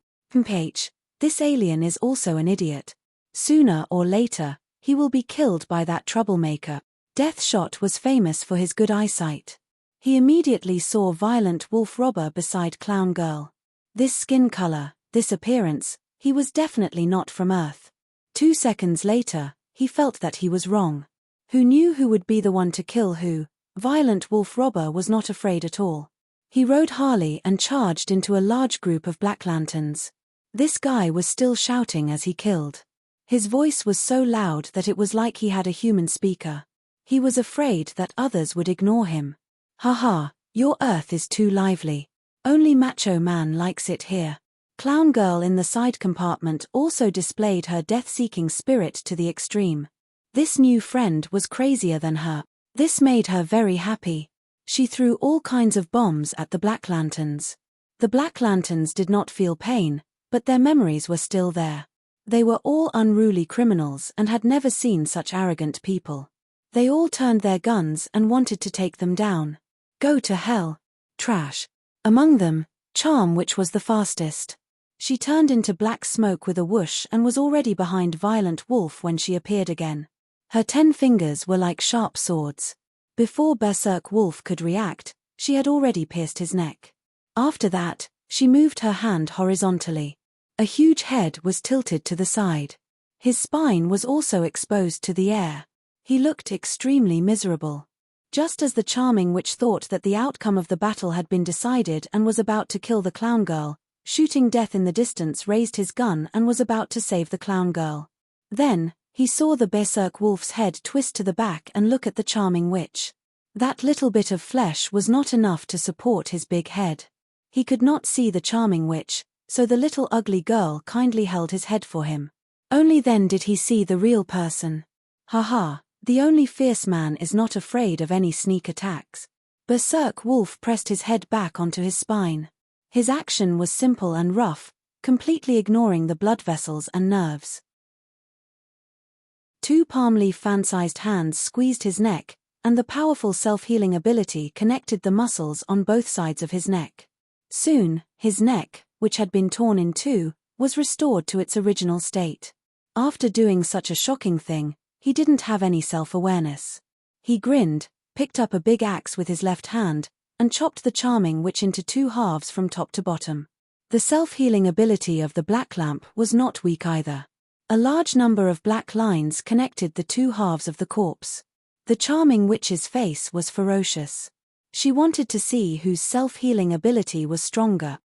This alien is also an idiot. Sooner or later, he will be killed by that troublemaker. Deathshot was famous for his good eyesight. He immediately saw Violent Wolf Robber beside Clown Girl. This skin color, this appearance, he was definitely not from Earth. 2 seconds later, he felt that he was wrong. Who knew who would be the one to kill who? Violent Wolf Robber was not afraid at all. He rode Harley and charged into a large group of Black Lanterns. This guy was still shouting as he killed. His voice was so loud that it was like he had a human speaker. He was afraid that others would ignore him. Haha, your Earth is too lively. Only Macho Man likes it here. Clown Girl in the side compartment also displayed her death-seeking spirit to the extreme. This new friend was crazier than her. This made her very happy. She threw all kinds of bombs at the Black Lanterns. The Black Lanterns did not feel pain, but their memories were still there. They were all unruly criminals and had never seen such arrogant people. They all turned their guns and wanted to take them down. Go to hell. Trash. Among them, Charm, which was the fastest. She turned into black smoke with a whoosh and was already behind Violent Wolf when she appeared again. Her 10 fingers were like sharp swords. Before Berserk Wolf could react, she had already pierced his neck. After that, she moved her hand horizontally. A huge head was tilted to the side. His spine was also exposed to the air. He looked extremely miserable. Just as the Charming Witch thought that the outcome of the battle had been decided and was about to kill the Clown Girl, Shooting Death in the distance raised his gun and was about to save the Clown Girl. Then, he saw the Berserk Wolf's head twist to the back and look at the Charming Witch. That little bit of flesh was not enough to support his big head. He could not see the charming witch, so the little ugly girl kindly held his head for him. Only then did he see the real person. Ha, the only fierce man is not afraid of any sneak attacks. Berserk Wolf pressed his head back onto his spine. His action was simple and rough, completely ignoring the blood vessels and nerves. Two palm leaf fan-sized hands squeezed his neck, and the powerful self-healing ability connected the muscles on both sides of his neck. Soon, his neck, which had been torn in two, was restored to its original state. After doing such a shocking thing, he didn't have any self-awareness. He grinned, picked up a big axe with his left hand, and chopped the charming witch into two halves from top to bottom. The self-healing ability of the black lamp was not weak either. A large number of black lines connected the two halves of the corpse. The charming witch's face was ferocious. She wanted to see whose self-healing ability was stronger.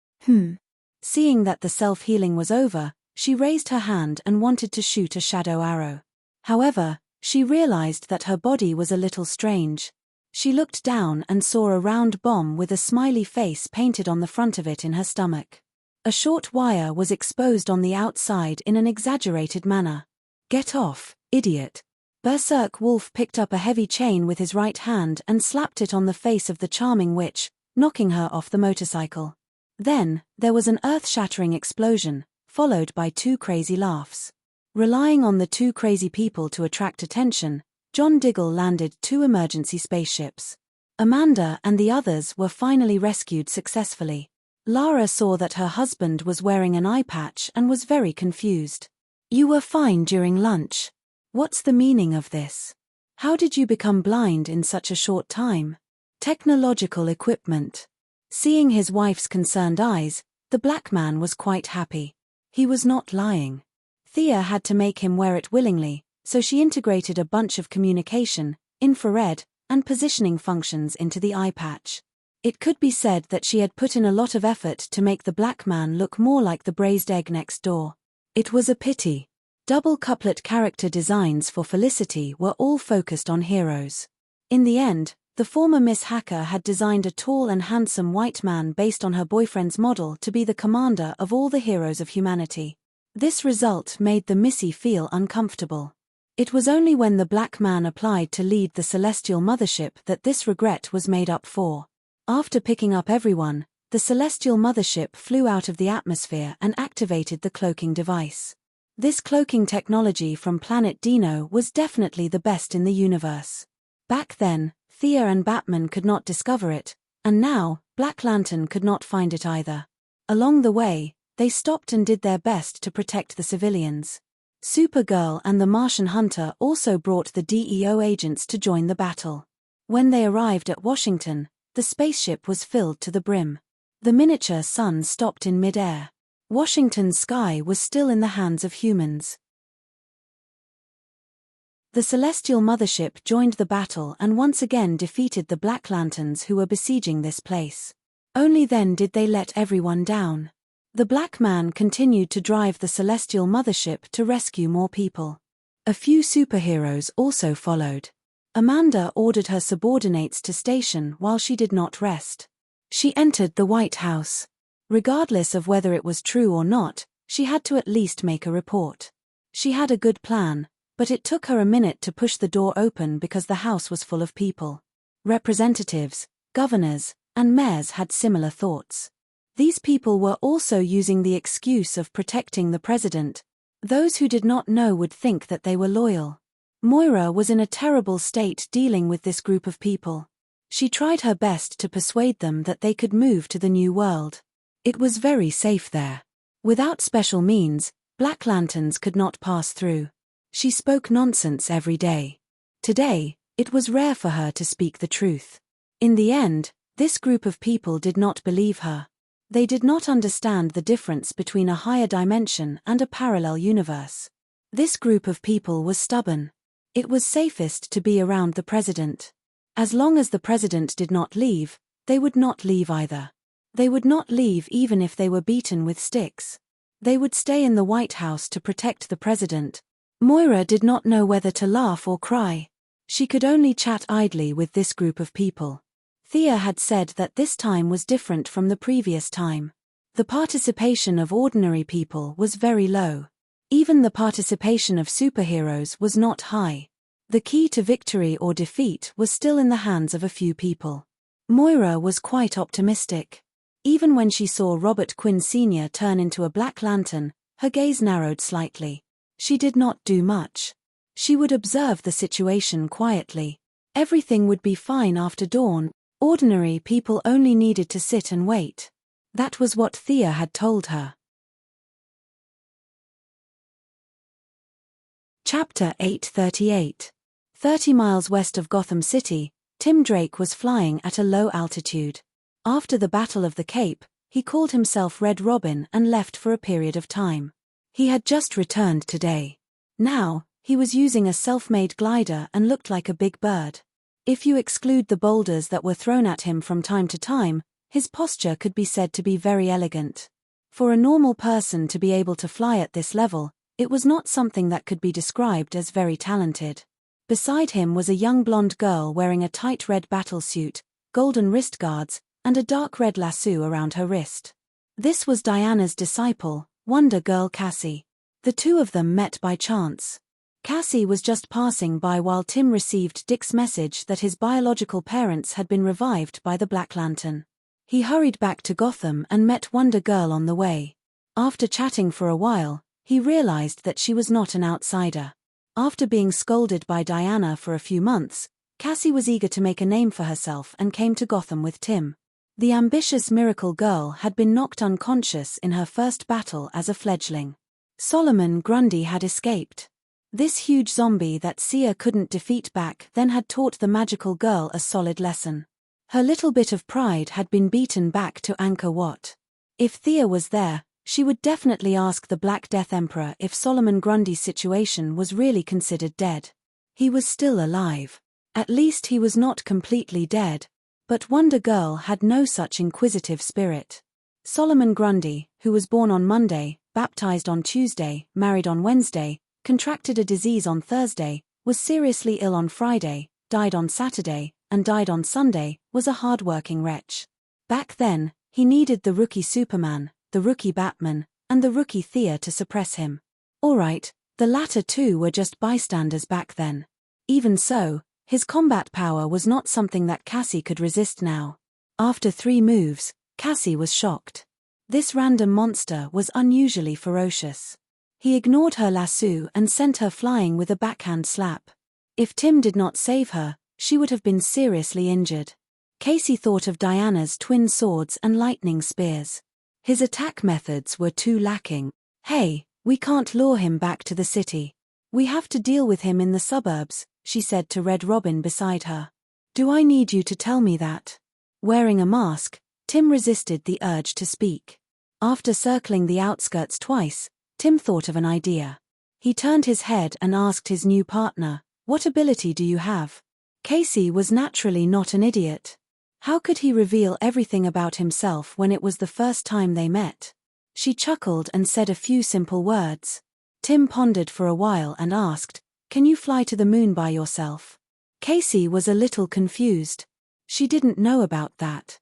Seeing that the self-healing was over, she raised her hand and wanted to shoot a shadow arrow. However, she realized that her body was a little strange. She looked down and saw a round bomb with a smiley face painted on the front of it in her stomach. A short wire was exposed on the outside in an exaggerated manner. "Get off, idiot." Berserk Wolf picked up a heavy chain with his right hand and slapped it on the face of the charming witch, knocking her off the motorcycle. Then, there was an earth-shattering explosion, followed by two crazy laughs. Relying on the two crazy people to attract attention, John Diggle landed two emergency spaceships. Amanda and the others were finally rescued successfully. Lara saw that her husband was wearing an eye patch and was very confused. "You were fine during lunch. What's the meaning of this? How did you become blind in such a short time?" Technological equipment. Seeing his wife's concerned eyes, the black man was quite happy. He was not lying. Thea had to make him wear it willingly, so she integrated a bunch of communication, infrared, and positioning functions into the eye patch. It could be said that she had put in a lot of effort to make the black man look more like the braised egg next door. It was a pity. Double couplet character designs for Felicity were all focused on heroes. In the end, the former Miss Hacker had designed a tall and handsome white man based on her boyfriend's model to be the commander of all the heroes of humanity. This result made the Missy feel uncomfortable. It was only when the black man applied to lead the Celestial Mothership that this regret was made up for. After picking up everyone, the Celestial Mothership flew out of the atmosphere and activated the cloaking device. This cloaking technology from planet Dino was definitely the best in the universe. Back then, Thea and Batman could not discover it, and now, Black Lantern could not find it either. Along the way, they stopped and did their best to protect the civilians. Supergirl and the Martian Hunter also brought the DEO agents to join the battle. When they arrived at Washington, the spaceship was filled to the brim. The miniature sun stopped in mid-air. Washington's sky was still in the hands of humans. The Celestial Mothership joined the battle and once again defeated the Black Lanterns who were besieging this place. Only then did they let everyone down. The Black Man continued to drive the Celestial Mothership to rescue more people. A few superheroes also followed. Amanda ordered her subordinates to station while she did not rest. She entered the White House. Regardless of whether it was true or not, she had to at least make a report. She had a good plan, but it took her a minute to push the door open because the house was full of people. Representatives, governors, and mayors had similar thoughts. These people were also using the excuse of protecting the president. Those who did not know would think that they were loyal. Moira was in a terrible state dealing with this group of people. She tried her best to persuade them that they could move to the new world. It was very safe there. Without special means, Black Lanterns could not pass through. She spoke nonsense every day. Today, it was rare for her to speak the truth. In the end, this group of people did not believe her. They did not understand the difference between a higher dimension and a parallel universe. This group of people was stubborn. It was safest to be around the president. As long as the president did not leave, they would not leave either. They would not leave even if they were beaten with sticks. They would stay in the White House to protect the president. Moira did not know whether to laugh or cry. She could only chat idly with this group of people. Thea had said that this time was different from the previous time. The participation of ordinary people was very low. Even the participation of superheroes was not high. The key to victory or defeat was still in the hands of a few people. Moira was quite optimistic. Even when she saw Robert Quinn Sr. turn into a Black Lantern, her gaze narrowed slightly. She did not do much. She would observe the situation quietly. Everything would be fine after dawn. Ordinary people only needed to sit and wait. That was what Thea had told her. Chapter 838. 30 miles west of Gotham City, Tim Drake was flying at a low altitude. After the Battle of the Cape, he called himself Red Robin and left for a period of time. He had just returned today. Now, he was using a self-made glider and looked like a big bird. If you exclude the boulders that were thrown at him from time to time, his posture could be said to be very elegant. For a normal person to be able to fly at this level, it was not something that could be described as very talented. Beside him was a young blonde girl wearing a tight red battlesuit, golden wrist guards, and a dark red lasso around her wrist. This was Diana's disciple, Wonder Girl Cassie. The two of them met by chance. Cassie was just passing by while Tim received Dick's message that his biological parents had been revived by the Black Lantern. He hurried back to Gotham and met Wonder Girl on the way. After chatting for a while, he realized that she was not an outsider. After being scolded by Diana for a few months, Cassie was eager to make a name for herself and came to Gotham with Tim. The ambitious miracle girl had been knocked unconscious in her first battle as a fledgling. Solomon Grundy had escaped. This huge zombie that Sia couldn't defeat back then had taught the magical girl a solid lesson. Her little bit of pride had been beaten back to Angkor Wat. If Thea was there, she would definitely ask the Black Death Emperor if Solomon Grundy's situation was really considered dead. He was still alive. At least he was not completely dead. But Wonder Girl had no such inquisitive spirit. Solomon Grundy, who was born on Monday, baptized on Tuesday, married on Wednesday, contracted a disease on Thursday, was seriously ill on Friday, died on Saturday, and died on Sunday, was a hard-working wretch. Back then, he needed the rookie Superman, the rookie Batman, and the rookie Thea to suppress him. Alright, the latter two were just bystanders back then. Even so, his combat power was not something that Cassie could resist now. After 3 moves, Cassie was shocked. This random monster was unusually ferocious. He ignored her lasso and sent her flying with a backhand slap. If Tim did not save her, she would have been seriously injured. Casey thought of Diana's twin swords and lightning spears. His attack methods were too lacking. Hey, we can't lure him back to the city. We have to deal with him in the suburbs, she said to Red Robin beside her. Do I need you to tell me that? Wearing a mask, Tim resisted the urge to speak. After circling the outskirts twice, Tim thought of an idea. He turned his head and asked his new partner, "What ability do you have?" Casey was naturally not an idiot. How could he reveal everything about himself when it was the first time they met? She chuckled and said a few simple words. Tim pondered for a while and asked, "Can you fly to the moon by yourself?" Casey was a little confused. She didn't know about that.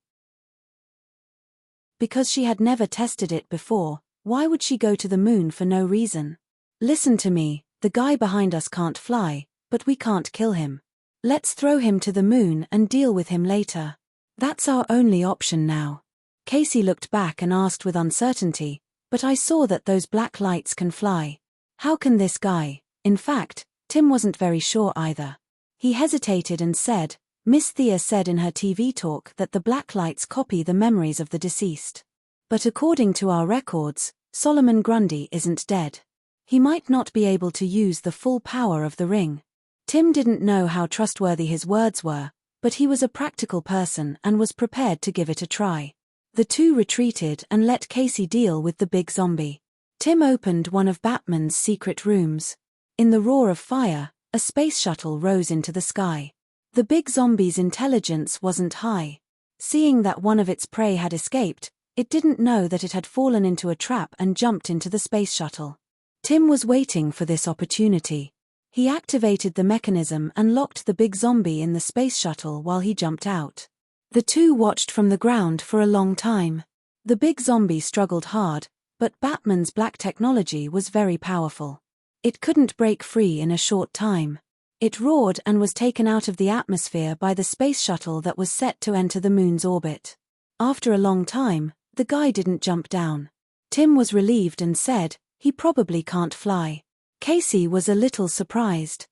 Because she had never tested it before, why would she go to the moon for no reason? Listen to me, the guy behind us can't fly, but we can't kill him. Let's throw him to the moon and deal with him later. That's our only option now. Casey looked back and asked with uncertainty, "But I saw that those black lights can fly. How can this guy?" In fact, Tim wasn't very sure either. He hesitated and said, "Miss Thea said in her TV talk that the black lights copy the memories of the deceased. But according to our records, Solomon Grundy isn't dead. He might not be able to use the full power of the ring." Tim didn't know how trustworthy his words were, but he was a practical person and was prepared to give it a try. The two retreated and let Casey deal with the big zombie. Tim opened one of Batman's secret rooms. In the roar of fire, a space shuttle rose into the sky. The big zombie's intelligence wasn't high. Seeing that one of its prey had escaped, it didn't know that it had fallen into a trap and jumped into the space shuttle. Tim was waiting for this opportunity. He activated the mechanism and locked the big zombie in the space shuttle while he jumped out. The two watched from the ground for a long time. The big zombie struggled hard, but Batman's black technology was very powerful. It couldn't break free in a short time. It roared and was taken out of the atmosphere by the space shuttle that was set to enter the moon's orbit. After a long time, the guy didn't jump down. Tim was relieved and said, "He probably can't fly." Casey was a little surprised.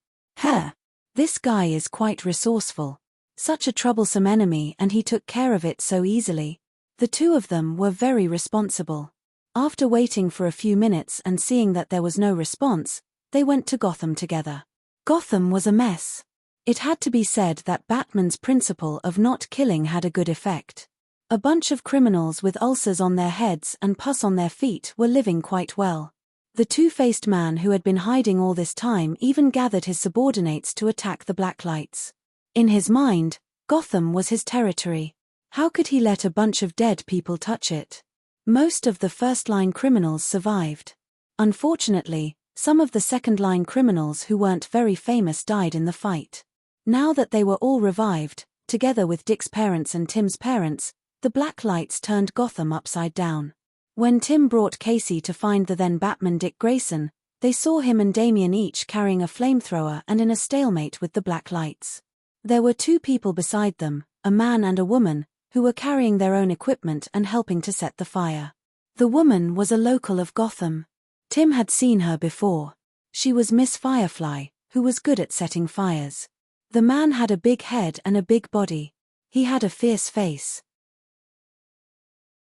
This guy is quite resourceful. Such a troublesome enemy, and he took care of it so easily." The two of them were very responsible. After waiting for a few minutes and seeing that there was no response, they went to Gotham together. Gotham was a mess. It had to be said that Batman's principle of not killing had a good effect. A bunch of criminals with ulcers on their heads and pus on their feet were living quite well. The two-faced man who had been hiding all this time even gathered his subordinates to attack the Blacklights. In his mind, Gotham was his territory. How could he let a bunch of dead people touch it? Most of the first-line criminals survived. Unfortunately, some of the second-line criminals who weren't very famous died in the fight. Now that they were all revived, together with Dick's parents and Tim's parents, the Blacklights turned Gotham upside down. When Tim brought Casey to find the then Batman Dick Grayson, they saw him and Damian each carrying a flamethrower and in a stalemate with the Blacklights. There were two people beside them, a man and a woman, who were carrying their own equipment and helping to set the fire. The woman was a local of Gotham. Tim had seen her before. She was Miss Firefly, who was good at setting fires. The man had a big head and a big body. He had a fierce face.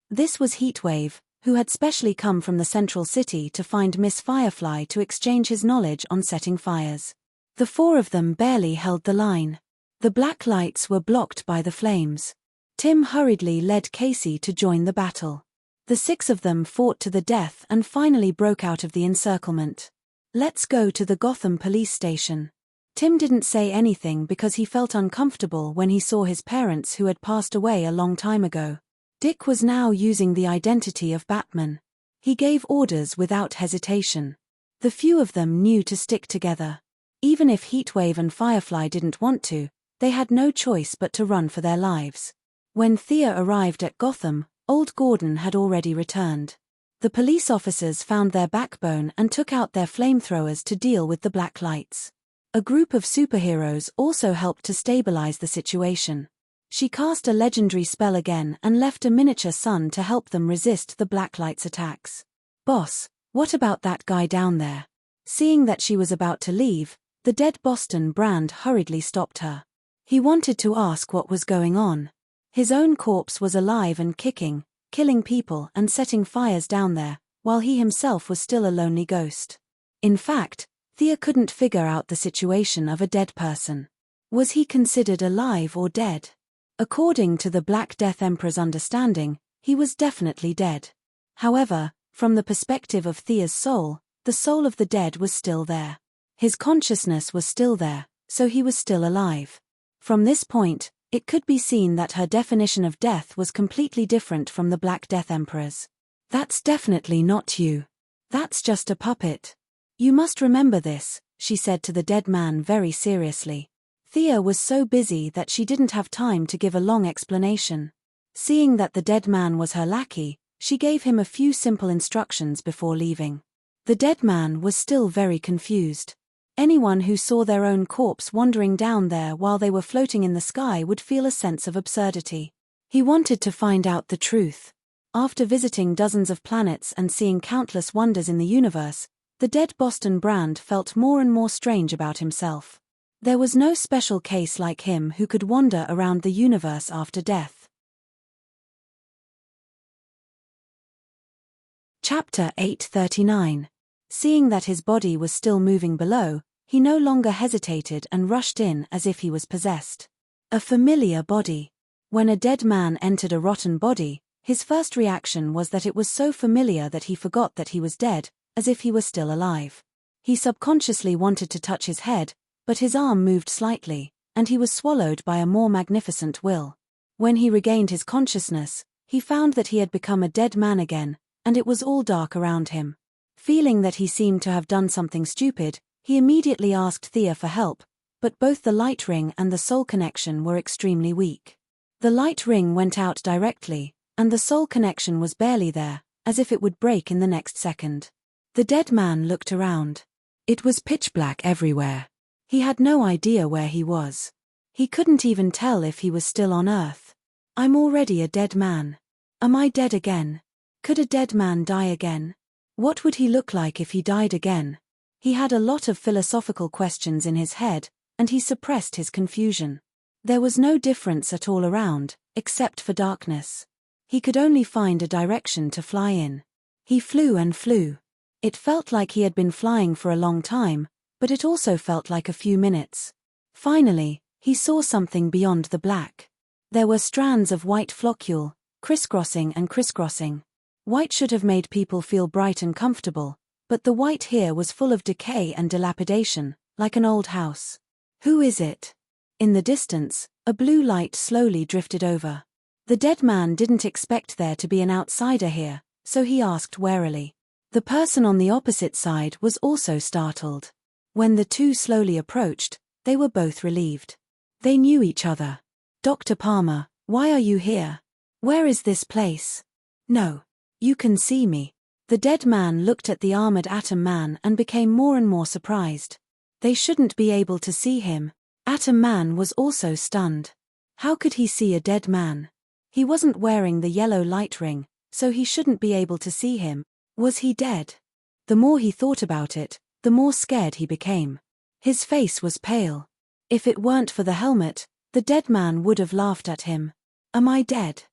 This was Heatwave, who had specially come from the central city to find Miss Firefly to exchange his knowledge on setting fires. The four of them barely held the line. The Blacklights were blocked by the flames. Tim hurriedly led Casey to join the battle. The six of them fought to the death and finally broke out of the encirclement. "Let's go to the Gotham police station." Tim didn't say anything because he felt uncomfortable when he saw his parents who had passed away a long time ago. Dick was now using the identity of Batman. He gave orders without hesitation. The few of them knew to stick together. Even if Heatwave and Firefly didn't want to, they had no choice but to run for their lives. When Thea arrived at Gotham, Old Gordon had already returned. The police officers found their backbone and took out their flamethrowers to deal with the Blacklights. A group of superheroes also helped to stabilize the situation. She cast a legendary spell again and left a miniature sun to help them resist the Blacklights' attacks. "Boss, what about that guy down there?" Seeing that she was about to leave, the dead Boston Brand hurriedly stopped her. He wanted to ask what was going on. His own corpse was alive and kicking, killing people and setting fires down there, while he himself was still a lonely ghost. In fact, Thea couldn't figure out the situation of a dead person. Was he considered alive or dead? According to the Black Death Emperor's understanding, he was definitely dead. However, from the perspective of Thea's soul, the soul of the dead was still there. His consciousness was still there, so he was still alive. From this point, it could be seen that her definition of death was completely different from the Black Death Emperor's. "That's definitely not you. That's just a puppet. You must remember this," she said to the dead man very seriously. Thea was so busy that she didn't have time to give a long explanation. Seeing that the dead man was her lackey, she gave him a few simple instructions before leaving. The dead man was still very confused. Anyone who saw their own corpse wandering down there while they were floating in the sky would feel a sense of absurdity. He wanted to find out the truth. After visiting dozens of planets and seeing countless wonders in the universe, the dead Boston Brand felt more and more strange about himself. There was no special case like him who could wander around the universe after death. Chapter 839. Seeing that his body was still moving below, he no longer hesitated and rushed in as if he was possessed. A familiar body. When a dead man entered a rotten body, his first reaction was that it was so familiar that he forgot that he was dead, as if he were still alive. He subconsciously wanted to touch his head, but his arm moved slightly, and he was swallowed by a more magnificent will. When he regained his consciousness, he found that he had become a dead man again, and it was all dark around him. Feeling that he seemed to have done something stupid, He immediately asked Thea for help, but both the light ring and the soul connection were extremely weak. The light ring went out directly, and the soul connection was barely there, as if it would break in the next second. The dead man looked around. It was pitch black everywhere. He had no idea where he was. He couldn't even tell if he was still on Earth. I'm already a dead man. Am I dead again? Could a dead man die again? What would he look like if he died again? He had a lot of philosophical questions in his head, and he suppressed his confusion. There was no difference at all around, except for darkness. He could only find a direction to fly in. He flew and flew. It felt like he had been flying for a long time, but it also felt like a few minutes. Finally, he saw something beyond the black. There were strands of white floccule, crisscrossing and crisscrossing. White should have made people feel bright and comfortable, but the white here was full of decay and dilapidation, like an old house. Who is it? In the distance, a blue light slowly drifted over. The dead man didn't expect there to be an outsider here, so he asked warily. The person on the opposite side was also startled. When the two slowly approached, they were both relieved. They knew each other. Dr. Palmer, why are you here? Where is this place? No. You can see me. The dead man looked at the armored Atom Man and became more and more surprised. They shouldn't be able to see him. Atom Man was also stunned. How could he see a dead man? He wasn't wearing the yellow light ring, so he shouldn't be able to see him. Was he dead? The more he thought about it, the more scared he became. His face was pale. If it weren't for the helmet, the dead man would have laughed at him. Am I dead?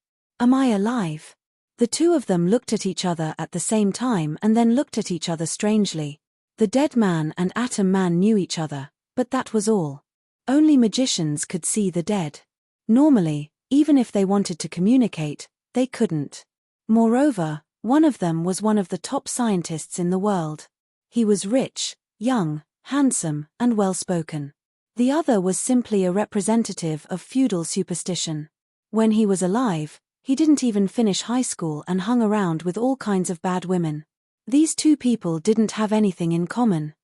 Am I alive? The two of them looked at each other at the same time and then looked at each other strangely. The dead man and Atom Man knew each other, but that was all. Only magicians could see the dead. Normally, even if they wanted to communicate, they couldn't. Moreover, one of them was one of the top scientists in the world. He was rich, young, handsome, and well-spoken. The other was simply a representative of feudal superstition. When he was alive, he didn't even finish high school and hung around with all kinds of bad women. These two people didn't have anything in common.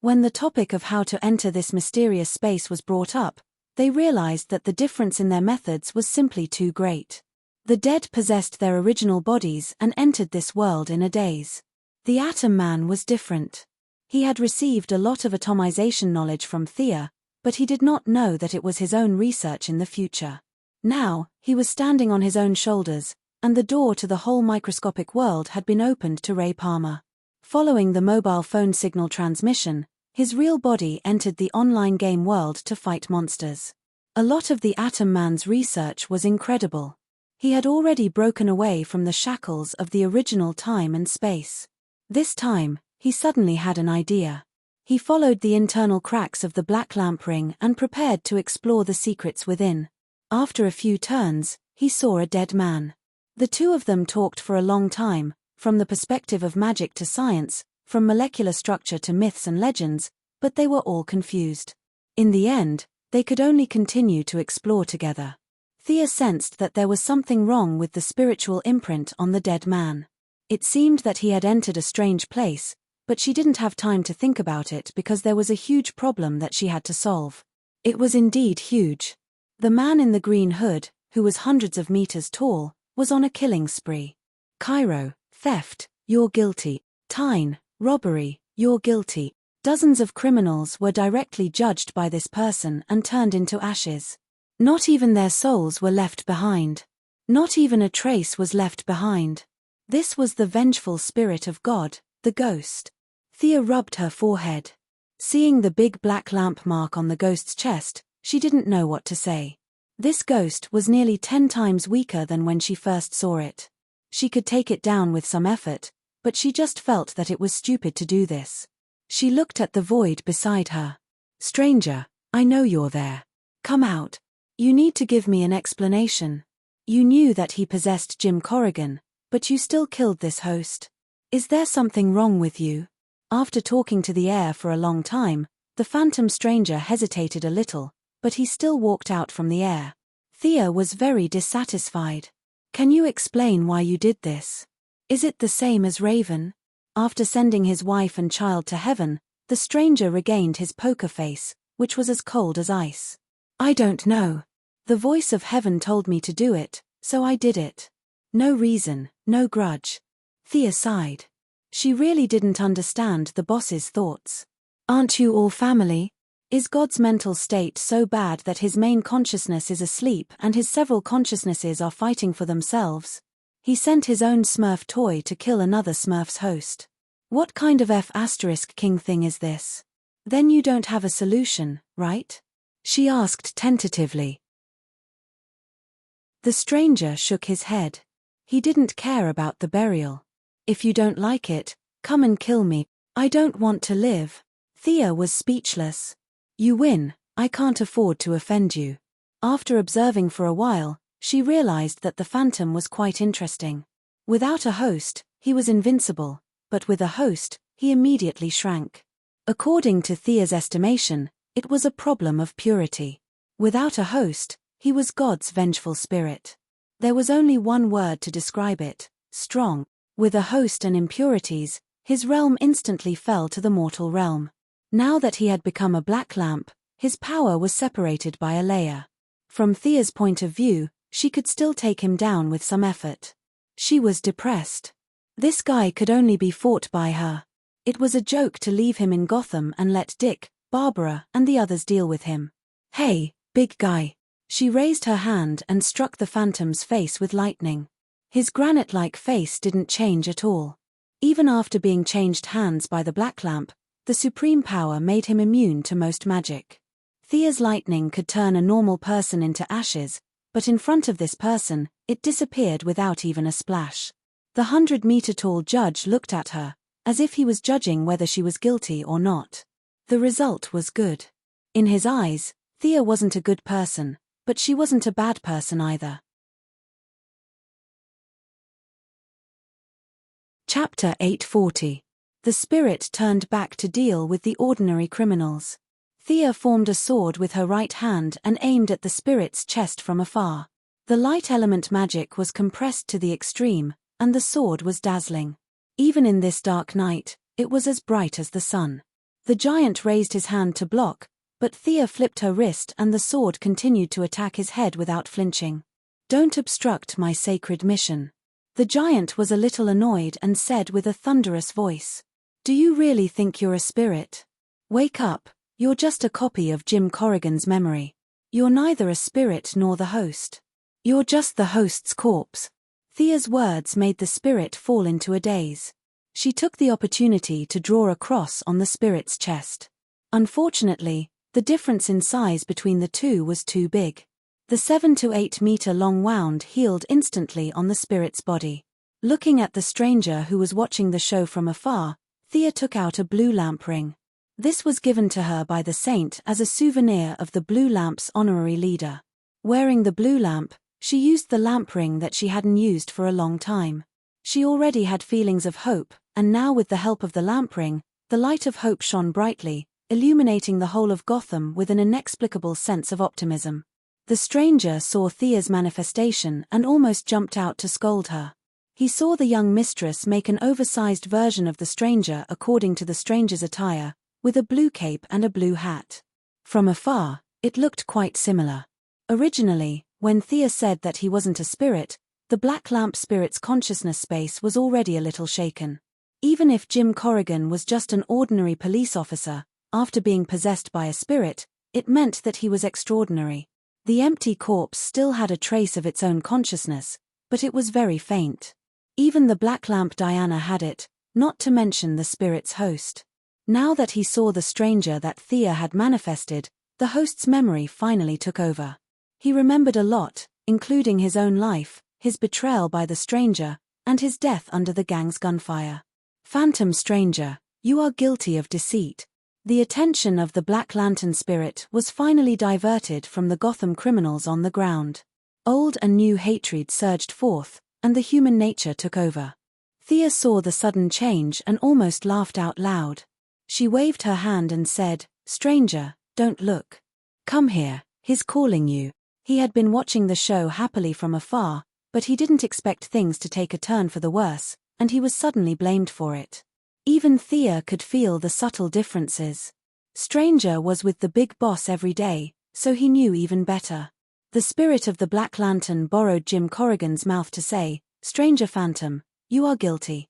When the topic of how to enter this mysterious space was brought up, they realized that the difference in their methods was simply too great. The dead possessed their original bodies and entered this world in a daze. The Atom Man was different. He had received a lot of atomization knowledge from Thea, but he did not know that it was his own research in the future. Now, he was standing on his own shoulders, and the door to the whole microscopic world had been opened to Ray Palmer. Following the mobile phone signal transmission, his real body entered the online game world to fight monsters. A lot of the Atom Man's research was incredible. He had already broken away from the shackles of the original time and space. This time, he suddenly had an idea. He followed the internal cracks of the black lamp ring and prepared to explore the secrets within. After a few turns, he saw a dead man. The two of them talked for a long time, from the perspective of magic to science, from molecular structure to myths and legends, but they were all confused. In the end, they could only continue to explore together. Thea sensed that there was something wrong with the spiritual imprint on the dead man. It seemed that he had entered a strange place, but she didn't have time to think about it because there was a huge problem that she had to solve. It was indeed huge. The man in the green hood, who was hundreds of meters tall, was on a killing spree. Cairo, theft, you're guilty. Tyne, robbery, you're guilty. Dozens of criminals were directly judged by this person and turned into ashes. Not even their souls were left behind. Not even a trace was left behind. This was the vengeful spirit of God, the ghost. Thea rubbed her forehead. Seeing the big black lamp mark on the ghost's chest, she didn't know what to say. This ghost was nearly 10 times weaker than when she first saw it. She could take it down with some effort, but she just felt that it was stupid to do this. She looked at the void beside her. Stranger, I know you're there. Come out. You need to give me an explanation. You knew that he possessed Jim Corrigan, but you still killed this host. Is there something wrong with you? After talking to the air for a long time, the phantom stranger hesitated a little, but he still walked out from the air. Thea was very dissatisfied. Can you explain why you did this? Is it the same as Raven? After sending his wife and child to heaven, the stranger regained his poker face, which was as cold as ice. I don't know. The voice of heaven told me to do it, so I did it. No reason, no grudge. Thea sighed. She really didn't understand the boss's thoughts. Aren't you all family? Is God's mental state so bad that his main consciousness is asleep and his several consciousnesses are fighting for themselves? He sent his own Smurf toy to kill another Smurf's host. What kind of F***king thing is this? Then you don't have a solution, right? She asked tentatively. The stranger shook his head. He didn't care about the burial. If you don't like it, come and kill me. I don't want to live. Thea was speechless. You win, I can't afford to offend you. After observing for a while, she realized that the phantom was quite interesting. Without a host, he was invincible, but with a host, he immediately shrank. According to Thea's estimation, it was a problem of purity. Without a host, he was God's vengeful spirit. There was only one word to describe it: strong. With a host and impurities, his realm instantly fell to the mortal realm. Now that he had become a black lamp, his power was separated by a layer. From Thea's point of view, she could still take him down with some effort. She was depressed. This guy could only be fought by her. It was a joke to leave him in Gotham and let Dick, Barbara, and the others deal with him. Hey, big guy. She raised her hand and struck the phantom's face with lightning. His granite-like face didn't change at all. Even after being changed hands by the black lamp, the supreme power made him immune to most magic. Thea's lightning could turn a normal person into ashes, but in front of this person, it disappeared without even a splash. The 100-meter-tall judge looked at her, as if he was judging whether she was guilty or not. The result was good. In his eyes, Thea wasn't a good person, but she wasn't a bad person either. Chapter 840. The spirit turned back to deal with the ordinary criminals. Thea formed a sword with her right hand and aimed at the spirit's chest from afar. The light element magic was compressed to the extreme, and the sword was dazzling. Even in this dark night, it was as bright as the sun. The giant raised his hand to block, but Thea flipped her wrist and the sword continued to attack his head without flinching. Don't obstruct my sacred mission. The giant was a little annoyed and said with a thunderous voice, "Do you really think you're a spirit? Wake up, you're just a copy of Jim Corrigan's memory. You're neither a spirit nor the host. You're just the host's corpse." Thea's words made the spirit fall into a daze. She took the opportunity to draw a cross on the spirit's chest. Unfortunately, the difference in size between the two was too big. The 7 to 8 meter long wound healed instantly on the spirit's body. Looking at the stranger who was watching the show from afar, Thea took out a blue lamp ring. This was given to her by the saint as a souvenir of the blue lamp's honorary leader. Wearing the blue lamp, she used the lamp ring that she hadn't used for a long time. She already had feelings of hope, and now with the help of the lamp ring, the light of hope shone brightly, illuminating the whole of Gotham with an inexplicable sense of optimism. The stranger saw Thea's manifestation and almost jumped out to scold her. He saw the young mistress make an oversized version of the stranger according to the stranger's attire, with a blue cape and a blue hat. From afar, it looked quite similar. Originally, when Thea said that he wasn't a spirit, the black lamp spirit's consciousness space was already a little shaken. Even if Jim Corrigan was just an ordinary police officer, after being possessed by a spirit, it meant that he was extraordinary. The empty corpse still had a trace of its own consciousness, but it was very faint. Even the black lamp Diana had it, not to mention the spirit's host. Now that he saw the stranger that Thea had manifested, the host's memory finally took over. He remembered a lot, including his own life, his betrayal by the stranger, and his death under the gang's gunfire. Phantom stranger, you are guilty of deceit. The attention of the Black Lantern spirit was finally diverted from the Gotham criminals on the ground. Old and new hatred surged forth, and the human nature took over. Thea saw the sudden change and almost laughed out loud. She waved her hand and said, "Stranger, don't look. Come here, he's calling you." He had been watching the show happily from afar, but he didn't expect things to take a turn for the worse, and he was suddenly blamed for it. Even Thea could feel the subtle differences. Stranger was with the big boss every day, so he knew even better. The spirit of the Black Lantern borrowed Jim Corrigan's mouth to say, "Stranger Phantom, you are guilty."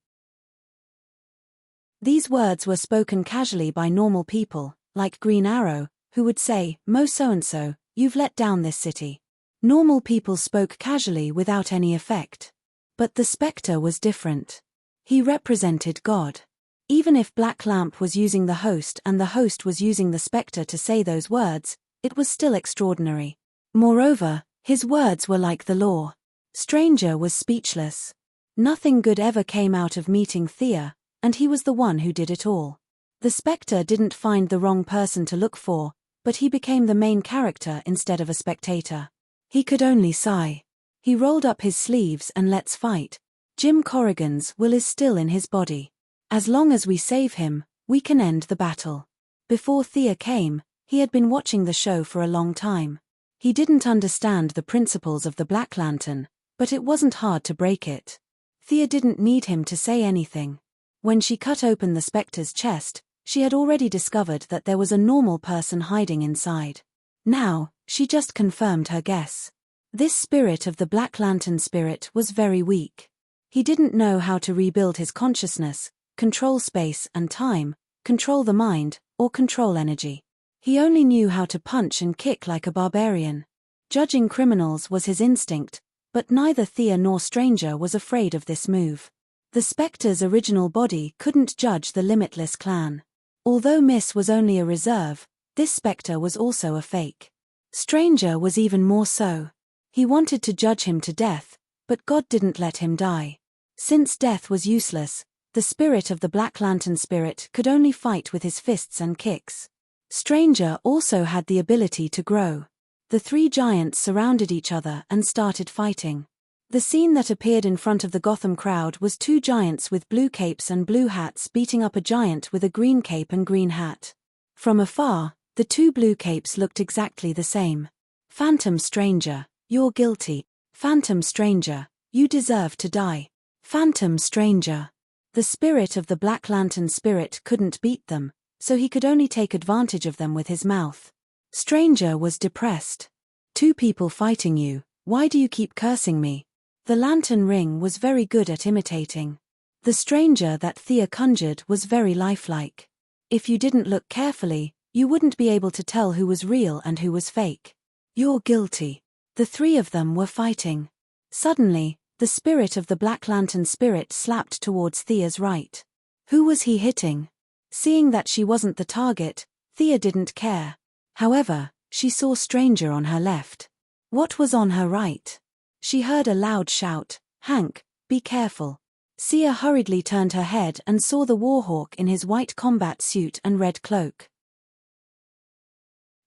These words were spoken casually by normal people, like Green Arrow, who would say, "Mo so-and-so, you've let down this city." Normal people spoke casually without any effect. But the Spectre was different. He represented God. Even if Black Lamp was using the host and the host was using the Spectre to say those words, it was still extraordinary. Moreover, his words were like the law. Stranger was speechless. Nothing good ever came out of meeting Thea, and he was the one who did it all. The Spectre didn't find the wrong person to look for, but he became the main character instead of a spectator. He could only sigh. He rolled up his sleeves and let's fight. Jim Corrigan's will is still in his body. As long as we save him, we can end the battle. Before Thea came, he had been watching the show for a long time. He didn't understand the principles of the Black Lantern, but it wasn't hard to break it. Thea didn't need him to say anything. When she cut open the Spectre's chest, she had already discovered that there was a normal person hiding inside. Now, she just confirmed her guess. This spirit of the Black Lantern spirit was very weak. He didn't know how to rebuild his consciousness, control space and time, control the mind, or control energy. He only knew how to punch and kick like a barbarian. Judging criminals was his instinct, but neither Thea nor Stranger was afraid of this move. The Spectre's original body couldn't judge the Limitless clan. Although Miss was only a reserve, this Spectre was also a fake. Stranger was even more so. He wanted to judge him to death, but God didn't let him die. Since death was useless, the spirit of the Black Lantern spirit could only fight with his fists and kicks. Stranger also had the ability to grow. The three giants surrounded each other and started fighting. The scene that appeared in front of the Gotham crowd was two giants with blue capes and blue hats beating up a giant with a green cape and green hat. From afar, the two blue capes looked exactly the same. "Phantom Stranger, you're guilty. Phantom Stranger, you deserve to die. Phantom Stranger." The spirit of the Black Lantern spirit couldn't beat them, so he could only take advantage of them with his mouth. Stranger was depressed. "Two people fighting you, why do you keep cursing me?" The lantern ring was very good at imitating. The stranger that Thea conjured was very lifelike. If you didn't look carefully, you wouldn't be able to tell who was real and who was fake. "You're guilty." The three of them were fighting. Suddenly, the spirit of the Black Lantern spirit slapped towards Thea's right. Who was he hitting? Seeing that she wasn't the target, Thea didn't care. However, she saw Stranger on her left. What was on her right? She heard a loud shout, "Hank, be careful." Thea hurriedly turned her head and saw the Warhawk in his white combat suit and red cloak.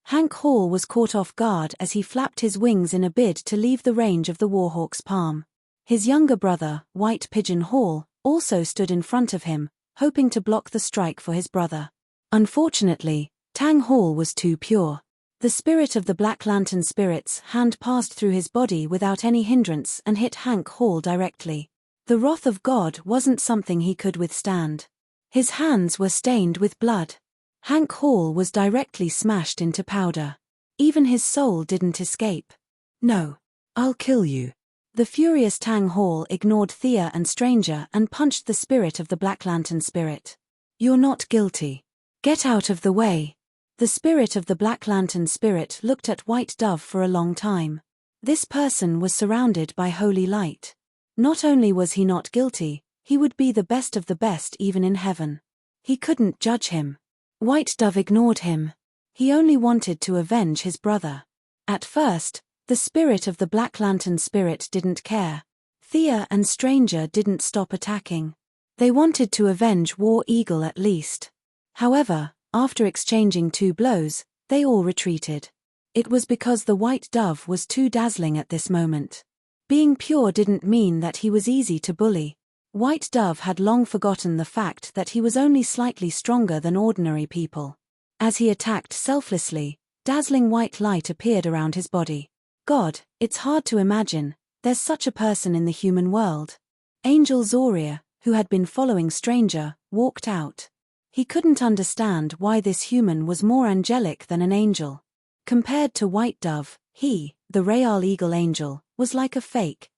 Hank Hall was caught off guard as he flapped his wings in a bid to leave the range of the Warhawk's palm. His younger brother, White Pigeon Hall, also stood in front of him, hoping to block the strike for his brother. Unfortunately, Tang Hall was too pure. The spirit of the Black Lantern spirit's hand passed through his body without any hindrance and hit Hank Hall directly. The wrath of God wasn't something he could withstand. His hands were stained with blood. Hank Hall was directly smashed into powder. Even his soul didn't escape. "No. I'll kill you." The furious Tang Hall ignored Thea and Stranger and punched the spirit of the Black Lantern spirit. "You're not guilty. Get out of the way." The spirit of the Black Lantern spirit looked at White Dove for a long time. This person was surrounded by holy light. Not only was he not guilty, he would be the best of the best even in heaven. He couldn't judge him. White Dove ignored him. He only wanted to avenge his brother. At first, the spirit of the Black Lantern spirit didn't care. Thea and Stranger didn't stop attacking. They wanted to avenge War Eagle at least. However, after exchanging 2 blows, they all retreated. It was because the White Dove was too dazzling at this moment. Being pure didn't mean that he was easy to bully. White Dove had long forgotten the fact that he was only slightly stronger than ordinary people. As he attacked selflessly, dazzling white light appeared around his body. God, it's hard to imagine, there's such a person in the human world. Angel Zoria, who had been following Stranger, walked out. He couldn't understand why this human was more angelic than an angel. Compared to White Dove, he, the Real Eagle Angel, was like a fake.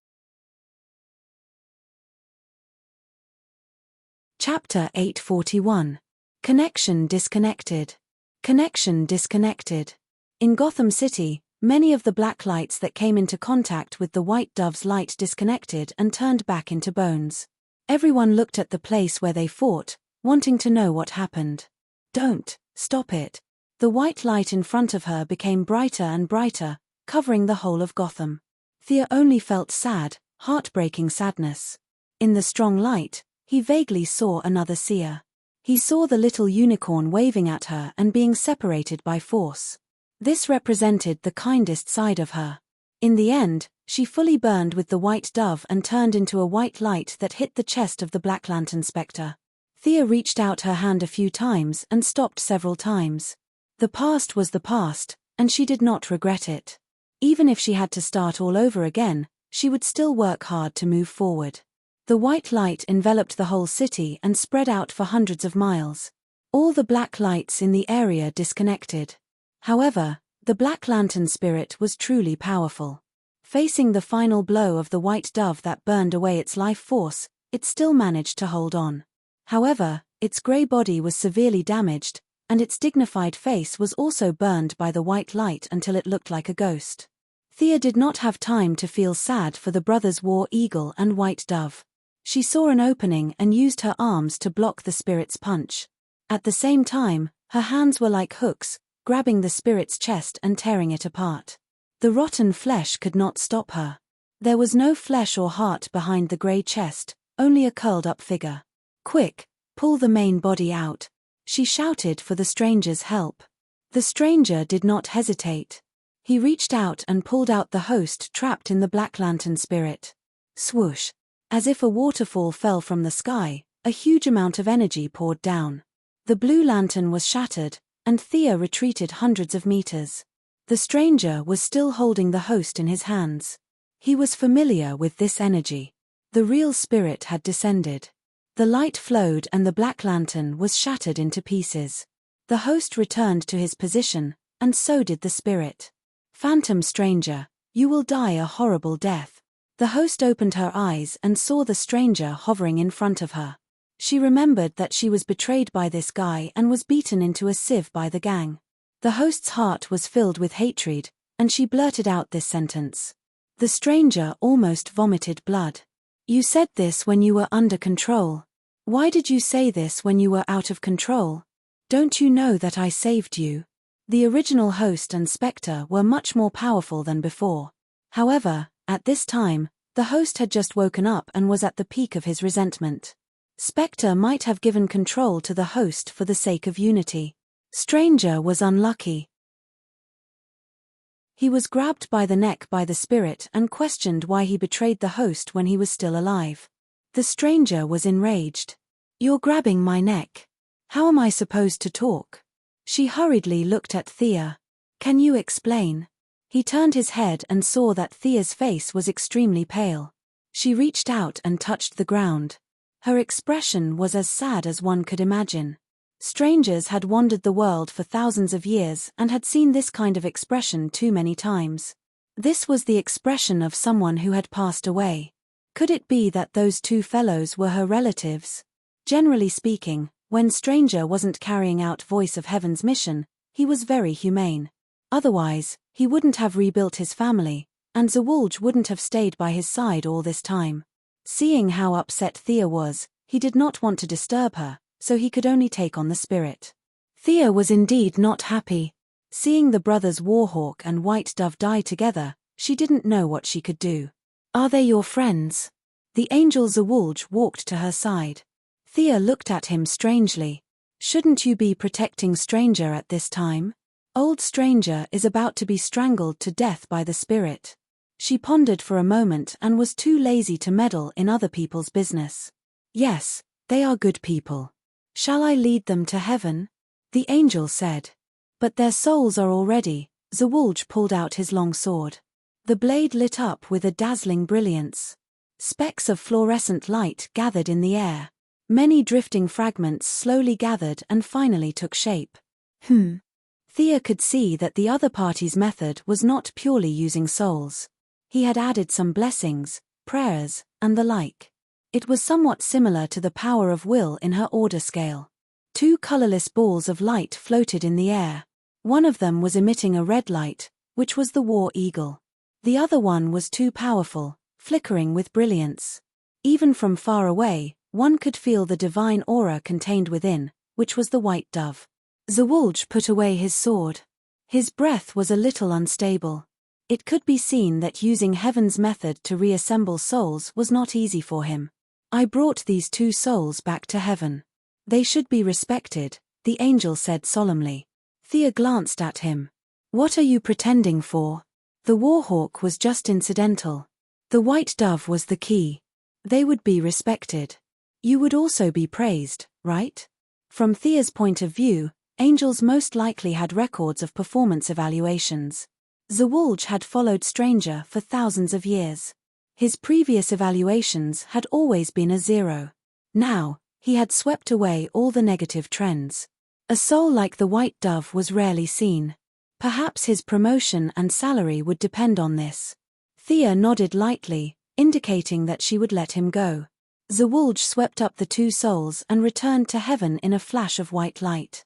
Chapter 841. Connection disconnected. Connection disconnected. In Gotham City, many of the black lights that came into contact with the White Dove's light disconnected and turned back into bones. Everyone looked at the place where they fought, wanting to know what happened. Don't stop it. The white light in front of her became brighter and brighter, covering the whole of Gotham. Thea only felt sad, heartbreaking sadness. In the strong light, he vaguely saw another seer. He saw the little unicorn waving at her and being separated by force. This represented the kindest side of her. In the end, she fully burned with the White Dove and turned into a white light that hit the chest of the Black Lantern Spectre. Thea reached out her hand a few times and stopped several times. The past was the past, and she did not regret it. Even if she had to start all over again, she would still work hard to move forward. The white light enveloped the whole city and spread out for hundreds of miles. All the black lights in the area disconnected. However, the Black Lantern spirit was truly powerful. Facing the final blow of the White Dove that burned away its life force, it still managed to hold on. However, its grey body was severely damaged, and its dignified face was also burned by the white light until it looked like a ghost. Thea did not have time to feel sad for the brothers War Eagle and White Dove. She saw an opening and used her arms to block the spirit's punch. At the same time, her hands were like hooks, grabbing the spirit's chest and tearing it apart. The rotten flesh could not stop her. There was no flesh or heart behind the grey chest, only a curled-up figure. "Quick, pull the main body out," she shouted for the stranger's help. The stranger did not hesitate. He reached out and pulled out the host trapped in the Black Lantern spirit. Swoosh! As if a waterfall fell from the sky, a huge amount of energy poured down. The blue lantern was shattered, and Thea retreated hundreds of meters. The stranger was still holding the host in his hands. He was familiar with this energy. The real spirit had descended. The light flowed and the Black Lantern was shattered into pieces. The host returned to his position, and so did the spirit. "Phantom stranger, you will die a horrible death." The host opened her eyes and saw the stranger hovering in front of her. She remembered that she was betrayed by this guy and was beaten into a sieve by the gang. The host's heart was filled with hatred, and she blurted out this sentence. The stranger almost vomited blood. "You said this when you were under control. Why did you say this when you were out of control? Don't you know that I saved you?" The original host and Spectre were much more powerful than before. However, at this time, the host had just woken up and was at the peak of his resentment. Spectre might have given control to the host for the sake of unity. Stranger was unlucky. He was grabbed by the neck by the spirit and questioned why he betrayed the host when he was still alive. The stranger was enraged. "You're grabbing my neck. How am I supposed to talk?" She hurriedly looked at Thea. "Can you explain?" He turned his head and saw that Thea's face was extremely pale. She reached out and touched the ground. Her expression was as sad as one could imagine. Strangers had wandered the world for thousands of years and had seen this kind of expression too many times. This was the expression of someone who had passed away. Could it be that those two fellows were her relatives? Generally speaking, when Stranger wasn't carrying out Voice of Heaven's mission, he was very humane. Otherwise, he wouldn't have rebuilt his family, and Zawulj wouldn't have stayed by his side all this time. Seeing how upset Thea was, he did not want to disturb her, so he could only take on the spirit. Thea was indeed not happy. Seeing the brothers Warhawk and White Dove die together, she didn't know what she could do. "Are they your friends?" The angel Zawulj walked to her side. Thea looked at him strangely. "Shouldn't you be protecting Stranger at this time? Old Stranger is about to be strangled to death by the spirit." She pondered for a moment and was too lazy to meddle in other people's business. "Yes, they are good people. Shall I lead them to heaven?" the angel said. "But their souls are already." Zawulj pulled out his long sword. The blade lit up with a dazzling brilliance. Specks of fluorescent light gathered in the air. Many drifting fragments slowly gathered and finally took shape. Thea could see that the other party's method was not purely using souls. He had added some blessings, prayers, and the like. It was somewhat similar to the power of will in her order scale. 2 colorless balls of light floated in the air. One of them was emitting a red light, which was the war eagle. The other one was too powerful, flickering with brilliance. Even from far away, one could feel the divine aura contained within, which was the white dove. Zawulj put away his sword. His breath was a little unstable. It could be seen that using heaven's method to reassemble souls was not easy for him. I brought these 2 souls back to heaven. They should be respected, the angel said solemnly. Thea glanced at him. What are you pretending for? The warhawk was just incidental. The white dove was the key. They would be respected. You would also be praised, right? From Thea's point of view, angels most likely had records of performance evaluations. Zawulj had followed Stranger for thousands of years. His previous evaluations had always been a 0. Now, he had swept away all the negative trends. A soul like the white dove was rarely seen. Perhaps his promotion and salary would depend on this. Thea nodded lightly, indicating that she would let him go. Zawulj swept up the 2 souls and returned to heaven in a flash of white light.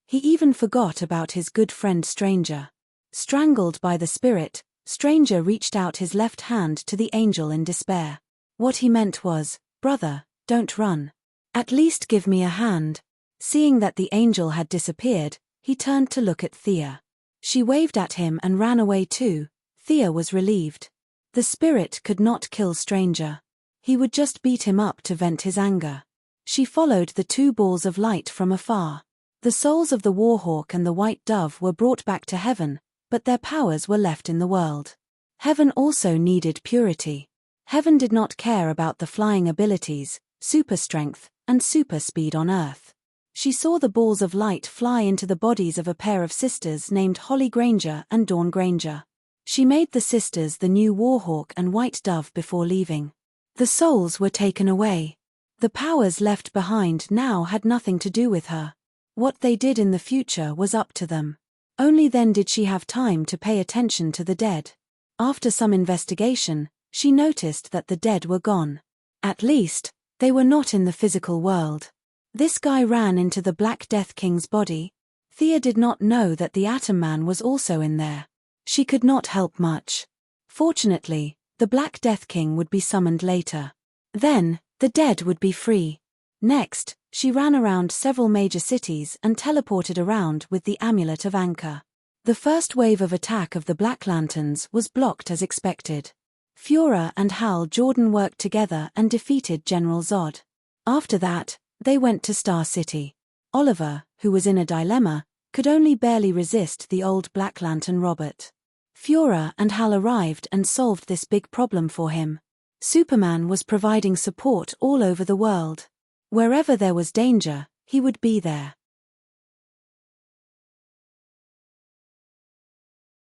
He even forgot about his good friend Stranger. Strangled by the spirit, Stranger reached out his left hand to the angel in despair. What he meant was, brother, don't run. At least give me a hand. Seeing that the angel had disappeared, he turned to look at Thea. She waved at him and ran away too. Thea was relieved. The spirit could not kill Stranger. He would just beat him up to vent his anger. She followed the 2 balls of light from afar. The souls of the warhawk and the white dove were brought back to heaven, but their powers were left in the world. Heaven also needed purity. Heaven did not care about the flying abilities, super strength, and super speed on Earth. She saw the balls of light fly into the bodies of a pair of sisters named Holly Granger and Dawn Granger. She made the sisters the new warhawk and white dove before leaving. The souls were taken away. The powers left behind now had nothing to do with her. What they did in the future was up to them. Only then did she have time to pay attention to the dead. After some investigation, she noticed that the dead were gone. At least, they were not in the physical world. This guy ran into the Black Death King's body. Thea did not know that the Atom Man was also in there. She could not help much. Fortunately, the Black Death King would be summoned later. Then, the dead would be free. Next, she ran around several major cities and teleported around with the Amulet of Anchor. The first wave of attack of the Black Lanterns was blocked as expected. Fiora and Hal Jordan worked together and defeated General Zod. After that, they went to Star City. Oliver, who was in a dilemma, could only barely resist the old Black Lantern Robert. Fiora and Hal arrived and solved this big problem for him. Superman was providing support all over the world. Wherever there was danger, he would be there.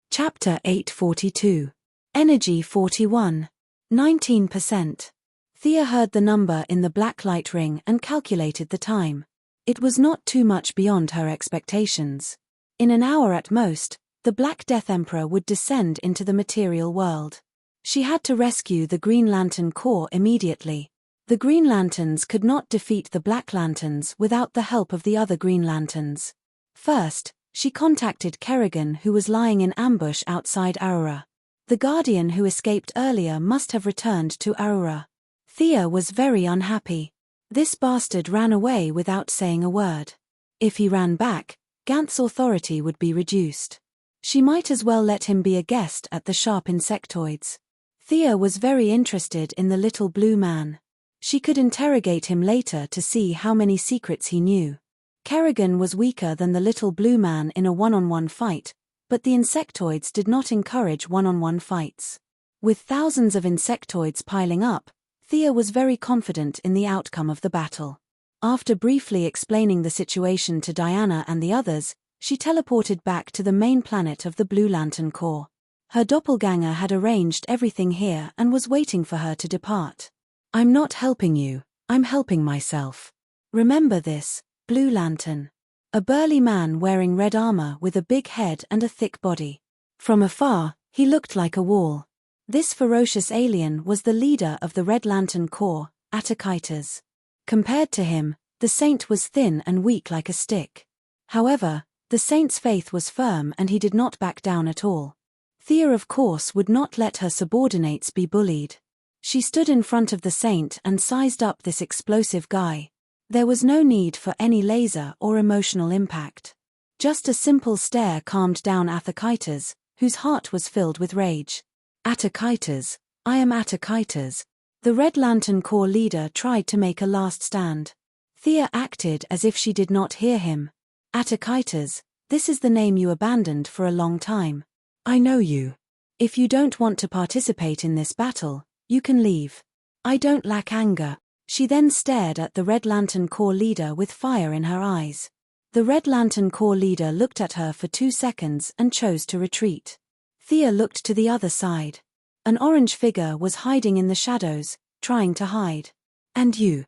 Chapter 842. Energy 41. 19%. Thea heard the number in the black light ring and calculated the time. It was not too much beyond her expectations. In an hour at most, the Black Death Emperor would descend into the material world. She had to rescue the Green Lantern Corps immediately. The Green Lanterns could not defeat the Black Lanterns without the help of the other Green Lanterns. First, she contacted Kerrigan, who was lying in ambush outside Aurora. The Guardian who escaped earlier must have returned to Aurora. Thea was very unhappy. This bastard ran away without saying a word. If he ran back, Gant's authority would be reduced. She might as well let him be a guest at the Sharp Insectoids. Thea was very interested in the little blue man. She could interrogate him later to see how many secrets he knew. Kerrigan was weaker than the little blue man in a one-on-one fight, but the insectoids did not encourage one-on-one fights. With thousands of insectoids piling up, Thea was very confident in the outcome of the battle. After briefly explaining the situation to Diana and the others, she teleported back to the main planet of the Blue Lantern Corps. Her doppelganger had arranged everything here and was waiting for her to depart. I'm not helping you, I'm helping myself. Remember this, Blue Lantern. A burly man wearing red armor with a big head and a thick body. From afar, he looked like a wall. This ferocious alien was the leader of the Red Lantern Corps, Attakitas. Compared to him, the saint was thin and weak like a stick. However, the saint's faith was firm and he did not back down at all. Thea, of course, would not let her subordinates be bullied. She stood in front of the saint and sized up this explosive guy. There was no need for any laser or emotional impact. Just a simple stare calmed down Attakitas, whose heart was filled with rage. Attakitas, I am Attakitas. The Red Lantern Corps leader tried to make a last stand. Thea acted as if she did not hear him. Attakitas, this is the name you abandoned for a long time. I know you. If you don't want to participate in this battle, you can leave. I don't lack anger. She then stared at the Red Lantern Corps leader with fire in her eyes. The Red Lantern Corps leader looked at her for 2 seconds and chose to retreat. Thea looked to the other side. An orange figure was hiding in the shadows, trying to hide. And you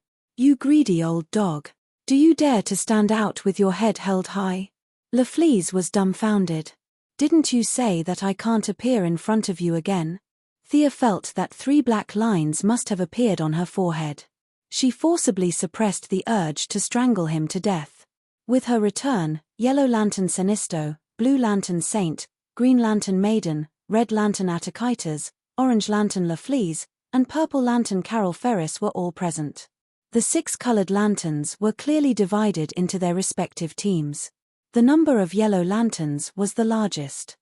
greedy old dog. Do you dare to stand out with your head held high? LaFleeze was dumbfounded. Didn't you say that I can't appear in front of you again? Thea felt that 3 black lines must have appeared on her forehead. She forcibly suppressed the urge to strangle him to death. With her return, Yellow Lantern Sinisto, Blue Lantern Saint, Green Lantern Maiden, Red Lantern Attakitas, Orange Lantern LaFleeze, and Purple Lantern Carol Ferris were all present. The 6 colored lanterns were clearly divided into their respective teams. The number of yellow lanterns was the largest.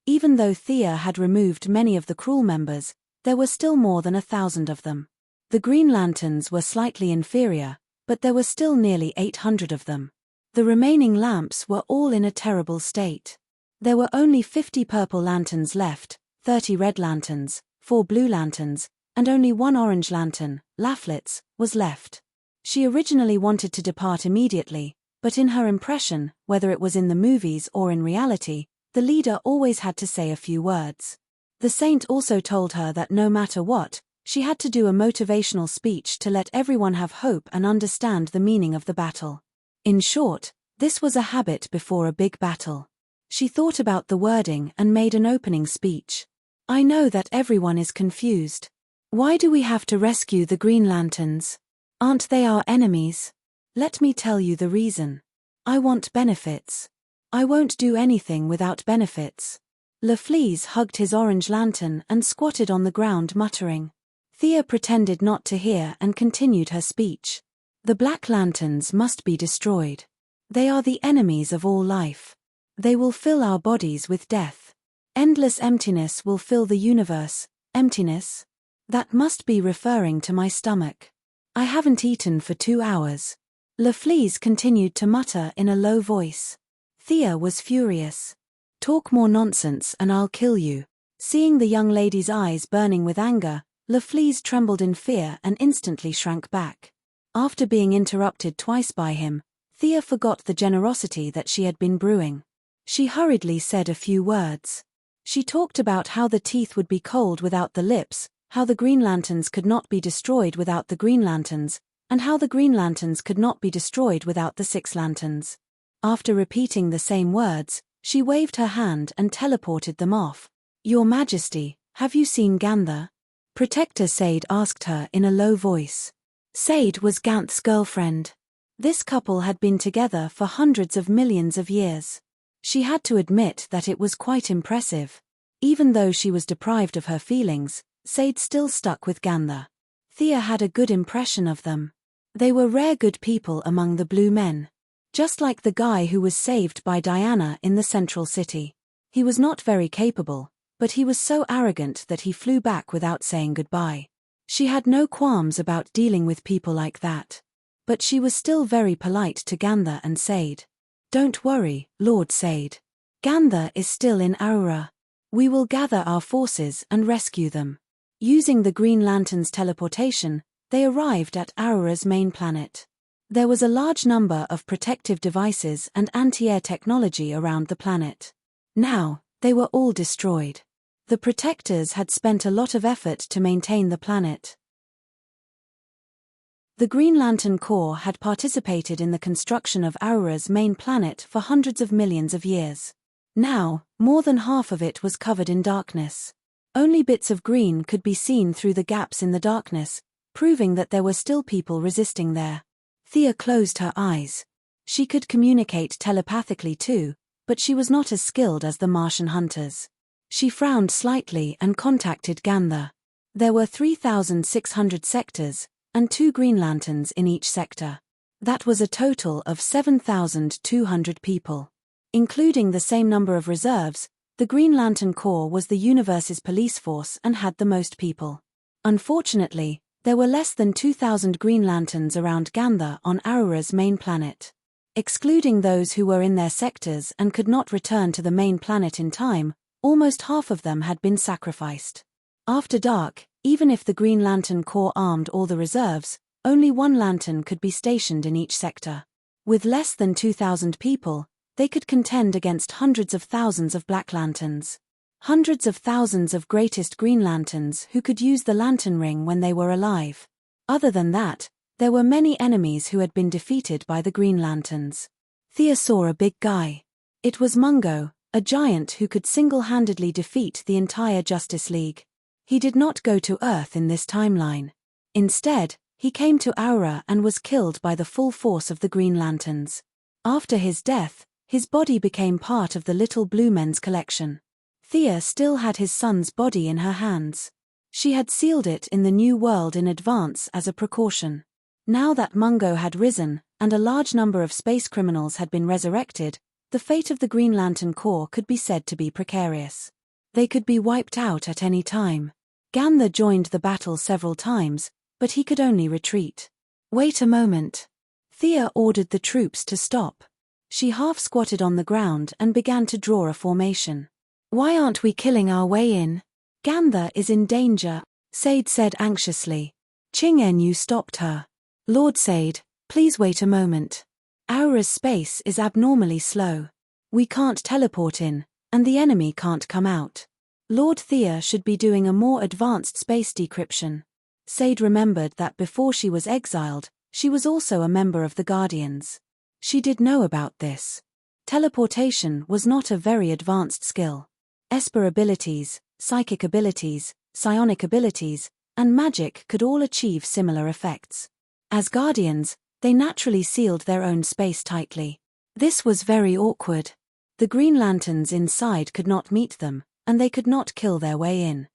Even though Thea had removed many of the cruel members, there were still more than 1,000 of them. The green lanterns were slightly inferior, but there were still nearly 800 of them. The remaining lamps were all in a terrible state. There were only 50 purple lanterns left, 30 red lanterns, 4 blue lanterns, and only 1 orange lantern, Laflitz, was left. She originally wanted to depart immediately, but in her impression, whether it was in the movies or in reality, the leader always had to say a few words. The saint also told her that no matter what, she had to do a motivational speech to let everyone have hope and understand the meaning of the battle. In short, this was a habit before a big battle. She thought about the wording and made an opening speech. I know that everyone is confused. Why do we have to rescue the Green Lanterns? Aren't they our enemies? Let me tell you the reason. I want benefits. I won't do anything without benefits. LaFleeze hugged his orange lantern and squatted on the ground muttering. Thea pretended not to hear and continued her speech. The black lanterns must be destroyed. They are the enemies of all life. They will fill our bodies with death. Endless emptiness will fill the universe. Emptiness? That must be referring to my stomach. I haven't eaten for 2 hours. LaFleeze continued to mutter in a low voice. Thea was furious. Talk more nonsense and I'll kill you. Seeing the young lady's eyes burning with anger, LaFleeze trembled in fear and instantly shrank back. After being interrupted twice by him, Thea forgot the generosity that she had been brewing. She hurriedly said a few words. She talked about how the teeth would be cold without the lips, how the Green Lanterns could not be destroyed without the Green Lanterns, and how the Green Lanterns could not be destroyed without the 6 lanterns. After repeating the same words, she waved her hand and teleported them off. Your Majesty, have you seen Ganther? Protector Sade asked her in a low voice. Sade was Ganth's girlfriend. This couple had been together for hundreds of millions of years. She had to admit that it was quite impressive. Even though she was deprived of her feelings, Sade still stuck with Ganther. Thea had a good impression of them. They were rare good people among the blue men. Just like the guy who was saved by Diana in the central city. He was not very capable, but he was so arrogant that he flew back without saying goodbye. She had no qualms about dealing with people like that. But she was still very polite to Ganther and Sade. Don't worry, Lord Sade. Ganther is still in Aurora. We will gather our forces and rescue them. Using the Green Lantern's teleportation, they arrived at Aurora's main planet. There was a large number of protective devices and anti-air technology around the planet. Now, they were all destroyed. The protectors had spent a lot of effort to maintain the planet. The Green Lantern Corps had participated in the construction of Auror's main planet for hundreds of millions of years. Now, more than half of it was covered in darkness. Only bits of green could be seen through the gaps in the darkness, proving that there were still people resisting there. Thea closed her eyes. She could communicate telepathically too, but she was not as skilled as the Martian hunters. She frowned slightly and contacted Ganther. There were 3,600 sectors, and 2 Green Lanterns in each sector. That was a total of 7,200 people. Including the same number of reserves, the Green Lantern Corps was the universe's police force and had the most people. Unfortunately, there were less than 2,000 Green Lanterns around Ganther on Auror's main planet. Excluding those who were in their sectors and could not return to the main planet in time, almost half of them had been sacrificed. After dark, even if the Green Lantern Corps armed all the reserves, only 1 lantern could be stationed in each sector. With less than 2,000 people, they could contend against hundreds of thousands of Black Lanterns. Hundreds of thousands of greatest Green Lanterns who could use the Lantern Ring when they were alive. Other than that, there were many enemies who had been defeated by the Green Lanterns. Thea saw a big guy. It was Mungo, a giant who could single-handedly defeat the entire Justice League. He did not go to Earth in this timeline. Instead, he came to Aurora and was killed by the full force of the Green Lanterns. After his death, his body became part of the Little Blue Men's collection. Thea still had his son's body in her hands. She had sealed it in the new world in advance as a precaution. Now that Mungo had risen, and a large number of space criminals had been resurrected, the fate of the Green Lantern Corps could be said to be precarious. They could be wiped out at any time. Ganther joined the battle several times, but he could only retreat. Wait a moment. Thea ordered the troops to stop. She half-squatted on the ground and began to draw a formation. Why aren't we killing our way in? Ganther is in danger, Sade said anxiously. Ching-En stopped her. Lord Sade, please wait a moment. Aura's space is abnormally slow. We can't teleport in, and the enemy can't come out. Lord Thea should be doing a more advanced space decryption. Sade remembered that before she was exiled, she was also a member of the Guardians. She did know about this. Teleportation was not a very advanced skill. Esper abilities, psychic abilities, psionic abilities, and magic could all achieve similar effects. As Guardians, they naturally sealed their own space tightly. This was very awkward. The Green Lanterns inside could not meet them, and they could not kill their way in.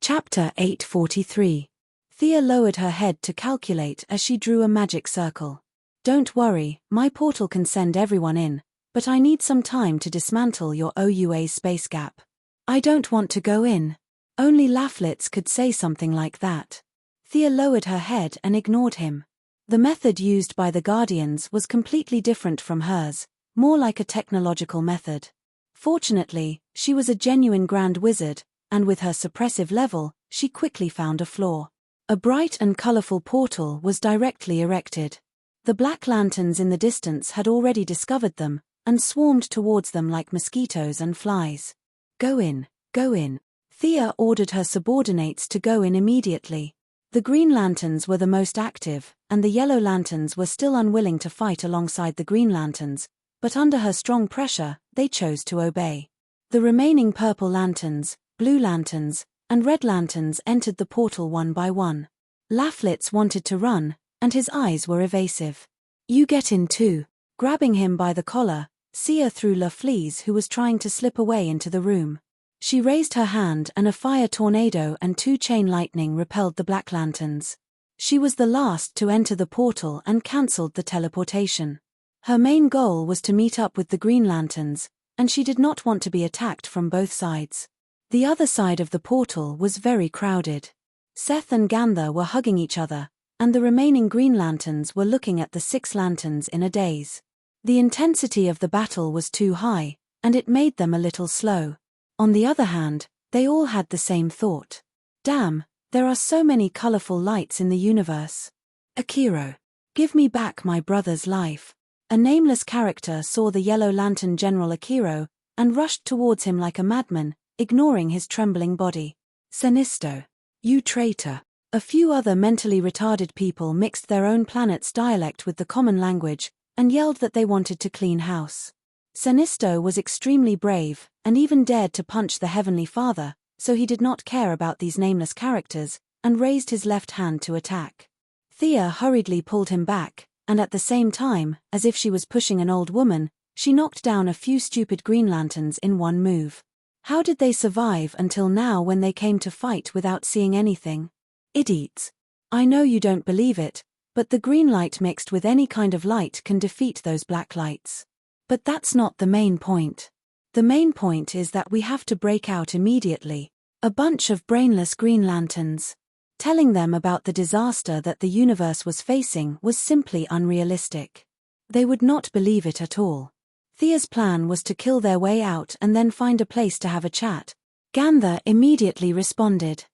Chapter 843. Thea lowered her head to calculate as she drew a magic circle. Don't worry, my portal can send everyone in, but I need some time to dismantle your OUA's space gap. I don't want to go in. Only Lafflitz could say something like that. Thea lowered her head and ignored him. The method used by the Guardians was completely different from hers, more like a technological method. Fortunately, she was a genuine Grand Wizard, and with her suppressive level, she quickly found a flaw. A bright and colorful portal was directly erected. The Black Lanterns in the distance had already discovered them, and swarmed towards them like mosquitoes and flies. Go in, go in. Thea ordered her subordinates to go in immediately. The Green Lanterns were the most active, and the Yellow Lanterns were still unwilling to fight alongside the Green Lanterns, but under her strong pressure, they chose to obey. The remaining Purple Lanterns, Blue Lanterns, and Red Lanterns entered the portal one by one. Lafflitz wanted to run, and his eyes were evasive. You get in too. Grabbing him by the collar, Sia threw Lafflitz, who was trying to slip away, into the room. She raised her hand and a fire tornado and 2 chain lightning repelled the Black Lanterns. She was the last to enter the portal and cancelled the teleportation. Her main goal was to meet up with the Green Lanterns, and she did not want to be attacked from both sides. The other side of the portal was very crowded. Seth and Ganther were hugging each other, and the remaining Green Lanterns were looking at the 6 lanterns in a daze. The intensity of the battle was too high, and it made them a little slow. On the other hand, they all had the same thought. Damn, there are so many colorful lights in the universe. Akiro, give me back my brother's life. A nameless character saw the Yellow Lantern General Akiro, and rushed towards him like a madman, ignoring his trembling body. "Sinisto! You traitor!" A few other mentally retarded people mixed their own planet's dialect with the common language, and yelled that they wanted to clean house. Sinisto was extremely brave, and even dared to punch the Heavenly Father, so he did not care about these nameless characters, and raised his left hand to attack. Thea hurriedly pulled him back, and at the same time, as if she was pushing an old woman, she knocked down a few stupid Green Lanterns in one move. How did they survive until now when they came to fight without seeing anything? Idiots. I know you don't believe it, but the green light mixed with any kind of light can defeat those black lights. But that's not the main point. The main point is that we have to break out immediately. A bunch of brainless Green Lanterns. Telling them about the disaster that the universe was facing was simply unrealistic. They would not believe it at all. Thea's plan was to kill their way out and then find a place to have a chat. Ganther immediately responded.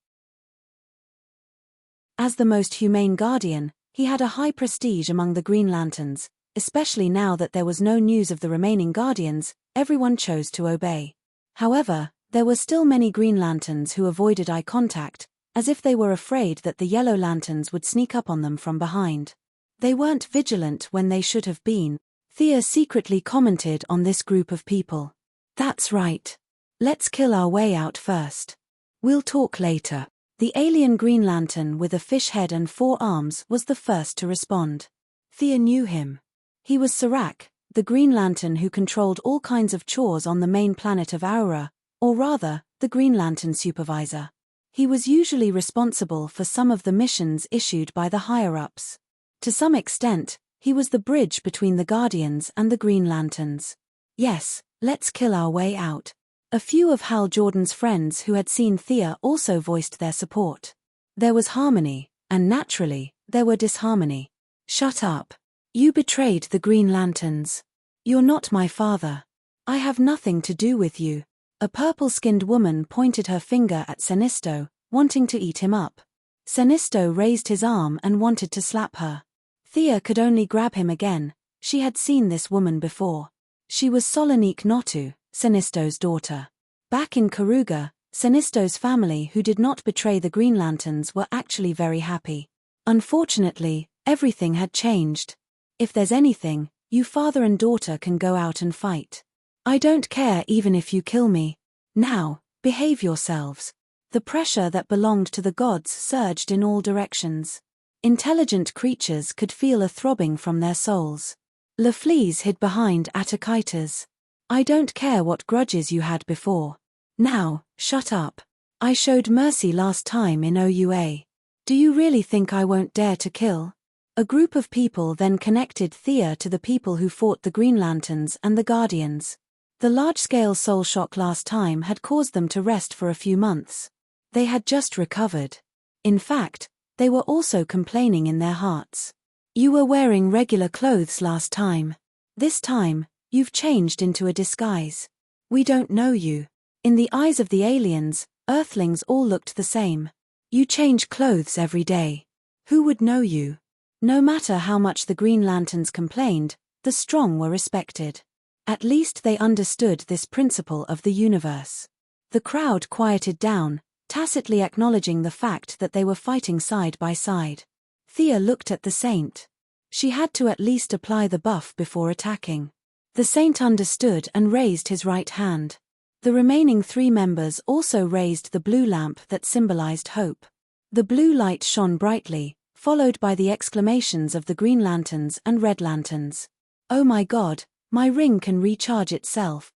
As the most humane guardian, he had a high prestige among the Green Lanterns, especially now that there was no news of the remaining Guardians. Everyone chose to obey. However, there were still many Green Lanterns who avoided eye contact, as if they were afraid that the Yellow Lanterns would sneak up on them from behind. They weren't vigilant when they should have been. Thea secretly commented on this group of people. "That's right. Let's kill our way out first. We'll talk later." The alien Green Lantern with a fish head and 4 arms was the first to respond. Thea knew him. He was Serac, the Green Lantern who controlled all kinds of chores on the main planet of Aura, or rather, the Green Lantern Supervisor. He was usually responsible for some of the missions issued by the higher-ups. To some extent, he was the bridge between the Guardians and the Green Lanterns. "Yes, let's kill our way out." A few of Hal Jordan's friends who had seen Thea also voiced their support. There was harmony, and naturally, there were disharmony. "Shut up. You betrayed the Green Lanterns. You're not my father. I have nothing to do with you." A purple-skinned woman pointed her finger at Sinisto, wanting to eat him up. Sinisto raised his arm and wanted to slap her. Thea could only grab him again. She had seen this woman before. She was Solonique Notu, Sinisto's daughter. Back in Karuga, Sinisto's family who did not betray the Green Lanterns were actually very happy. Unfortunately, everything had changed. "If there's anything, you father and daughter can go out and fight. I don't care even if you kill me. Now, behave yourselves." The pressure that belonged to the gods surged in all directions. Intelligent creatures could feel a throbbing from their souls. Lafleas hid behind Atakaitas. "I don't care what grudges you had before. Now, shut up. I showed mercy last time in OUA. Do you really think I won't dare to kill?" A group of people then connected Thea to the people who fought the Green Lanterns and the Guardians. The large-scale soul shock last time had caused them to rest for a few months. They had just recovered. In fact, they were also complaining in their hearts. "You were wearing regular clothes last time. This time, you've changed into a disguise. We don't know you." In the eyes of the aliens, Earthlings all looked the same. "You change clothes every day. Who would know you?" No matter how much the Green Lanterns complained, the strong were respected. At least they understood this principle of the universe. The crowd quieted down, tacitly acknowledging the fact that they were fighting side by side. Thea looked at the Saint. She had to at least apply the buff before attacking. The Saint understood and raised his right hand. The remaining 3 members also raised the blue lamp that symbolized hope. The blue light shone brightly, followed by the exclamations of the Green Lanterns and Red Lanterns. "Oh my God, my ring can recharge itself."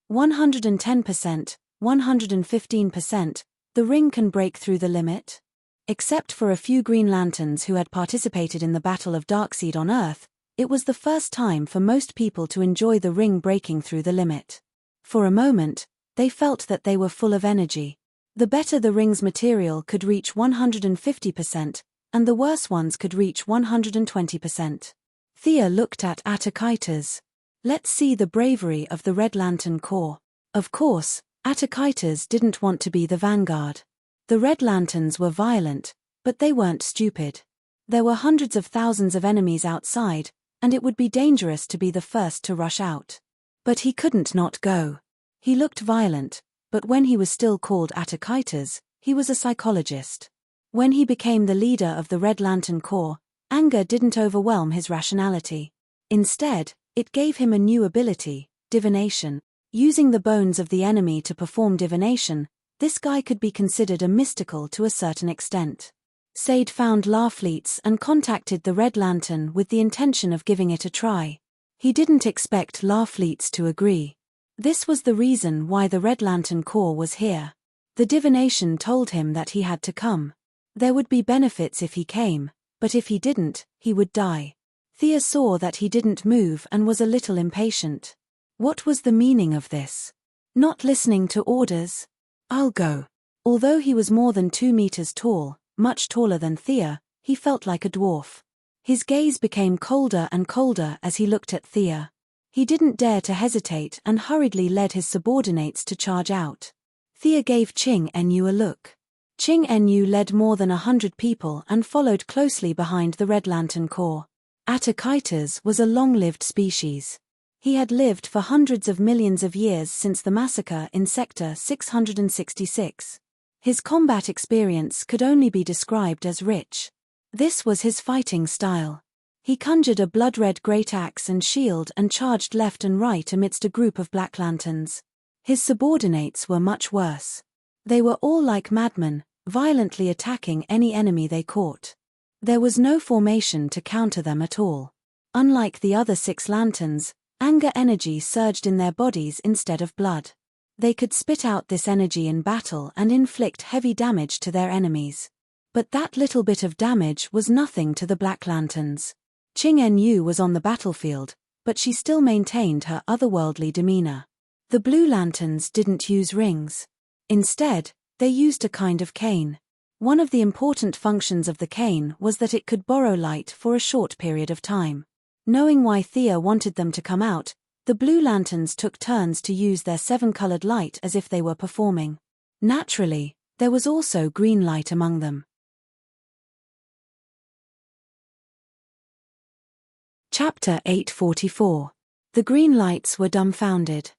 110%, 115%, the ring can break through the limit? Except for a few Green Lanterns who had participated in the Battle of Darkseid on Earth, it was the first time for most people to enjoy the ring breaking through the limit. For a moment, they felt that they were full of energy. The better the ring's material could reach 150%, and the worse ones could reach 120%. Thea looked at Atakaitas. "Let's see the bravery of the Red Lantern Corps." Of course, Atakaitas didn't want to be the vanguard. The Red Lanterns were violent, but they weren't stupid. There were hundreds of thousands of enemies outside, and it would be dangerous to be the first to rush out. But he couldn't not go. He looked violent, but when he was still called Atakaitas, he was a psychologist. When he became the leader of the Red Lantern Corps, anger didn't overwhelm his rationality. Instead, it gave him a new ability, divination. Using the bones of the enemy to perform divination, this guy could be considered a mystical to a certain extent. Sade found Larfleet's and contacted the Red Lantern with the intention of giving it a try. He didn't expect Larfleet's to agree. This was the reason why the Red Lantern Corps was here. The divination told him that he had to come. There would be benefits if he came, but if he didn't, he would die. Thea saw that he didn't move and was a little impatient. What was the meaning of this? Not listening to orders? I'll go. Although he was more than 2 meters tall, much taller than Thea, he felt like a dwarf. His gaze became colder and colder as he looked at Thea. He didn't dare to hesitate and hurriedly led his subordinates to charge out. Thea gave Ching Enyu a look. Ching Enyu led more than 100 people and followed closely behind the Red Lantern Corps. Atakaitas was a long-lived species. He had lived for hundreds of millions of years since the massacre in Sector 666. His combat experience could only be described as rich. This was his fighting style. He conjured a blood-red great axe and shield and charged left and right amidst a group of Black Lanterns. His subordinates were much worse. They were all like madmen, violently attacking any enemy they caught. There was no formation to counter them at all. Unlike the other 6 lanterns, anger energy surged in their bodies instead of blood. They could spit out this energy in battle and inflict heavy damage to their enemies. But that little bit of damage was nothing to the Black Lanterns. Ching Enyu was on the battlefield, but she still maintained her otherworldly demeanor. The Blue Lanterns didn't use rings. Instead, they used a kind of cane. One of the important functions of the cane was that it could borrow light for a short period of time. Knowing why Thea wanted them to come out, the Blue Lanterns took turns to use their 7-colored light as if they were performing. Naturally, there was also green light among them. Chapter 844. The green lights were dumbfounded.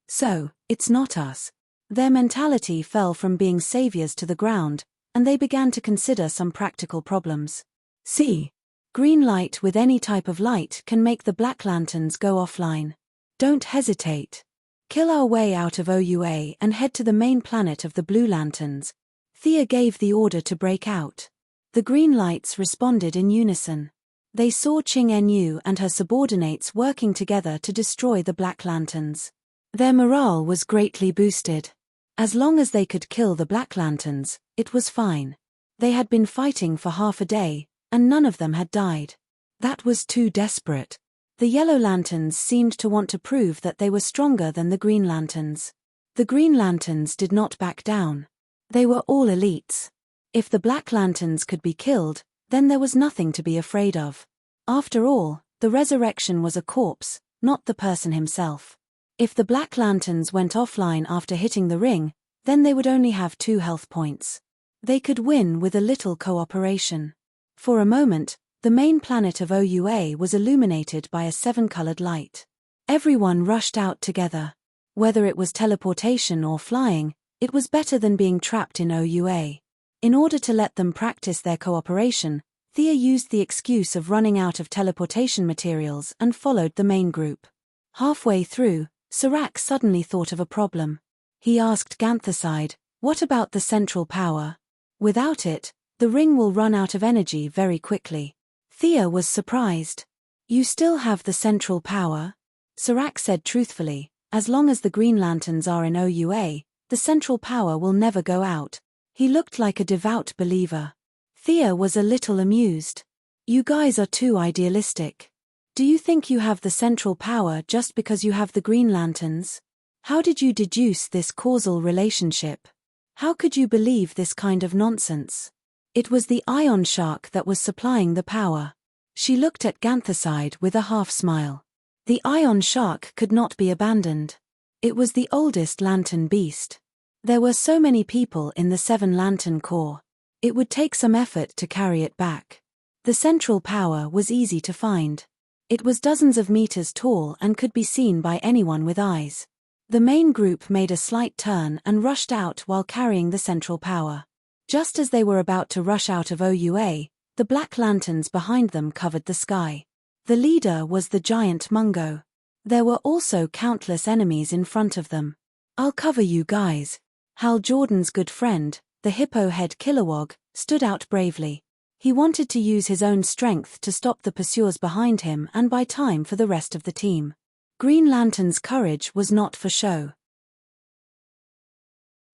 So, it's not us. Their mentality fell from being saviors to the ground, and they began to consider some practical problems. See, green light with any type of light can make the Black Lanterns go offline. Don't hesitate. Kill our way out of OUA and head to the main planet of the Blue Lanterns. Thea gave the order to break out. The green lights responded in unison. They saw Ching Enyu and her subordinates working together to destroy the Black Lanterns. Their morale was greatly boosted. As long as they could kill the Black Lanterns, it was fine. They had been fighting for half a day, and none of them had died. That was too desperate. The Yellow Lanterns seemed to want to prove that they were stronger than the Green Lanterns. The Green Lanterns did not back down. They were all elites. If the Black Lanterns could be killed, then there was nothing to be afraid of. After all, the resurrection was a corpse, not the person himself. If the Black Lanterns went offline after hitting the ring, then they would only have 2 health points. They could win with a little cooperation. For a moment, the main planet of OUA was illuminated by a 7-colored light. Everyone rushed out together. Whether it was teleportation or flying, it was better than being trapped in OUA. In order to let them practice their cooperation, Thea used the excuse of running out of teleportation materials and followed the main group. Halfway through, Serac suddenly thought of a problem. He asked Ganthicide, "What about the central power? Without it, the ring will run out of energy very quickly." Thea was surprised. "You still have the central power?" Serac said truthfully, "As long as the Green Lanterns are in OUA, the central power will never go out." He looked like a devout believer. Thea was a little amused. "You guys are too idealistic. Do you think you have the central power just because you have the Green Lanterns? How did you deduce this causal relationship? How could you believe this kind of nonsense?" It was the ion shark that was supplying the power. She looked at Ganthicide with a half-smile. The ion shark could not be abandoned. It was the oldest lantern beast. There were so many people in the 7 Lantern Corps. It would take some effort to carry it back. The central power was easy to find. It was dozens of meters tall and could be seen by anyone with eyes. The main group made a slight turn and rushed out while carrying the central power. Just as they were about to rush out of OUA, the black lanterns behind them covered the sky. The leader was the giant Mungo. There were also countless enemies in front of them. "I'll cover you guys." Hal Jordan's good friend, the hippo head Kilowog, stood out bravely. He wanted to use his own strength to stop the pursuers behind him and buy time for the rest of the team. Green Lantern's courage was not for show.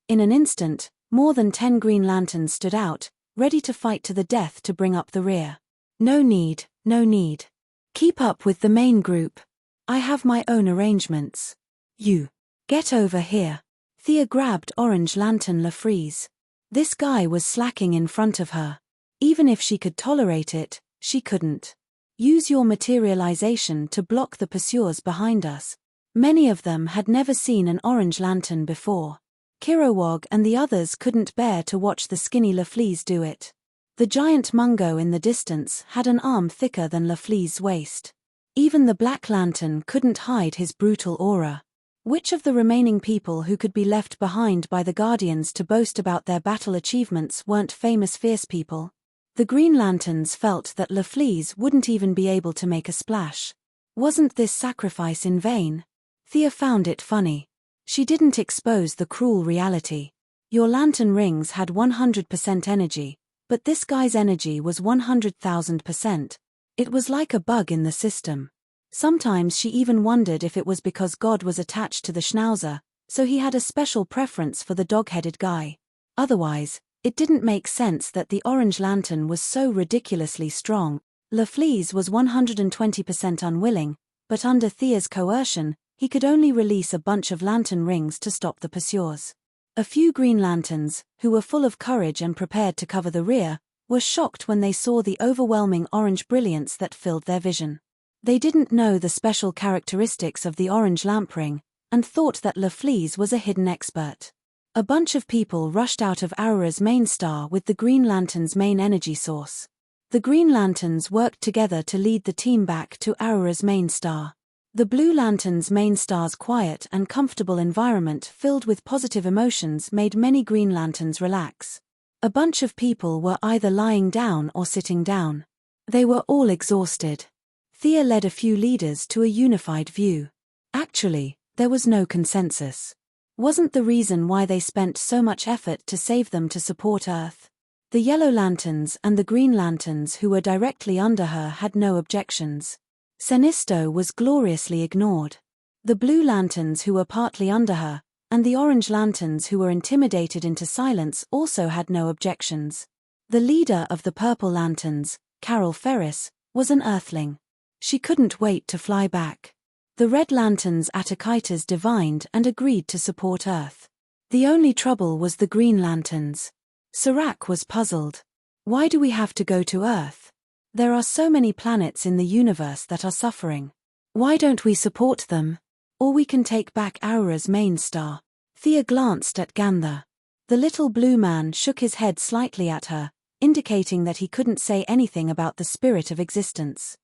In an instant, more than 10 Green Lanterns stood out, ready to fight to the death to bring up the rear. No need, no need. Keep up with the main group. I have my own arrangements. You. Get over here. Thea grabbed Orange Lantern LaFreeze. This guy was slacking in front of her. Even if she could tolerate it, she couldn't. Use your materialization to block the pursuers behind us. Many of them had never seen an Orange Lantern before. Kilowog and the others couldn't bear to watch the skinny LaFleeze do it. The giant Mungo in the distance had an arm thicker than LaFleeze's waist. Even the Black Lantern couldn't hide his brutal aura. Which of the remaining people who could be left behind by the Guardians to boast about their battle achievements weren't famous fierce people? The Green Lanterns felt that LaFleeze wouldn't even be able to make a splash. Wasn't this sacrifice in vain? Thea found it funny. She didn't expose the cruel reality. Your lantern rings had 100% energy, but this guy's energy was 100,000%. It was like a bug in the system. Sometimes she even wondered if it was because God was attached to the Schnauzer, so he had a special preference for the dog-headed guy. Otherwise, it didn't make sense that the Orange Lantern was so ridiculously strong. LaFleeze was 120% unwilling, but under Thea's coercion, he could only release a bunch of lantern rings to stop the pursuers. A few Green Lanterns, who were full of courage and prepared to cover the rear, were shocked when they saw the overwhelming orange brilliance that filled their vision. They didn't know the special characteristics of the orange lamp ring, and thought that LaFleeze was a hidden expert. A bunch of people rushed out of Aurора's main star with the Green Lantern's main energy source. The Green Lanterns worked together to lead the team back to Aurora's main star. The Blue Lantern's main star's quiet and comfortable environment filled with positive emotions made many Green Lanterns relax. A bunch of people were either lying down or sitting down. They were all exhausted. Thea led a few leaders to a unified view. Actually, there was no consensus. Wasn't the reason why they spent so much effort to save them to support Earth? The Yellow Lanterns and the Green Lanterns who were directly under her had no objections. Sinisto was gloriously ignored. The Blue Lanterns who were partly under her, and the Orange Lanterns who were intimidated into silence also had no objections. The leader of the Purple Lanterns, Carol Ferris, was an Earthling. She couldn't wait to fly back. The Red Lanterns Atakitas divined and agreed to support Earth. The only trouble was the Green Lanterns. Serac was puzzled. Why do we have to go to Earth? There are so many planets in the universe that are suffering. Why don't we support them? Or we can take back Aurora's main star. Thea glanced at Ganther. The little blue man shook his head slightly at her, indicating that he couldn't say anything about the spirit of existence.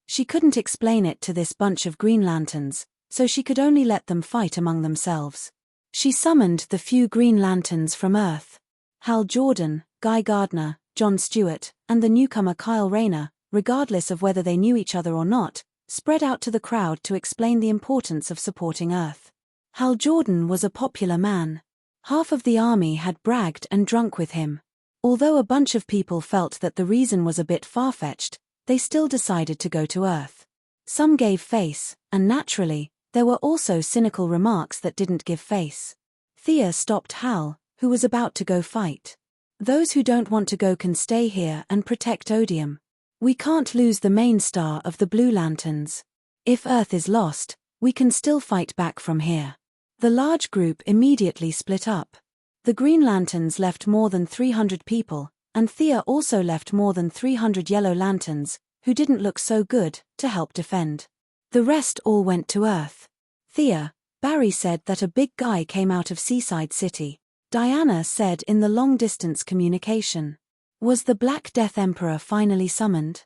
She couldn't explain it to this bunch of Green Lanterns, so she could only let them fight among themselves. She summoned the few Green Lanterns from Earth. Hal Jordan, Guy Gardner, John Stewart, and the newcomer Kyle Rayner, regardless of whether they knew each other or not, spread out to the crowd to explain the importance of supporting Earth. Hal Jordan was a popular man. Half of the army had bragged and drunk with him. Although a bunch of people felt that the reason was a bit far-fetched, they still decided to go to Earth. Some gave face, and naturally, there were also cynical remarks that didn't give face. Thea stopped Hal, who was about to go fight. Those who don't want to go can stay here and protect Odium. We can't lose the main star of the Blue Lanterns. If Earth is lost, we can still fight back from here. The large group immediately split up. The Green Lanterns left more than 300 people, and Thea also left more than 300 Yellow Lanterns, who didn't look so good, to help defend. The rest all went to Earth. Thea, Barry said that a big guy came out of Seaside City. Diana said in the long-distance communication. Was the Black Death Emperor finally summoned?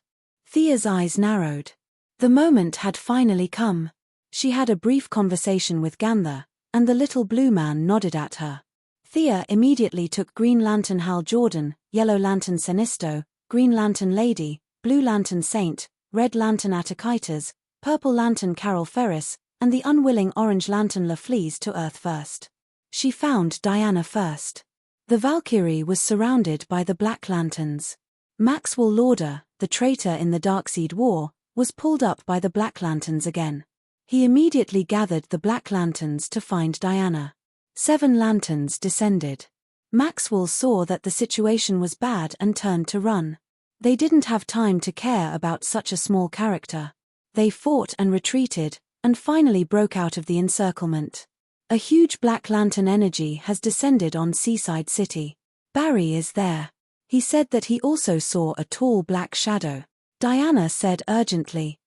Thea's eyes narrowed. The moment had finally come. She had a brief conversation with Ganther, and the little blue man nodded at her. Thea immediately took Green Lantern Hal Jordan, Yellow Lantern Sinisto, Green Lantern Lady, Blue Lantern Saint, Red Lantern Atakitas, Purple Lantern Carol Ferris, and the unwilling Orange Lantern LaFleeze to Earth first. She found Diana first. The Valkyrie was surrounded by the Black Lanterns. Maxwell Lauder, the traitor in the Darkseid War, was pulled up by the Black Lanterns again. He immediately gathered the Black Lanterns to find Diana. 7 lanterns descended. Maxwell saw that the situation was bad and turned to run. They didn't have time to care about such a small character. They fought and retreated, and finally broke out of the encirclement. A huge Black Lantern energy has descended on Seaside City. Barry is there. He said that he also saw a tall black shadow. Diana said urgently.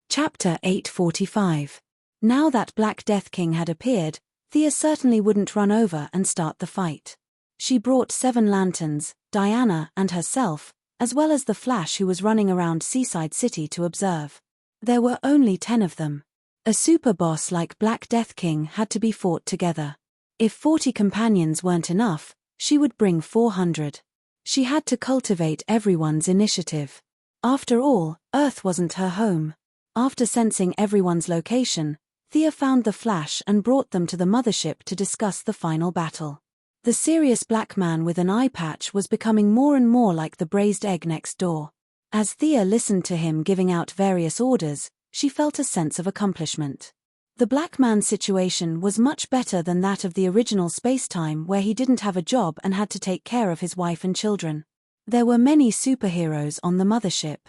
Chapter 845. Now that Black Death King had appeared, Thea certainly wouldn't run over and start the fight. She brought 7 lanterns, Diana and herself, as well as the Flash who was running around Seaside City to observe. There were only 10 of them. A super boss like Black Death King had to be fought together. If 40 companions weren't enough, she would bring 400. She had to cultivate everyone's initiative. After all, Earth wasn't her home. After sensing everyone's location, Thea found the Flash and brought them to the mothership to discuss the final battle. The serious black man with an eye patch was becoming more and more like the braised egg next door. As Thea listened to him giving out various orders, she felt a sense of accomplishment. The black man's situation was much better than that of the original space-time where he didn't have a job and had to take care of his wife and children. There were many superheroes on the mothership.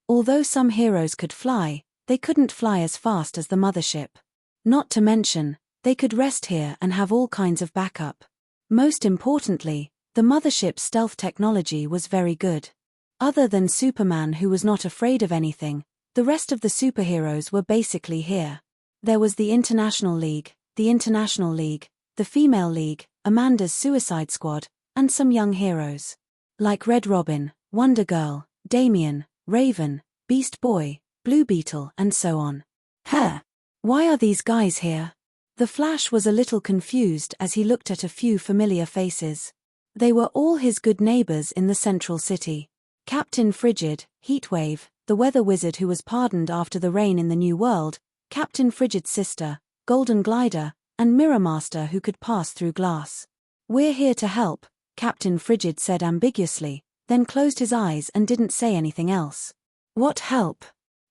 Although some heroes could fly, they couldn't fly as fast as the mothership. Not to mention, they could rest here and have all kinds of backup. Most importantly, the mothership's stealth technology was very good. Other than Superman, who was not afraid of anything, the rest of the superheroes were basically here. There was the International League, the Female League, Amanda's Suicide Squad, and some young heroes. Like Red Robin, Wonder Girl, Damian, Raven, Beast Boy, Blue Beetle, and so on. Why are these guys here? The Flash was a little confused as he looked at a few familiar faces. They were all his good neighbors in the central city. Captain Frigid, Heatwave, the weather wizard who was pardoned after the rain in the New World, Captain Frigid's sister, Golden Glider, and Mirror Master who could pass through glass. "We're here to help," Captain Frigid said ambiguously, then closed his eyes and didn't say anything else. What help?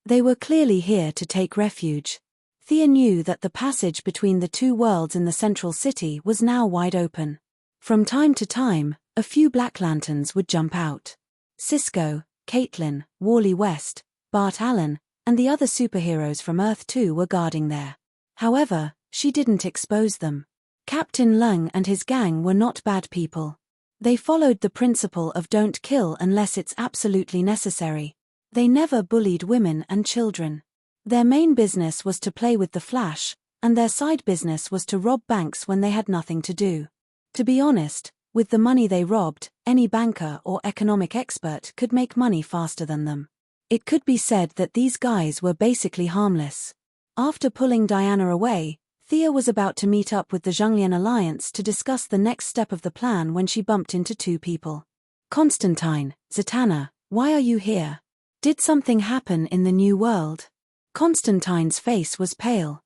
They were clearly here to take refuge. Thea knew that the passage between the two worlds in the central city was now wide open. From time to time, a few Black Lanterns would jump out. Cisco, Caitlin, Wally West, Bart Allen, and the other superheroes from Earth 2 were guarding there. However, she didn't expose them. Captain Lung and his gang were not bad people. They followed the principle of don't kill unless it's absolutely necessary. They never bullied women and children. Their main business was to play with the Flash, and their side business was to rob banks when they had nothing to do. To be honest, with the money they robbed, any banker or economic expert could make money faster than them. It could be said that these guys were basically harmless. After pulling Diana away, Thea was about to meet up with the Zhonglian Alliance to discuss the next step of the plan when she bumped into 2 people. "Constantine, Zatanna, why are you here? Did something happen in the New World?" Constantine's face was pale.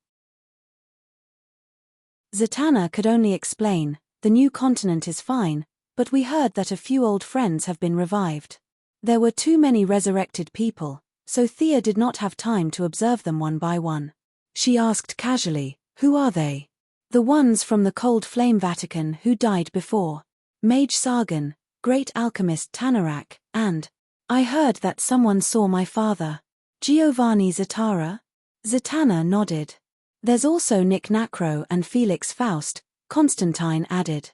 Zatanna could only explain, "The new continent is fine, but we heard that a few old friends have been revived." There were too many resurrected people, so Thea did not have time to observe them one by one. She asked casually, "Who are they?" "The ones from the Cold Flame Vatican who died before. Mage Sargon, Great Alchemist Tanarak, and I heard that someone saw my father. Giovanni Zatara?" Zatanna nodded. "There's also Nick Nacro and Felix Faust," Constantine added.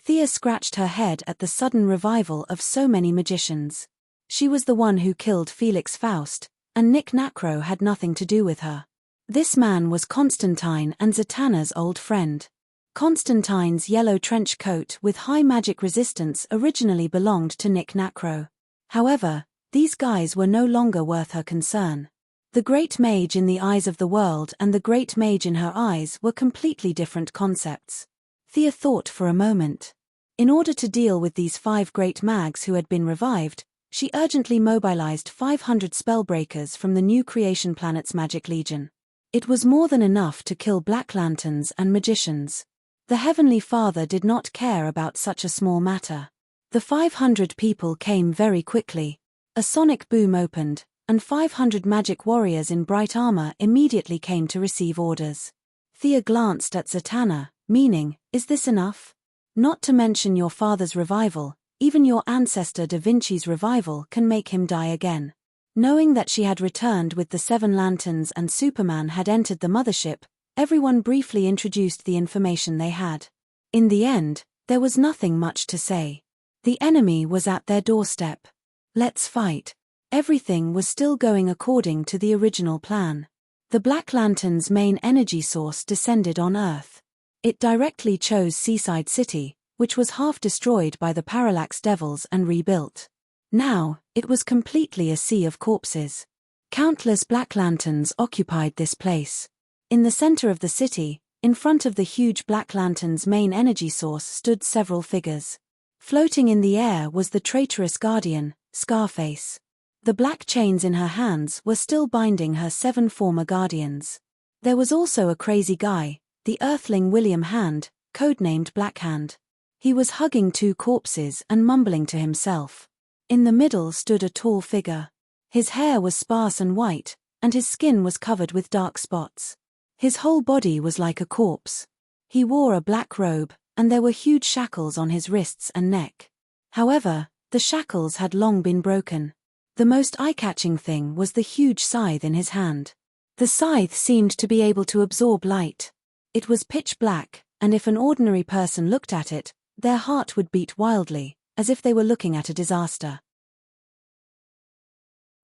Thea scratched her head at the sudden revival of so many magicians. She was the one who killed Felix Faust, and Nick Nacro had nothing to do with her. This man was Constantine and Zatanna's old friend. Constantine's yellow trench coat with high magic resistance originally belonged to Nick Nacro. However, these guys were no longer worth her concern. The Great Mage in the eyes of the world and the Great Mage in her eyes were completely different concepts. Thea thought for a moment. In order to deal with these 5 great mags who had been revived, she urgently mobilized 500 spellbreakers from the new creation planet's Magic Legion. It was more than enough to kill Black Lanterns and magicians. The Heavenly Father did not care about such a small matter. The 500 people came very quickly. A sonic boom opened, and 500 magic warriors in bright armor immediately came to receive orders. Thea glanced at Zatanna, meaning, is this enough? Not to mention your father's revival, even your ancestor Da Vinci's revival can make him die again. Knowing that she had returned with the 7 lanterns and Superman had entered the mothership, everyone briefly introduced the information they had. In the end, there was nothing much to say. The enemy was at their doorstep. Let's fight. Everything was still going according to the original plan. The Black Lantern's main energy source descended on Earth. It directly chose Seaside City, which was half destroyed by the Parallax Devils and rebuilt. Now, it was completely a sea of corpses. Countless Black Lanterns occupied this place. In the center of the city, in front of the huge Black Lantern's main energy source stood several figures. Floating in the air was the traitorous guardian, Scarface. The black chains in her hands were still binding her 7 former guardians. There was also a crazy guy, the Earthling William Hand, codenamed Blackhand. He was hugging 2 corpses and mumbling to himself. In the middle stood a tall figure. His hair was sparse and white, and his skin was covered with dark spots. His whole body was like a corpse. He wore a black robe, and there were huge shackles on his wrists and neck. However, the shackles had long been broken. The most eye-catching thing was the huge scythe in his hand. The scythe seemed to be able to absorb light. It was pitch black, and if an ordinary person looked at it, their heart would beat wildly, as if they were looking at a disaster.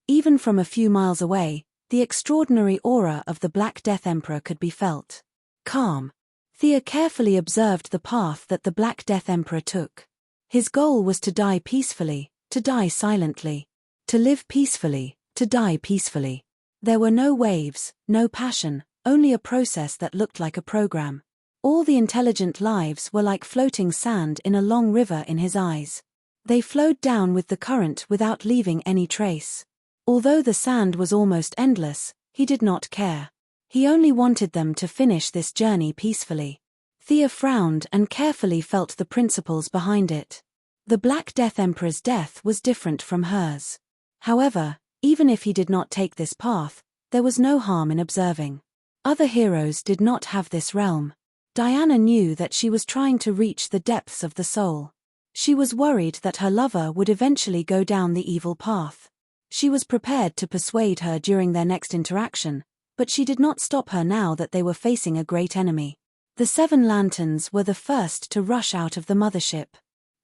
Even from a few miles away, the extraordinary aura of the Black Death Emperor could be felt. Calm. Thea carefully observed the path that the Black Death Emperor took. His goal was to die peacefully, to die silently. To live peacefully, to die peacefully. There were no waves, no passion, only a process that looked like a program. All the intelligent lives were like floating sand in a long river in his eyes. They flowed down with the current without leaving any trace. Although the sand was almost endless, he did not care. He only wanted them to finish this journey peacefully. Thea frowned and carefully felt the principles behind it. The Black Death Emperor's death was different from hers. However, even if he did not take this path, there was no harm in observing. Other heroes did not have this realm. Diana knew that she was trying to reach the depths of the soul. She was worried that her lover would eventually go down the evil path. She was prepared to persuade her during their next interaction, but she did not stop her now that they were facing a great enemy. The 7 lanterns were the first to rush out of the mothership.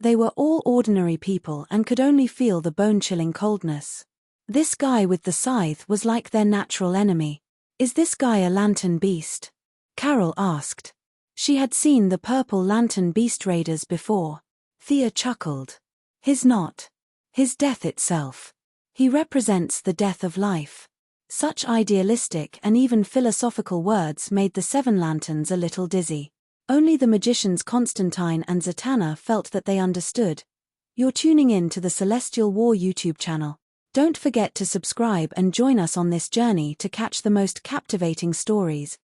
They were all ordinary people and could only feel the bone-chilling coldness. This guy with the scythe was like their natural enemy. Is this guy a lantern beast? Carol asked. She had seen the purple lantern beast raiders before. Thea chuckled. His not. His death itself. He represents the death of life. Such idealistic and even philosophical words made the 7 lanterns a little dizzy. Only the magicians Constantine and Zatanna felt that they understood. You're tuning in to the Celestial War YouTube channel. Don't forget to subscribe and join us on this journey to catch the most captivating stories.